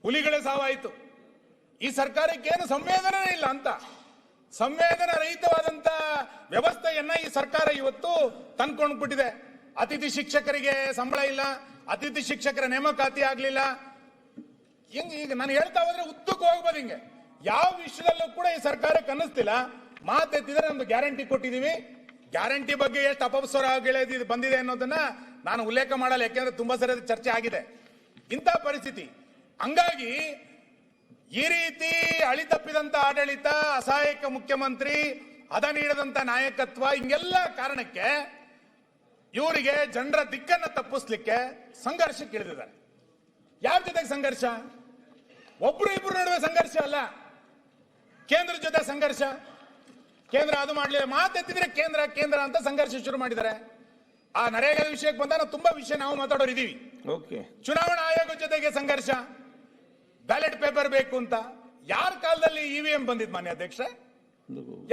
ಹುಲಿಗಳೇ ಸಾವಾಯಿತು. ಈ ಸರ್ಕಾರಕ್ಕೆ ಏನು ಸಂವೇದನೆ ಇಲ್ಲ ಅಂತ, ಸಂವೇದನಾ ರಹಿತವಾದಂತ ವ್ಯವಸ್ಥೆಯನ್ನ ಈ ಸರ್ಕಾರ ಇವತ್ತು ತಂದ್ಕೊಂಡ್ಬಿಟ್ಟಿದೆ. ಅತಿಥಿ ಶಿಕ್ಷಕರಿಗೆ ಸಂಬಳ ಇಲ್ಲ, ಅತಿಥಿ ಶಿಕ್ಷಕರ ನೇಮಕಾತಿ ಆಗ್ಲಿಲ್ಲ. ಈಗ ನಾನು ಹೇಳ್ತಾ ಹೋದ್ರೆ ಉದ್ದಕ್ಕೆ ಹೋಗ್ಬೋದು. ಹಿಂಗೆ ಯಾವ ವಿಷಯದಲ್ಲೂ ಕೂಡ ಈ ಸರ್ಕಾರಕ್ಕೆ ಅನ್ನಿಸ್ತಿಲ್ಲ. ಮಾತೆತ್ತಿದ್ರೆ ನಮ್ದು ಗ್ಯಾರಂಟಿ ಕೊಟ್ಟಿದೀವಿ, ಗ್ಯಾರಂಟಿ ಬಗ್ಗೆ ಎಷ್ಟು ಅಪಸ್ವರ ಬಂದಿದೆ ಅನ್ನೋದನ್ನ ನಾನು ಉಲ್ಲೇಖ ಮಾಡಲ್ಲ, ಯಾಕೆಂದ್ರೆ ತುಂಬಾ ಸರಿ ಚರ್ಚೆ ಆಗಿದೆ. ಇಂಥ ಪರಿಸ್ಥಿತಿ ಹಂಗಾಗಿ ಈ ರೀತಿ ಅಳಿತಪ್ಪಿದಂತ ಆಡಳಿತ, ಅಸಹಾಯಕ ಮುಖ್ಯಮಂತ್ರಿ, ಹದ ನೀಡದಂತ ನಾಯಕತ್ವ, ಹಿಂಗೆಲ್ಲ ಕಾರಣಕ್ಕೆ ಇವರಿಗೆ ಜನರ ದಿಕ್ಕನ್ನ ತಪ್ಪಿಸ್ಲಿಕ್ಕೆ ಸಂಘರ್ಷಕ್ಕೆ ಇಳಿದಿದ್ದಾರೆ. ಯಾರ ಜೊತೆಗೆ ಸಂಘರ್ಷ? ಒಬ್ರು ಇಬ್ರು ನಡುವೆ ಸಂಘರ್ಷ ಅಲ್ಲ, ಕೇಂದ್ರ ಜೊತೆ ಸಂಘರ್ಷ. ಕೇಂದ್ರ ಅದು ಮಾಡ್ಲಿಲ್ಲ, ಮಾತೆತ್ತಿದ್ರೆ ಕೇಂದ್ರ ಕೇಂದ್ರ ಅಂತ ಸಂಘರ್ಷ ಶುರು ಮಾಡಿದ್ದಾರೆ. ಆ ನರೇಗಾ ವಿಷಯಕ್ಕೆ ಬಂದ ತುಂಬಾ ವಿಷಯ ನಾವು ಮಾತಾಡೋರು ಇದೀವಿ. ಚುನಾವಣಾ ಆಯೋಗ ಜೊತೆಗೆ ಸಂಘರ್ಷ, ಬ್ಯಾಲೆಟ್ ಪೇಪರ್ ಬೇಕು ಅಂತ. ಯಾರ ಕಾಲದಲ್ಲಿ EVM ಬಂದಿದ್ ಮಾನ್ಯ ಅಧ್ಯಕ್ಷ?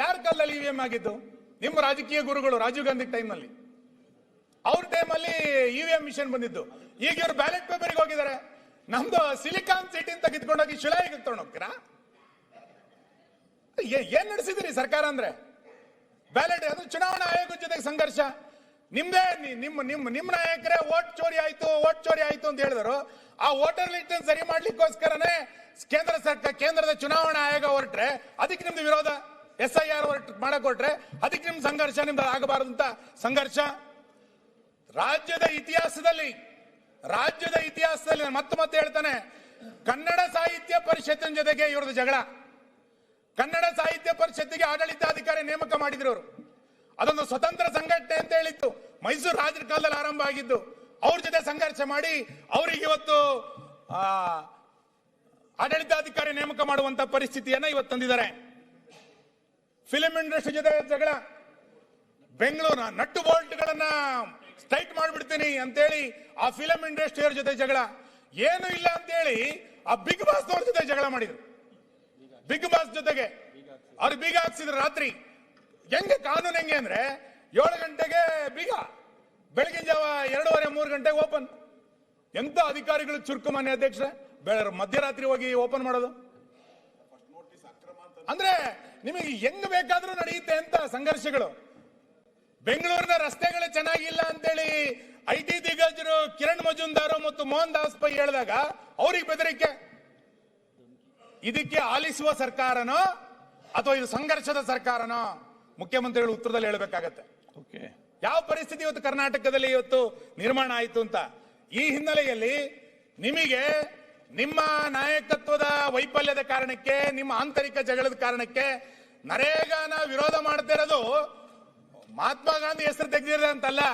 ಯಾರ ಕಾಲದಲ್ಲಿ EVM ಆಗಿದ್ದು? ನಿಮ್ಮ ರಾಜಕೀಯ ಗುರುಗಳು ರಾಜೀವ್ ಗಾಂಧಿ ಟೈಮ್ ನಲ್ಲಿ, ಅವ್ರ ಟೈಮ್ ಅಲ್ಲಿ EVM ಮಿಷನ್ ಬಂದಿದ್ದು. ಈಗ ಇವರು ಬ್ಯಾಲೆಟ್ ಪೇಪರ್ಗೆ ಹೋಗಿದ್ದಾರೆ. ನಮ್ದು ಸಿಲಿಕಾನ್ ಸಿಟಿ ಅಂತ ಕಿತ್ಕೊಂಡೋಗಿ ಶಿಲಾಯಿಗೆ ತಗೊಂಡು ಹೋಗ್ತೀರಾ? ಏನ್ ನಡೆಸಿದಿರಿ ಸರ್ಕಾರ ಅಂದ್ರೆ? ಬ್ಯಾಲೆಟ್, ಅದು ಚುನಾವಣಾ ಆಯೋಗದ ಜೊತೆಗೆ ಸಂಘರ್ಷ. ನಿಮ್ದೇ ನಿಮ್ಮ ನಾಯಕರೇ ಓಟ್ ಚೋರಿ ಆಯ್ತು ಅಂತ ಹೇಳಿದ್ರು. ಆ ವೋಟರ್ ಲಿಸ್ಟ್ ಸರಿ ಮಾಡ್ಲಿಕ್ಕೋಸ್ಕರನೇ ಕೇಂದ್ರದ ಚುನಾವಣಾ ಆಯೋಗ ಹೊರಟ್ರೆ ಅದಕ್ಕೆ ನಿಮ್ದು ವಿರೋಧ, SIR ಮಾಡಕ್ ಹೊರಟ್ರೆ ಅದಕ್ಕೆ ನಿಮ್ ಸಂಘರ್ಷ, ನಿಮ್ದು ಆಗಬಾರದು ಅಂತ ಸಂಘರ್ಷ. ರಾಜ್ಯದ ಇತಿಹಾಸದಲ್ಲಿ ಮತ್ತೆ ಹೇಳ್ತಾನೆ, ಕನ್ನಡ ಸಾಹಿತ್ಯ ಪರಿಷತ್ತಿನ ಜೊತೆಗೆ ಇವ್ರದ್ದು ಜಗಳ. ಕನ್ನಡ ಸಾಹಿತ್ಯ ಪರಿಷತ್ತಿಗೆ ಆಡಳಿತಾಧಿಕಾರಿ ನೇಮಕ ಮಾಡಿದ್ರು ಅವರು. ಅದೊಂದು ಸ್ವತಂತ್ರ ಸಂಘಟನೆ ಅಂತ ಹೇಳಿತ್ತು, ಮೈಸೂರು ರಾಜರ ಕಾಲದಲ್ಲಿ ಆರಂಭ ಆಗಿದ್ದು. ಅವ್ರ ಜೊತೆ ಸಂಘರ್ಷ ಮಾಡಿ ಅವರಿಗೆ ಇವತ್ತು ಆಡಳಿತಾಧಿಕಾರಿ ನೇಮಕ ಮಾಡುವಂತ ಪರಿಸ್ಥಿತಿಯನ್ನ ಇವತ್ತು ತಂದಿದ್ದಾರೆ. ಫಿಲ್ಮ್ ಇಂಡಸ್ಟ್ರಿ ಜೊತೆ ಜಗಳ, ಬೆಂಗಳೂರಿನ ನಟ್ಟು ಬೋಲ್ಟ್ಗಳನ್ನ ಸ್ಟ್ರೈಕ್ ಮಾಡ್ಬಿಡ್ತೀನಿ ಅಂತೇಳಿ ಆ ಫಿಲಂ ಇಂಡಸ್ಟ್ರಿಯವ್ರ ಜೊತೆ ಜಗಳ. ಏನು ಇಲ್ಲ ಅಂತೇಳಿ ಆ ಬಿಗ್ ಬಾಸ್ ಅವ್ರ ಜೊತೆ ಜಗಳ ಮಾಡಿದ್ರು. ಬಿಗ್ ಬಾಸ್ ಜೊತೆಗೆ ಅವ್ರು ಬೀಗ ಹಾಕ್ಸಿದ್ರು ರಾತ್ರಿ. ಹೆಂಗೆ ಕಾನೂನು ಹೆಂಗೆ ಅಂದ್ರೆ 7 ಗಂಟೆಗೆ ಬೀಗ, ಬೆಳಗಿನ ಜಾವ 2:30-3 ಗಂಟೆಗೆ ಓಪನ್. ಎಂತ ಅಧಿಕಾರಿಗಳು ಚುರುಕು ಮಾನ್ಯ ಅಧ್ಯಕ್ಷ, ಮಧ್ಯರಾತ್ರಿ ಹೋಗಿ ಓಪನ್ ಮಾಡೋದು ಅಂದ್ರೆ ನಿಮಗೆ ಹೆಂಗ್ ಬೇಕಾದ್ರೂ ನಡೆಯುತ್ತೆ ಅಂತ ಸಂಘರ್ಷಗಳು. ಬೆಂಗಳೂರಿನ ರಸ್ತೆಗಳೇ ಚೆನ್ನಾಗಿಲ್ಲ ಅಂತೇಳಿ IT ದಿಗ್ಗಜರು ಕಿರಣ್ ಮಜುಂದಾರ್ ಮತ್ತು ಮೋಹನ್ ದಾಸ್ ಪೈ ಹೇಳಿದಾಗ ಅವ್ರಿಗೆ ಬೆದರಿಕೆ. ಇದಕ್ಕೆ ಆಲಿಸುವ ಸರ್ಕಾರನೋ ಅಥವಾ ಇದು ಸಂಘರ್ಷದ ಸರ್ಕಾರನೋ? ಮುಖ್ಯಮಂತ್ರಿಗಳು ಉತ್ತರದಲ್ಲಿ ಹೇಳಬೇಕಾಗತ್ತೆ. ಯಾವ ಪರಿಸ್ಥಿತಿ ಇವತ್ತು ಕರ್ನಾಟಕದಲ್ಲಿ ಇವತ್ತು ನಿರ್ಮಾಣ ಆಯಿತು ಅಂತ. ಈ ಹಿನ್ನೆಲೆಯಲ್ಲಿ ನಿಮಗೆ ನಿಮ್ಮ ನಾಯಕತ್ವದ ವೈಫಲ್ಯದ ಕಾರಣಕ್ಕೆ, ನಿಮ್ಮ ಆಂತರಿಕ ಜಗಳದ ಕಾರಣಕ್ಕೆ ನರೇಗಾನ ವಿರೋಧ ಮಾಡ್ತಾ ಇರೋದು ಮಹಾತ್ಮ ಗಾಂಧಿ ಹೆಸರು ತೆಗೆದಿರೋದು ಅಂತಲ್ಲ.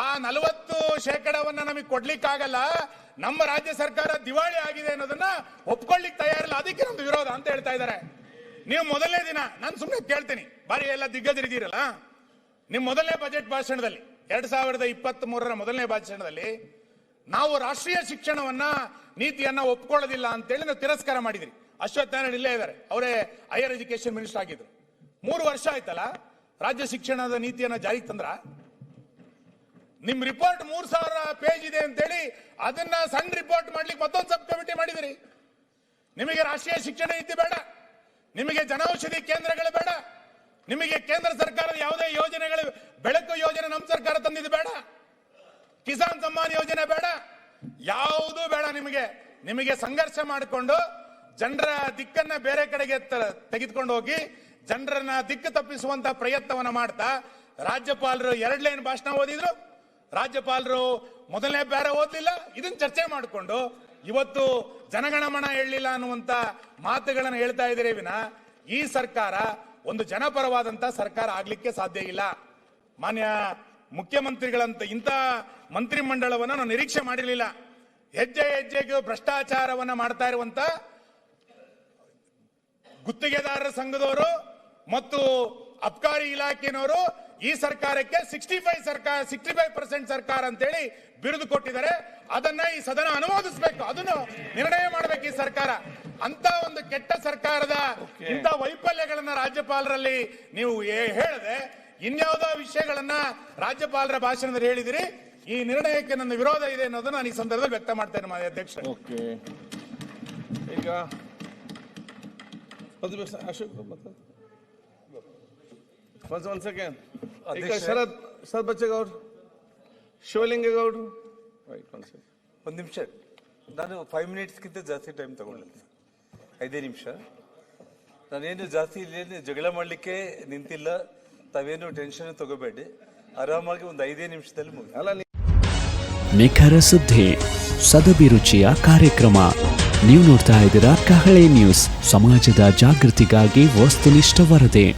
ಆ 40% ನಮಗೆ ಕೊಡ್ಲಿಕ್ಕಾಗಲ್ಲ, ನಮ್ಮ ರಾಜ್ಯ ಸರ್ಕಾರ ದಿವಾಳಿ ಆಗಿದೆ ಅನ್ನೋದನ್ನ ಒಪ್ಕೊಳ್ಳಿಕ್ ತಯಾರಿಲ್ಲ, ಅದಕ್ಕೆ ನಮ್ದು ವಿರೋಧ ಅಂತ ಹೇಳ್ತಾ ಇದ್ದಾರೆ. ನೀವು ಮೊದಲನೇ ದಿನ, ನಾನು ಸುಮ್ಮನೆ ಕೇಳ್ತೀನಿ, ಬಾರಿ ಎಲ್ಲ ದಿಗ್ಗಜರಿದ್ದೀರಲ್ಲ, ನಿಮ್ಮ ಮೊದಲನೇ ಬಜೆಟ್ ಭಾಷಣದಲ್ಲಿ 2023ರ ಮೊದಲನೇ ಭಾಷಣದಲ್ಲಿ ನಾವು ರಾಷ್ಟ್ರೀಯ ಶಿಕ್ಷಣವನ್ನ ನೀತಿಯನ್ನ ಒಪ್ಕೊಳ್ಳೋದಿಲ್ಲ ಅಂತೇಳಿ ನಾವು ತಿರಸ್ಕಾರ ಮಾಡಿದ್ರಿ. ಅಶ್ವಥ್ ನಾರಾಯಣ ಇಲ್ಲೇ ಇದ್ದಾರೆ, ಅವರೇ ಹೈಯರ್ ಎಜುಕೇಶನ್ ಮಿನಿಸ್ಟರ್ ಆಗಿದ್ರು. 3 ವರ್ಷ ಆಯ್ತಲ್ಲ ರಾಜ್ಯ ಶಿಕ್ಷಣದ ನೀತಿಯನ್ನ ಜಾರಿಗೆ ತಂದ್ರ? ನಿಮ್ ರಿಪೋರ್ಟ್ 3000 ಪೇಜ್ ಇದೆ ಅಂತೇಳಿ ಅದನ್ನ ಸಣ್ಣ ರಿಪೋರ್ಟ್ ಮಾಡ್ಲಿಕ್ಕೆ ಮತ್ತೊಂದು ಸಬ್ ಕಮಿಟಿ ಮಾಡಿದಿರಿ. ನಿಮಗೆ ರಾಷ್ಟ್ರೀಯ ಶಿಕ್ಷಣ ನೀತಿ ಬೇಡ, ನಿಮಗೆ ಜನೌಷಧಿ ಕೇಂದ್ರಗಳು ಬೇಡ, ನಿಮಗೆ ಕೇಂದ್ರ ಸರ್ಕಾರದ ಯಾವುದೇ ಯೋಜನೆಗಳು, ಬೆಳಕು ಯೋಜನೆ ನಮ್ಮ ಸರ್ಕಾರ ತಂದಿದ್ದು ಬೇಡ, ಕಿಸಾನ್ ಸಮ್ಮಾನ್ ಯೋಜನೆ ಬೇಡ, ಯಾವುದೂ ಬೇಡ. ನಿಮಗೆ ಸಂಘರ್ಷ ಮಾಡಿಕೊಂಡು ಜನರ ದಿಕ್ಕನ್ನ ಬೇರೆ ಕಡೆಗೆ ತೆಗೆದುಕೊಂಡು ಹೋಗಿ ಜನರನ್ನ ದಿಕ್ಕು ತಪ್ಪಿಸುವಂತ ಪ್ರಯತ್ನವನ್ನ ಮಾಡ್ತಾ ರಾಜ್ಯಪಾಲರು 2 ಲೈನ್ ಭಾಷಣ ಓದಿದ್ರು, ರಾಜ್ಯಪಾಲರು ಮೊದಲನೇ ಪ್ಯಾರ ಓದಲಿಲ್ಲ. ಇದನ್ನ ಚರ್ಚೆ ಮಾಡಿಕೊಂಡು ಇವತ್ತು ಜನಗಣಮನ ಹೇಳಲಿಲ್ಲ ಅನ್ನುವಂತ ಮಾತುಗಳನ್ನು ಹೇಳ್ತಾ ಇದ್ದೀರಿ ವಿನ ಈ ಸರ್ಕಾರ ಒಂದು ಜನಪರವಾದಂತ ಸರ್ಕಾರ ಆಗ್ಲಿಕ್ಕೆ ಸಾಧ್ಯ ಇಲ್ಲ. ಮಾನ್ಯ ಮುಖ್ಯಮಂತ್ರಿಗಳಂತ ಇಂಥ ಮಂತ್ರಿಮಂಡಲವನ್ನು ನಾವು ನಿರೀಕ್ಷೆ ಮಾಡಿರಲಿಲ್ಲ. ಹೆಜ್ಜೆ ಹೆಜ್ಜೆಗೂ ಭ್ರಷ್ಟಾಚಾರವನ್ನ ಮಾಡ್ತಾ ಇರುವಂತ ಗುತ್ತಿಗೆದಾರರ ಸಂಘದವರು ಮತ್ತು ಅಬ್ಕಾರಿ ಇಲಾಖೆನವರು ಈ ಸರ್ಕಾರಕ್ಕೆ 65% ಸರ್ಕಾರ ಅಂತೇಳಿ ಬಿರುದು ಕೊಟ್ಟಿದ್ದಾರೆ. ಅದನ್ನ ಈ ಸದನ ಅನುಮೋದಿಸಬೇಕು, ಅದನ್ನು ನಿರ್ಣಯ ಮಾಡಬೇಕು ಈ ಸರ್ಕಾರ. ಅಂತ ಒಂದು ಕೆಟ್ಟ ಸರ್ಕಾರದ ಇಂಥ ವೈಫಲ್ಯಗಳನ್ನ ರಾಜ್ಯಪಾಲರಲ್ಲಿ ನೀವು ಹೇಳದೆ ಇನ್ಯಾವುದೋ ವಿಷಯಗಳನ್ನ ರಾಜ್ಯಪಾಲರ ಭಾಷಣದಲ್ಲಿ ಹೇಳಿದಿರಿ. ಈ ನಿರ್ಣಯಕ್ಕೆ ನನ್ನ ವಿರೋಧ ಇದೆ ಅನ್ನೋದನ್ನ ನಾನು ಈ ಸಂದರ್ಭದಲ್ಲಿ ವ್ಯಕ್ತ ಮಾಡ್ತೇನೆ ಮಾನ್ಯ ಅಧ್ಯಕ್ಷ. ಓಕೆ, ಈಗ ಅಶೋಕ್ ಒನ್ ಸೆಕೆಂಡ್. ಈಗ ಶರತ್ ಬಚ್ಚೇಗೌಡ್ರು, ಶಿವಲಿಂಗೇಗೌಡರು, ಒಂದು ನಿಮಿಷ. ನಾನು 5 ಮಿನಿಟ್ಸ್ಗಿಂತ ಜಾಸ್ತಿ ಟೈಮ್ ತಗೊಂಡಿಲ್ಲ, 5 ನಿಮಿಷ. ನಾನೇನು ಜಾಸ್ತಿ ಇಲ್ಲೇನು ಜಗಳ ಮಾಡಲಿಕ್ಕೆ ನಿಂತಿಲ್ಲ. ತಾವೇನು ಟೆನ್ಷನ್ ತಗೋಬೇಡಿ, ಆರಾಮಾಗಿ ಒಂದು 5 ನಿಮಿಷದಲ್ಲಿ ಮುಗಿ. ಅಲ್ಲ, ನಿಖರ ಸುದ್ದಿ, ಸದಭಿರುಚಿಯ ಕಾರ್ಯಕ್ರಮ. ನೀವು ನೋಡ್ತಾ ಇದ್ದೀರಾ ಕಹಳೆ ನ್ಯೂಸ್, ಸಮಾಜದ ಜಾಗೃತಿಗಾಗಿ ವಸ್ತುನಿಷ್ಠ ವರದಿ.